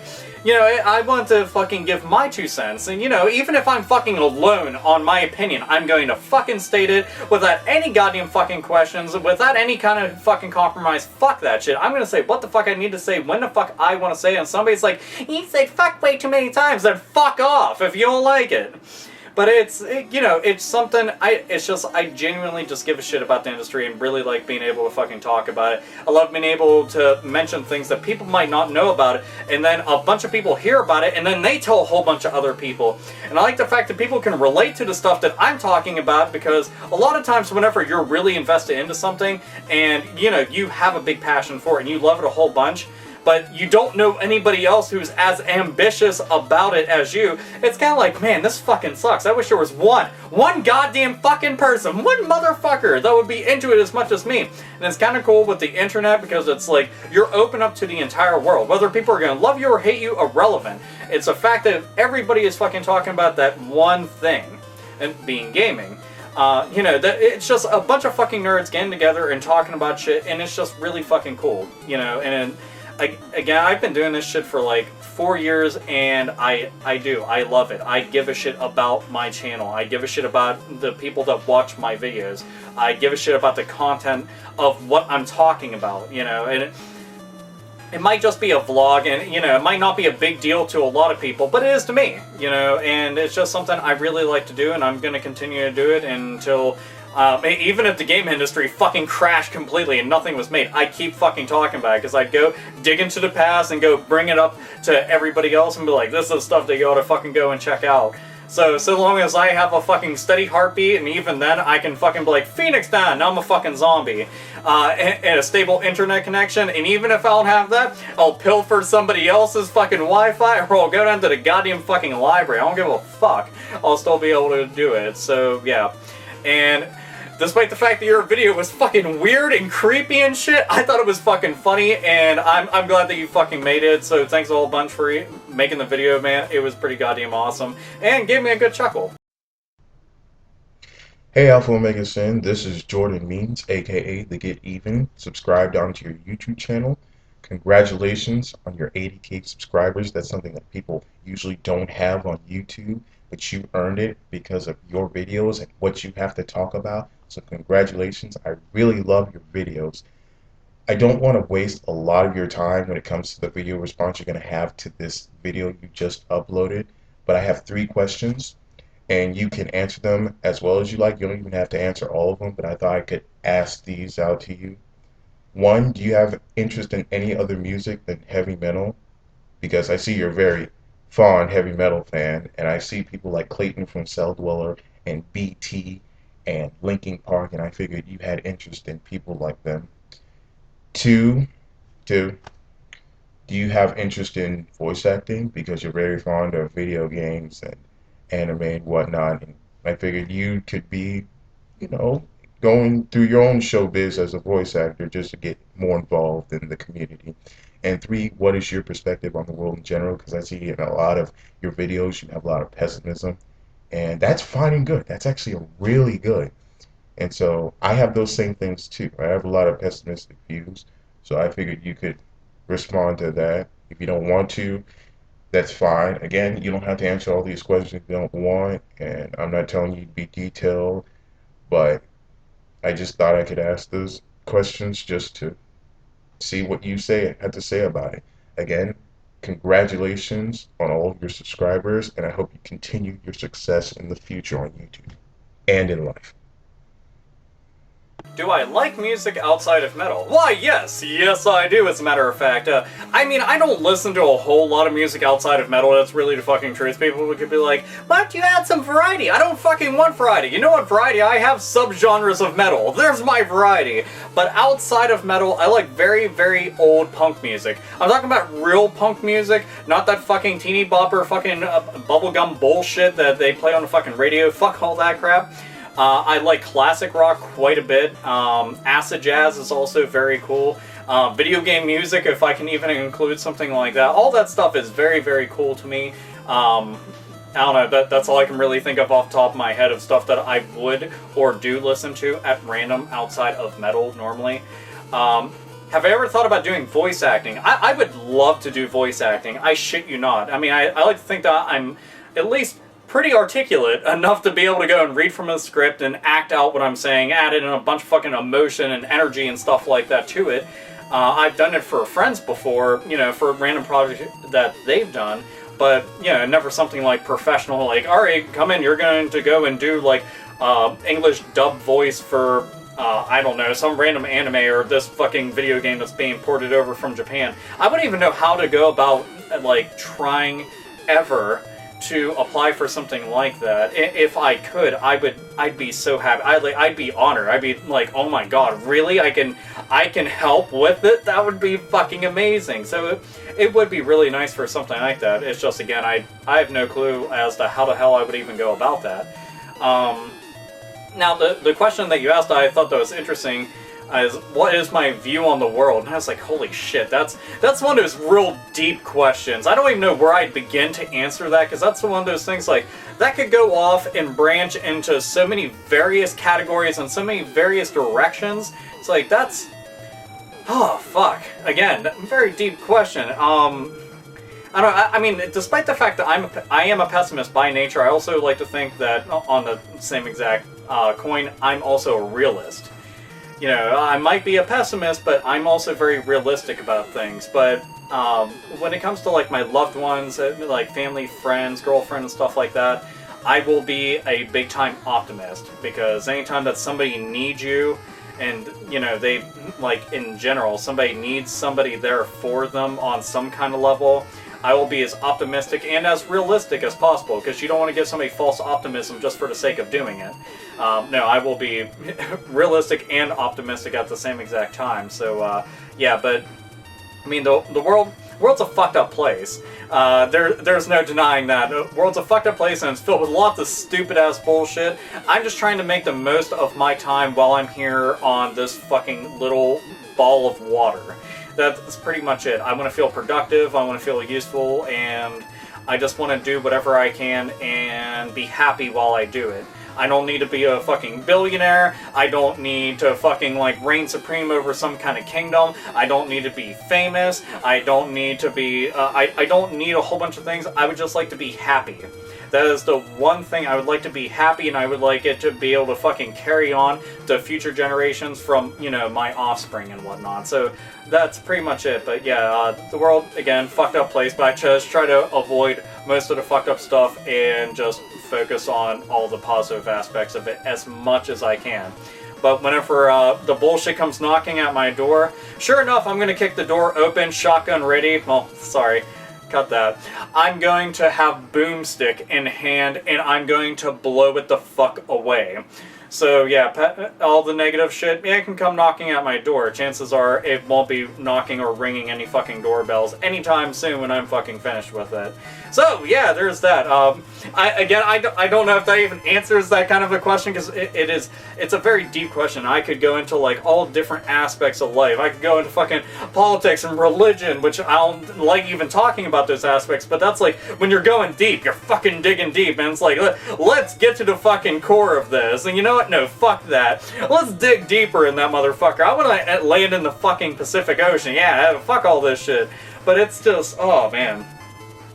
You know, I want to fucking give my 2 cents, and you know, even if I'm fucking alone on my opinion, I'm going to fucking state it without any goddamn fucking questions, without any kind of fucking compromise. Fuck that shit. I'm gonna say what the fuck I need to say, when the fuck I want to say, and somebody's like, you said fuck way too many times, then fuck off if you don't like it. But you know, it's something, I genuinely just give a shit about the industry and really like being able to fucking talk about it. I love being able to mention things that people might not know about it, and then a bunch of people hear about it, and then they tell a whole bunch of other people. And I like the fact that people can relate to the stuff that I'm talking about, because a lot of times whenever you're really invested into something, and, you know, you have a big passion for it, and you love it a whole bunch, but you don't know anybody else who's as ambitious about it as you, it's kind of like, man, this fucking sucks. I wish there was one goddamn fucking person, one motherfucker that would be into it as much as me. And it's kind of cool with the internet, because it's like, you're open up to the entire world. Whether people are going to love you or hate you, irrelevant. It's a fact that everybody is fucking talking about that one thing, and being gaming. You know, it's just a bunch of fucking nerds getting together and talking about shit, and it's just really fucking cool, you know, and again, I've been doing this shit for like 4 years, and I love it. I give a shit about my channel. I give a shit about the people that watch my videos. I give a shit about the content of what I'm talking about, you know, and it might just be a vlog, and, you know, it might not be a big deal to a lot of people, but it is to me, you know, and it's just something I really like to do, and I'm going to continue to do it until... even if the game industry fucking crashed completely and nothing was made, I keep fucking talking about it, because I'd go dig into the past and go bring it up to everybody else and be like, this is stuff that you ought to fucking go and check out. So long as I have a fucking steady heartbeat, and even then I can fucking be like, Phoenix down, now I'm a fucking zombie, and a stable internet connection, and even if I don't have that, I'll pilfer somebody else's fucking Wi-Fi, or I'll go down to the goddamn fucking library. I don't give a fuck. I'll still be able to do it, so yeah. And despite the fact that your video was fucking weird and creepy and shit, I thought it was fucking funny, and I'm glad that you fucking made it, so thanks a whole bunch for making the video, man. It was pretty goddamn awesome, and gave me a good chuckle. Hey AlphaOmegaSin, this is Jordan Means, aka The Get Even, subscribed onto your YouTube channel. Congratulations on your 80K subscribers. That's something that people usually don't have on YouTube, but you earned it because of your videos and what you have to talk about. So congratulations. I really love your videos. I don't want to waste a lot of your time when it comes to the video response you're going to have to this video you just uploaded, but I have 3 questions, and you can answer them as well as you like. You don't even have to answer all of them, but I thought I could ask these out to you. 1, do you have interest in any other music than heavy metal? Because I see you're a very fond heavy metal fan, and I see people like Clayton from Cell Dweller and BT and Linkin Park, and I figured you had interest in people like them. 2, do you have interest in voice acting? Because you're very fond of video games and anime and whatnot, and I figured you could be, you know, going through your own showbiz as a voice actor just to get more involved in the community. And 3, what is your perspective on the world in general? Because I see in a lot of your videos you have a lot of pessimism, and that's fine and good. That's actually really good. And so I have those same things too. I have a lot of pessimistic views, so I figured you could respond to that. If you don't want to, that's fine. Again, you don't have to answer all these questions if you don't want, and I'm not telling you to be detailed, but I just thought I could ask those questions just to see what you had to say about it. Again, Congratulations on all of your subscribers, and I hope you continue your success in the future on YouTube and in life. Do I like music outside of metal? Why, yes! Yes, I do, as a matter of fact. I mean, I don't listen to a whole lot of music outside of metal, that's really the fucking truth. People could be like, why don't you add some variety? I don't fucking want variety. You know what variety? I have subgenres of metal. There's my variety. But outside of metal, I like very, very old punk music. I'm talking about real punk music, not that fucking teeny bopper fucking bubblegum bullshit that they play on the fucking radio. Fuck all that crap. I like classic rock quite a bit. Acid jazz is also very cool. Video game music, if I can even include something like that. All that stuff is very, very cool to me. I don't know, that's all I can really think of off the top of my head of stuff that I would or do listen to at random outside of metal normally. Have I ever thought about doing voice acting? I would love to do voice acting. I shit you not. I mean, I like to think that I'm at least pretty articulate enough to be able to go and read from a script and act out what I'm saying, add in a bunch of fucking emotion and energy and stuff like that to it. I've done it for friends before, you know, for random projects that they've done, but, you know, never something like professional, like, alright, come in, you're going to go and do, like, English dub voice for, I don't know, some random anime or this fucking video game that's being ported over from Japan. I wouldn't even know how to go about, like, trying ever to apply for something like that. If I could, I'd be so happy. I'd be honored. I'd be like, oh my god, really? I can help with it? That would be fucking amazing. So it would be really nice for something like that. It's just, again, I have no clue as to how the hell I would even go about that. Now, the question that you asked, I thought that was interesting, is what is my view on the world? And I was like, holy shit, that's one of those real deep questions. I don't even know where I'd begin to answer that, because that's one of those things, like, that could go off and branch into so many various categories and so many various directions. It's like, that's... oh, fuck. Again, very deep question. I mean, despite the fact that I am a pessimist by nature, I also like to think that, on the same exact coin, I'm also a realist. You know, I might be a pessimist, but I'm also very realistic about things. But when it comes to, like, my loved ones, like family, friends, girlfriend, and stuff like that, I will be a big-time optimist. Because anytime that somebody needs you, and, you know, they, like, in general, somebody needs somebody there for them on some kind of level, I will be as optimistic and as realistic as possible, because you don't want to give somebody false optimism just for the sake of doing it. No, I will be realistic and optimistic at the same exact time. So, yeah, but, I mean, the world's a fucked up place. There's no denying that. The world's a fucked up place, and it's filled with lots of stupid-ass bullshit. I'm just trying to make the most of my time while I'm here on this fucking little ball of water. That's pretty much it. I want to feel productive, I want to feel useful, and I just want to do whatever I can and be happy while I do it. I don't need to be a fucking billionaire. I don't need to fucking, like, reign supreme over some kind of kingdom. I don't need to be famous. I don't need to be, I don't need a whole bunch of things. I would just like to be happy. That is the one thing. I would like to be happy, and I would like it to be able to fucking carry on to future generations from, you know, my offspring and whatnot. So that's pretty much it. But yeah, the world, again, fucked up place, but I just try to avoid most of the fucked up stuff and just focus on all the positive aspects of it as much as I can. But whenever the bullshit comes knocking at my door, sure enough, I'm going to kick the door open, shotgun ready. Well, sorry. Cut that. I'm going to have boomstick in hand, and I'm going to blow it the fuck away. So yeah, all the negative shit, yeah, it can come knocking at my door. Chances are it won't be knocking or ringing any fucking doorbells anytime soon when I'm fucking finished with it. So yeah, there's that. I don't know if that even answers that kind of a question, because it's a very deep question. I could go into, like, all different aspects of life. I could go into fucking politics and religion, which I don't like even talking about those aspects, but that's like, when you're going deep, you're fucking digging deep, and it's like, let's get to the fucking core of this. And you know what? No, fuck that. Let's dig deeper in that motherfucker. I want to land in the fucking Pacific Ocean. Yeah, fuck all this shit. But it's just, oh man.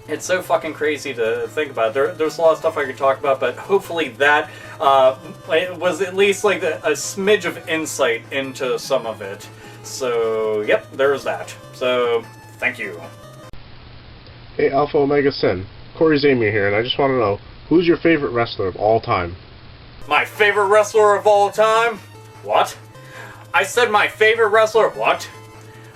It's so fucking crazy to think about. There's a lot of stuff I could talk about, but hopefully that it was at least like a smidge of insight into some of it. So, yep, there's that. So, thank you. Hey, AlphaOmegaSin. Corey Zamir here, and I just want to know, who's your favorite wrestler of all time? My favorite wrestler of all time? What? I said my favorite wrestler. What?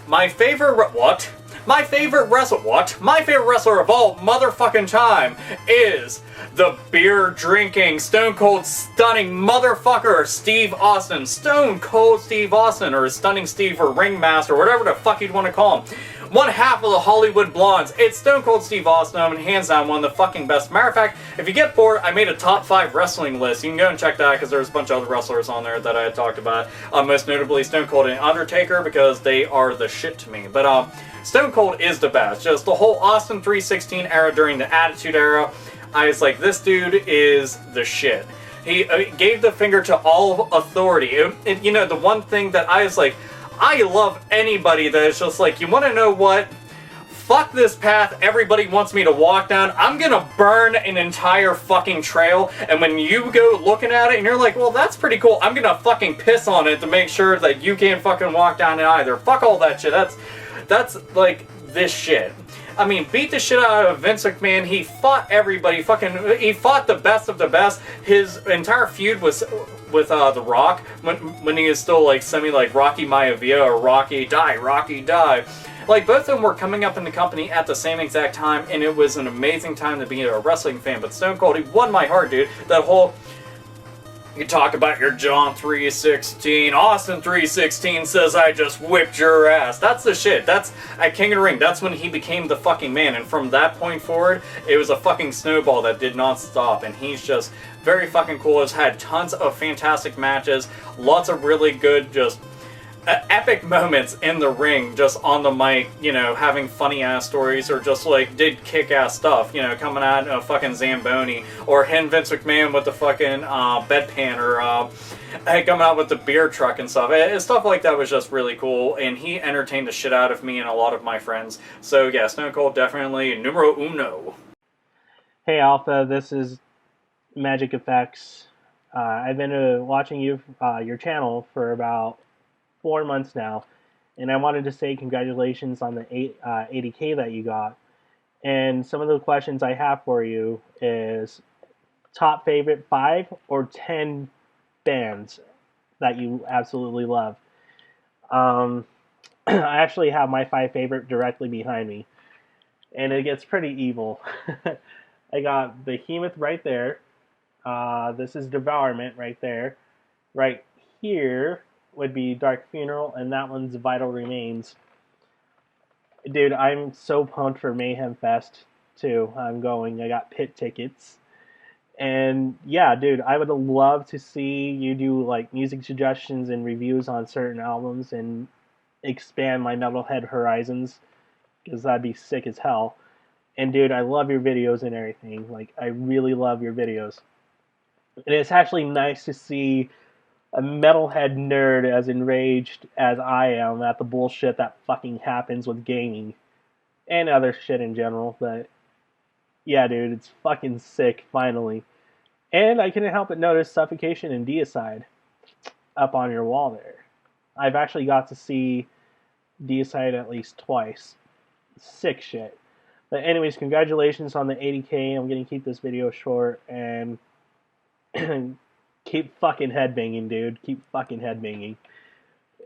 My favorite. What? My favorite wrestler. What? My favorite wrestler of all motherfucking time is the beer drinking, stone cold stunning motherfucker Steve Austin. Stone cold Steve Austin, or Stunning Steve, or Ringmaster, whatever the fuck you'd want to call him. One half of the Hollywood Blondes. It's Stone Cold Steve Austin, and hands down one of the fucking best. Matter of fact, if you get bored, I made a top 5 wrestling list. You can go and check that because there's a bunch of other wrestlers on there that I had talked about. Most notably Stone Cold and Undertaker, because they are the shit to me. But Stone Cold is the best. Just the whole Austin 316 era during the Attitude Era, I was like, this dude is the shit. He gave the finger to all authority. You know, the one thing that I was like, I love anybody that is just like, you want to know what? Fuck this path everybody wants me to walk down. I'm gonna burn an entire fucking trail, and when you go looking at it and you're like, well, that's pretty cool, I'm gonna fucking piss on it to make sure that you can't fucking walk down it either. Fuck all that shit. That's like this shit. I mean, beat the shit out of Vince McMahon. He fought everybody. He fought the best of the best. His entire feud was with The Rock when he was still like semi like Rocky Maivia or Rocky Die. Like, both of them were coming up in the company at the same exact time, and it was an amazing time to be a wrestling fan. But Stone Cold, he won my heart, dude. That whole, you talk about your John 3:16, Austin 3:16 says I just whipped your ass. That's the shit. That's at King of the Ring. That's when he became the fucking man. And from that point forward, it was a fucking snowball that did not stop. And he's just very fucking cool. Has had tons of fantastic matches. Lots of really good, just epic moments in the ring, just on the mic, you know, having funny ass stories, or just like did kick ass stuff, you know, coming out of fucking Zamboni, or him Vince McMahon with the fucking bedpan, or coming out with the beer truck and stuff. Stuff like that was just really cool, and he entertained the shit out of me and a lot of my friends. So yeah, Stone Cold definitely numero uno. Hey Alpha, this is Magic Effects. I've been watching your channel for about 4 months now, and I wanted to say congratulations on the 80K that you got. And some of the questions I have for you is top favorite 5 or 10 bands that you absolutely love. I actually have my 5 favorite directly behind me, and it gets pretty evil. I got Behemoth right there. This is Devourment right there. Right here would be Dark Funeral, and that one's Vital Remains. Dude, I'm so pumped for Mayhem Fest too. I'm going. I got pit tickets. And yeah, dude, I would love to see you do like music suggestions and reviews on certain albums and expand my metalhead horizons, because that'd be sick as hell. And dude, I love your videos and everything. Like, I really love your videos. And it's actually nice to see a metalhead nerd as enraged as I am at the bullshit that fucking happens with gaming and other shit in general. But yeah, dude, it's fucking sick finally. And I couldn't help but notice Suffocation and Deicide up on your wall there. I've actually got to see Deicide at least twice. Sick shit. But anyways, congratulations on the 80K. I'm gonna keep this video short and keep fucking headbanging, dude. Keep fucking headbanging.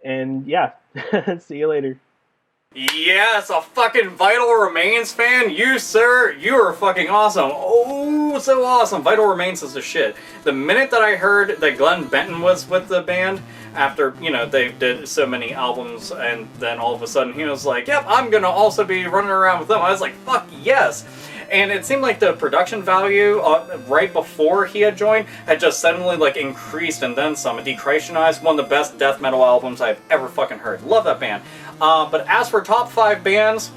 And yeah, see you later. Yes, a fucking Vital Remains fan? You, sir, you are fucking awesome. Oh, so awesome. Vital Remains is the shit. The minute that I heard that Glenn Benton was with the band, after, you know, they did so many albums, and then all of a sudden he was like, yep, I'm gonna also be running around with them. I was like, fuck yes. And it seemed like the production value right before he had joined had just suddenly like increased and then some. Decristianized, one of the best death metal albums I've ever fucking heard. Love that band. But as for top 5 bands,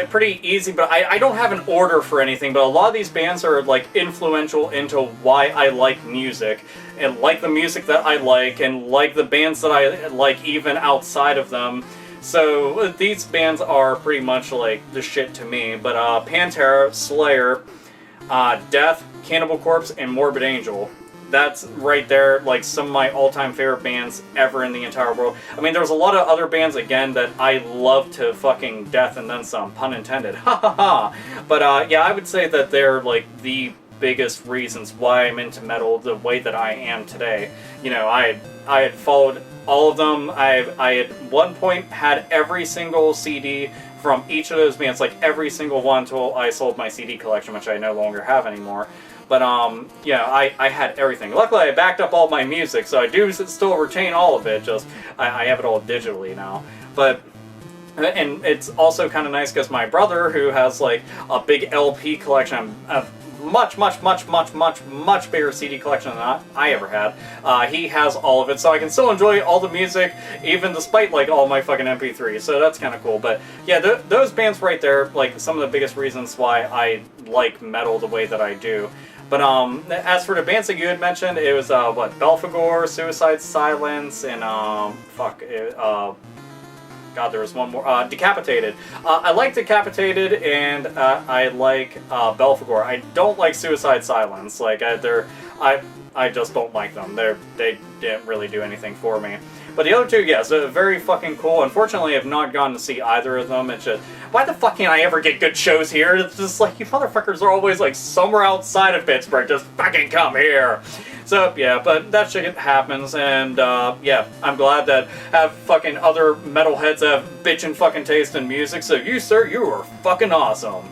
pretty easy, but I don't have an order for anything, but a lot of these bands are like influential into why I like music, and like the music that I like, and like the bands that I like even outside of them. So these bands are pretty much like the shit to me. But Pantera, Slayer, Death, Cannibal Corpse, and Morbid Angel. that's right there, like, some of my all-time favorite bands ever in the entire world. I mean, there's a lot of other bands, again, that I love to fucking death and then some, pun intended, ha ha ha. But, yeah, I would say that they're, like, the biggest reasons why I'm into metal the way that I am today. You know, I had followed all of them. I at one point had every single CD from each of those bands, like every single one, until I sold my CD collection, which I no longer have anymore. But, yeah, I had everything. Luckily, I backed up all my music, so I do still retain all of it, just I have it all digitally now. But, and it's also kind of nice because my brother, who has, like, a big LP collection of much bigger CD collection than I ever had, he has all of it, so I can still enjoy all the music, even despite, like, all my fucking MP3s, so that's kind of cool. But, yeah, those bands right there, like, some of the biggest reasons why I like metal the way that I do. But, as for the bands that you had mentioned, it was, what, Belphegor, Suicide Silence, and, God, there was one more. Decapitated. I like Decapitated, and I like Belphegor. I don't like Suicide Silence. Like, I just don't like them. They didn't really do anything for me. But the other two, yes, very fucking cool. Unfortunately, I have not gone to see either of them. It's just, why the fuck can't I ever get good shows here? It's just like, you motherfuckers are always like somewhere outside of Pittsburgh. Just fucking come here. So, yeah, but that shit happens, and, yeah, I'm glad that have fucking other metalheads have bitchin' fucking taste in music, so you, sir, you are fucking awesome.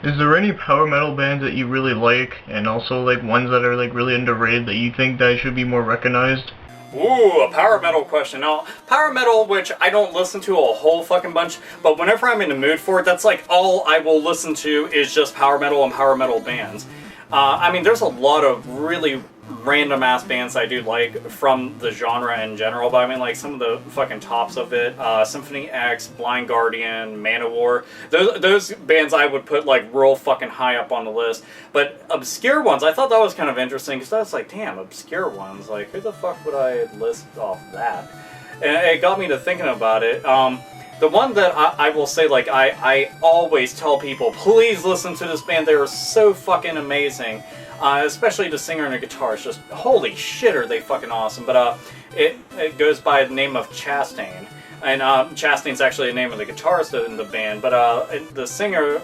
Is there any power metal bands that you really like, and also, like, ones that are, like, really underrated that you think that should be more recognized? Ooh, a power metal question. Now, power metal, which I don't listen to a whole fucking bunch, but whenever I'm in the mood for it, that's like all I will listen to is just power metal and power metal bands. I mean, there's a lot of really random ass bands I do like from the genre in general, but I mean, like, some of the fucking tops of it, Symphony X, Blind Guardian, Manowar, those bands I would put, like, real fucking high up on the list. But obscure ones, I thought that was kind of interesting, because I was like, damn, obscure ones, like, who the fuck would I list off that? And it got me to thinking about it. The one that I will say, like, I always tell people, please listen to this band, they are so fucking amazing. Especially the singer and the guitarist, just holy shit are they fucking awesome. But it goes by the name of Chastain, and Chastain's actually the name of the guitarist in the band. But the singer,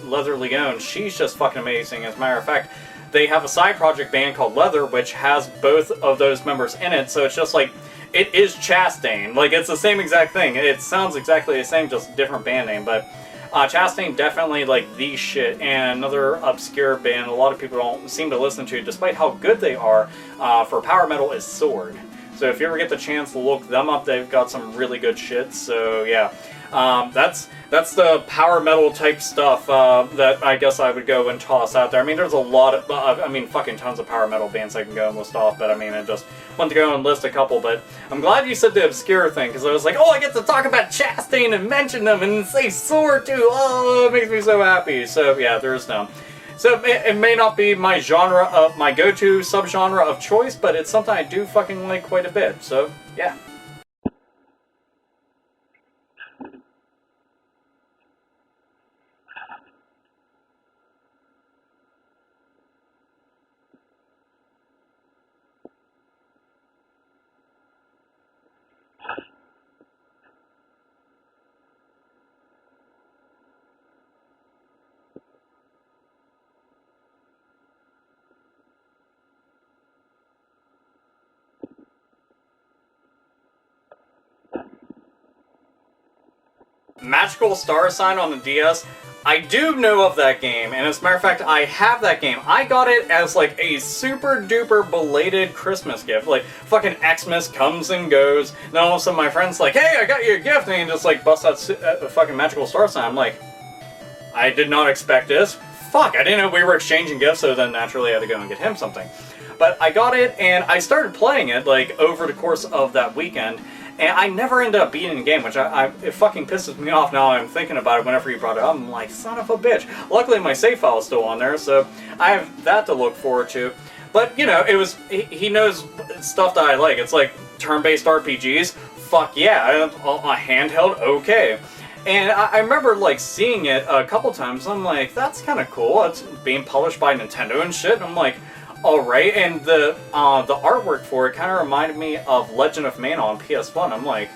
Leather Leone, she's just fucking amazing. As a matter of fact, they have a side project band called Leather, which has both of those members in it. So it's just like, it is Chastain. Like, it's the same exact thing. It sounds exactly the same, just different band name. But Chastain definitely, like, the shit. And another obscure band a lot of people don't seem to listen to, despite how good they are, for power metal, is Sword. So if you ever get the chance to look them up, they've got some really good shit. So yeah, that's the power metal type stuff that I guess I would go and toss out there. I mean, there's a lot of, I mean, fucking tons of power metal bands I can go and list off, but I mean, I just want to go and list a couple. But I'm glad you said the obscure thing, because I was like, oh, I get to talk about Chastain and mention them and say Sword too. Oh, it makes me so happy. So yeah, there's them. So it may not be my genre of my go-to subgenre of choice, but it's something I do fucking like quite a bit. So yeah. Magical Star Sign on the DS, I do know of that game, and as a matter of fact, I have that game. I got it as, like, a super duper belated Christmas gift. Like, fucking Xmas comes and goes, then all of a sudden my friend's like, hey, I got you a gift, and he just, like, busts out fucking Magical Star Sign. I'm like, I did not expect this. Fuck, I didn't know we were exchanging gifts, so then naturally I had to go and get him something. But I got it, and I started playing it, like, over the course of that weekend, and I never ended up beating the game, which it fucking pisses me off now I'm thinking about it whenever you brought it up. I'm like, son of a bitch. Luckily my save file is still on there, so I have that to look forward to. But, you know, it was, he knows stuff that I like. It's like turn-based RPGs, fuck yeah. A handheld, okay. And I remember, like, seeing it a couple times, I'm like, that's kind of cool. It's being published by Nintendo and shit, and I'm like, alright, and the artwork for it kind of reminded me of Legend of Mana on PS1. I'm like,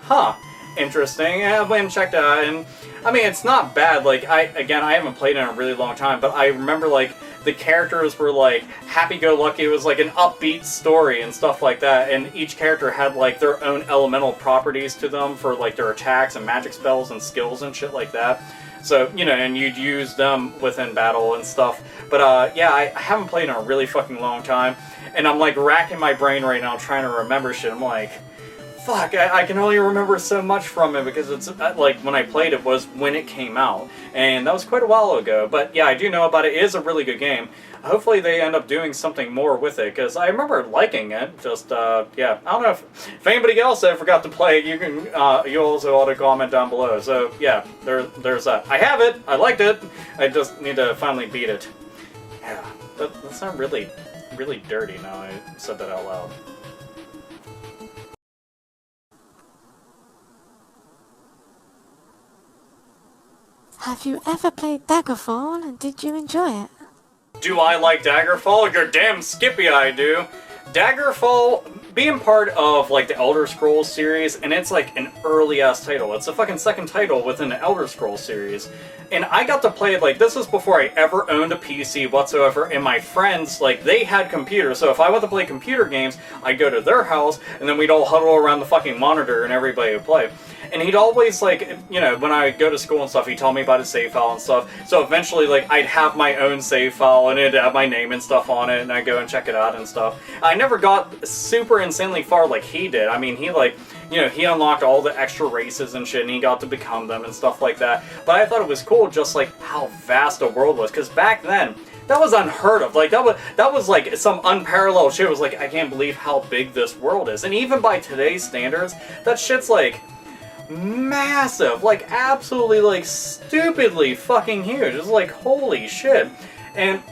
huh, interesting. I went and checked it out, and I mean, it's not bad. Like, I haven't played it in a really long time, but I remember, like, the characters were, like, happy-go-lucky. It was, like, an upbeat story and stuff like that, and each character had, like, their own elemental properties to them for, like, their attacks and magic spells and skills and shit like that. So, you know, and you'd use them within battle and stuff. But, yeah, I haven't played in a really fucking long time, and I'm, like, racking my brain right now trying to remember shit. I'm like, fuck, I can only remember so much from it because it's, like, when I played it was when it came out, and that was quite a while ago. But, yeah, I do know about it. It is a really good game. Hopefully they end up doing something more with it, because I remember liking it. Just, yeah, I don't know if anybody else ever got to play it, you can, you also ought to comment down below. So, yeah, there's that. I have it, I liked it, I just need to finally beat it. Yeah, that sounded really, really dirty now I said that out loud. Have you ever played Daggerfall, and did you enjoy it? Do I like Daggerfall? You're damn skippy I do. Daggerfall, being part of, like, the Elder Scrolls series, and it's, like, an early-ass title. It's the fucking second title within the Elder Scrolls series. And I got to play it, like, this was before I ever owned a PC whatsoever, and my friends, like, they had computers, so if I went to play computer games, I'd go to their house, and then we'd all huddle around the fucking monitor, and everybody would play. And he'd always, like, you know, when I would go to school and stuff, he'd tell me about his save file and stuff. So eventually, like, I'd have my own save file, and it'd have my name and stuff on it, and I'd go and check it out and stuff. I never got super insanely far like he did. I mean, he, like, you know, he unlocked all the extra races and shit, and he got to become them and stuff like that. But I thought it was cool just, like, how vast the world was. Because back then, that was unheard of. Like, that was like some unparalleled shit. It was like, I can't believe how big this world is. And even by today's standards, that shit's, like, massive, like, absolutely, like, stupidly fucking huge. It's like, holy shit. And,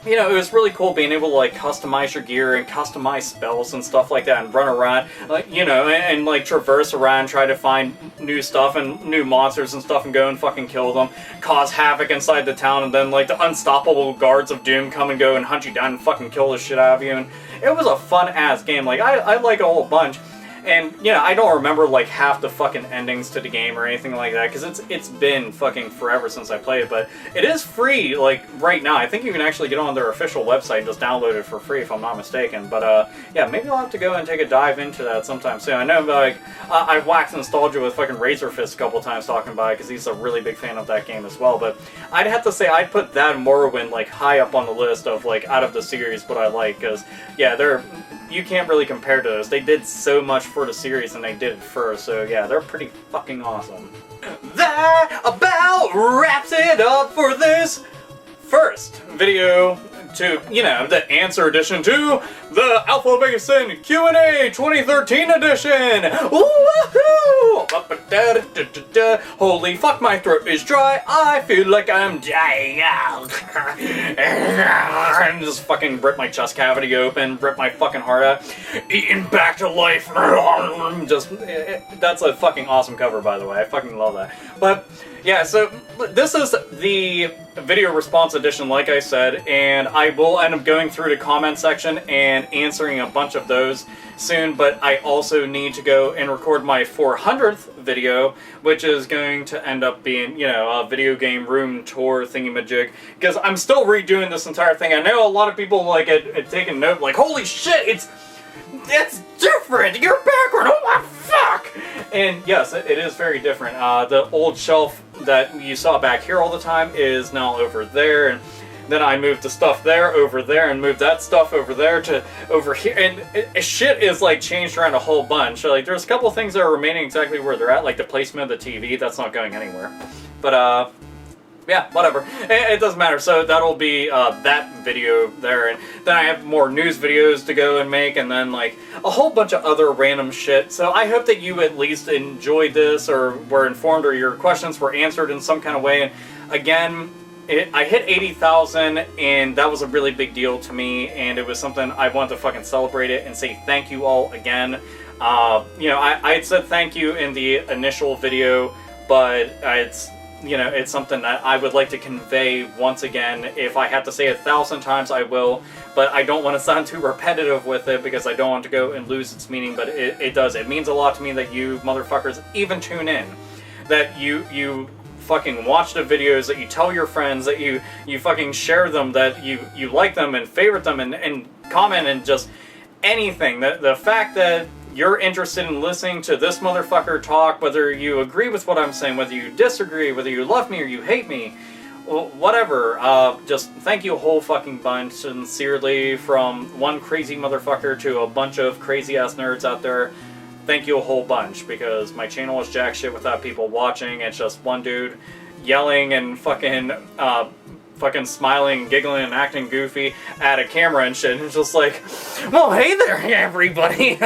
you know, it was really cool being able to, like, customize your gear and customize spells and stuff like that and run around, like, you know, and like, traverse around, try to find new stuff and new monsters and stuff and go and fucking kill them, cause havoc inside the town, and then, like, the unstoppable guards of doom come and go and hunt you down and fucking kill the shit out of you. And it was a fun-ass game. Like, I like a whole bunch. And, you know, I don't remember, like, half the fucking endings to the game or anything like that, because it's been fucking forever since I played it, but it is free, like, right now. I think you can actually get on their official website and just download it for free, if I'm not mistaken. But, yeah, maybe I'll have to go and take a dive into that sometime soon. I know, like, I've waxed nostalgia with fucking Razorfist a couple times talking about it, because he's a really big fan of that game as well, but I'd have to say I'd put that and Morrowind, like, high up on the list of, like, out of the series what I like, because, yeah, you can't really compare to those. They did so much for the series and they did it first, so yeah, they're pretty fucking awesome. That about wraps it up for this first video to, you know, the answer edition to the AlphaOmegaSin Q&A 2013 edition! Woohoo! Holy fuck, my throat is dry, I feel like I'm dying out. And just fucking rip my chest cavity open, rip my fucking heart out, eaten back to life. Just, that's a fucking awesome cover, by the way, I fucking love that. But, yeah, so this is the video response edition, like I said, and I will end up going through the comment section and answering a bunch of those soon, but I also need to go and record my 400th video, which is going to end up being, you know, a video game room tour thingamajig, because I'm still redoing this entire thing. I know a lot of people, like, had taken note, like, holy shit, it's different! Your background, oh my fuck! And yes, it is very different. The old shelf that you saw back here all the time is now over there, and then I moved the stuff there, over there, and moved that stuff over there to over here, and shit is, like, changed around a whole bunch. So, like, there's a couple things that are remaining exactly where they're at, like the placement of the TV, that's not going anywhere. But, yeah, whatever. It doesn't matter. So that'll be that video there, and then I have more news videos to go and make, and then, like, a whole bunch of other random shit. So I hope that you at least enjoyed this, or were informed, or your questions were answered in some kind of way. And again, I hit 80,000, and that was a really big deal to me, and it was something I wanted to fucking celebrate it and say thank you all again. You know, I had said thank you in the initial video, but it's, you know, it's something that I would like to convey once again. If I have to say it 1,000 times, I will, but I don't want to sound too repetitive with it because I don't want to go and lose its meaning, but it does. It means a lot to me that you motherfuckers even tune in. That you fucking watch the videos, that you tell your friends, that you fucking share them, that you like them and favorite them and comment and just anything. The fact that you're interested in listening to this motherfucker talk, whether you agree with what I'm saying, whether you disagree, whether you love me or you hate me, whatever, just thank you a whole fucking bunch, sincerely, from one crazy motherfucker to a bunch of crazy ass nerds out there. Thank you a whole bunch, because my channel is jack shit without people watching. It's just one dude yelling and fucking smiling, giggling, and acting goofy at a camera and shit. And it's just like, well, hey there, everybody.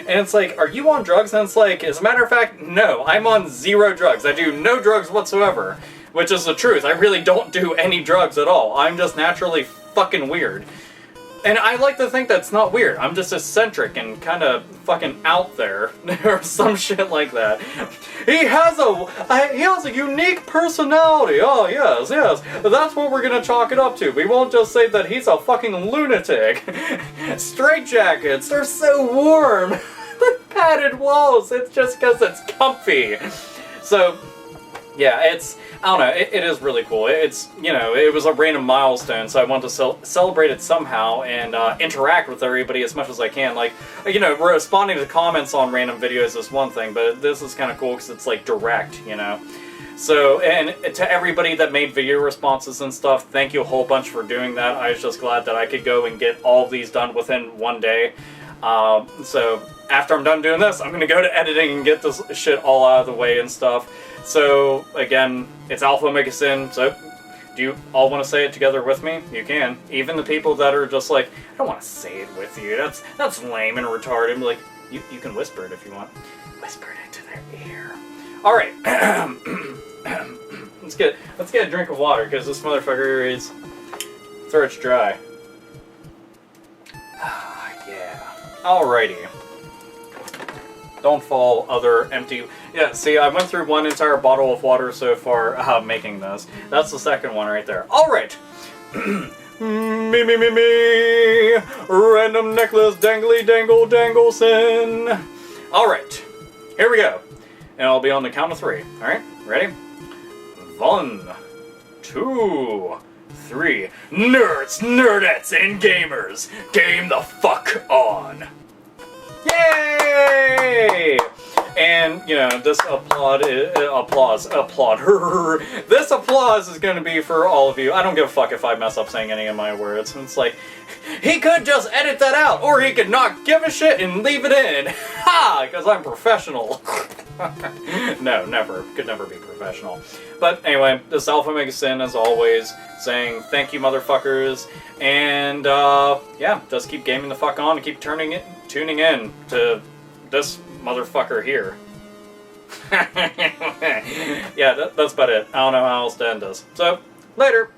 And it's like, are you on drugs? And it's like, as a matter of fact, no, I'm on 0 drugs. I do no drugs whatsoever, which is the truth. I really don't do any drugs at all. I'm just naturally fucking weird. And I like to think that's not weird. I'm just eccentric and kind of fucking out there, or some shit like that. He has a unique personality. Oh yes, yes. That's what we're gonna chalk it up to. We won't just say that he's a fucking lunatic. Straitjackets, they're so warm. Padded walls. It's just because it's comfy. So, yeah, I don't know, it is really cool. It's, you know, it was a random milestone, so I want to celebrate it somehow and interact with everybody as much as I can. Like, you know, responding to comments on random videos is one thing, but this is kind of cool because it's, like, direct, you know? So, and to everybody that made video responses and stuff, thank you a whole bunch for doing that. I was just glad that I could go and get all of these done within one day. So, after I'm done doing this, I'm going to go to editing and get this shit all out of the way and stuff. So, again, it's AlphaOmegaSin, so do you all want to say it together with me? You can. Even the people that are just like, I don't want to say it with you, that's lame and retarded. I'm like, you can whisper it if you want. Whisper it into their ear. Alright. Let's get a drink of water, because this motherfucker is throat's dry. Yeah. Alrighty. Don't fall, other empty... Yeah, see, I went through one entire bottle of water so far making this. That's the second one right there. Alright! Me. Random necklace, dangly dangle dangle sin. Alright, here we go. And I'll be on the count of 3. Alright, ready? 1, 2, 3. Nerds, nerdettes, and gamers, game the fuck on! Yay! And, you know, this applause. This applause is going to be for all of you. I don't give a fuck if I mess up saying any of my words. It's like, he could just edit that out, or he could not give a shit and leave it in. Ha! Because I'm professional. No, never. Could never be professional. But anyway, this AlphaOmegaSin, as always, saying thank you, motherfuckers. And, yeah, just keep gaming the fuck on and keep tuning in to this motherfucker here. Yeah, that's about it. I don't know how else to end this. So, later!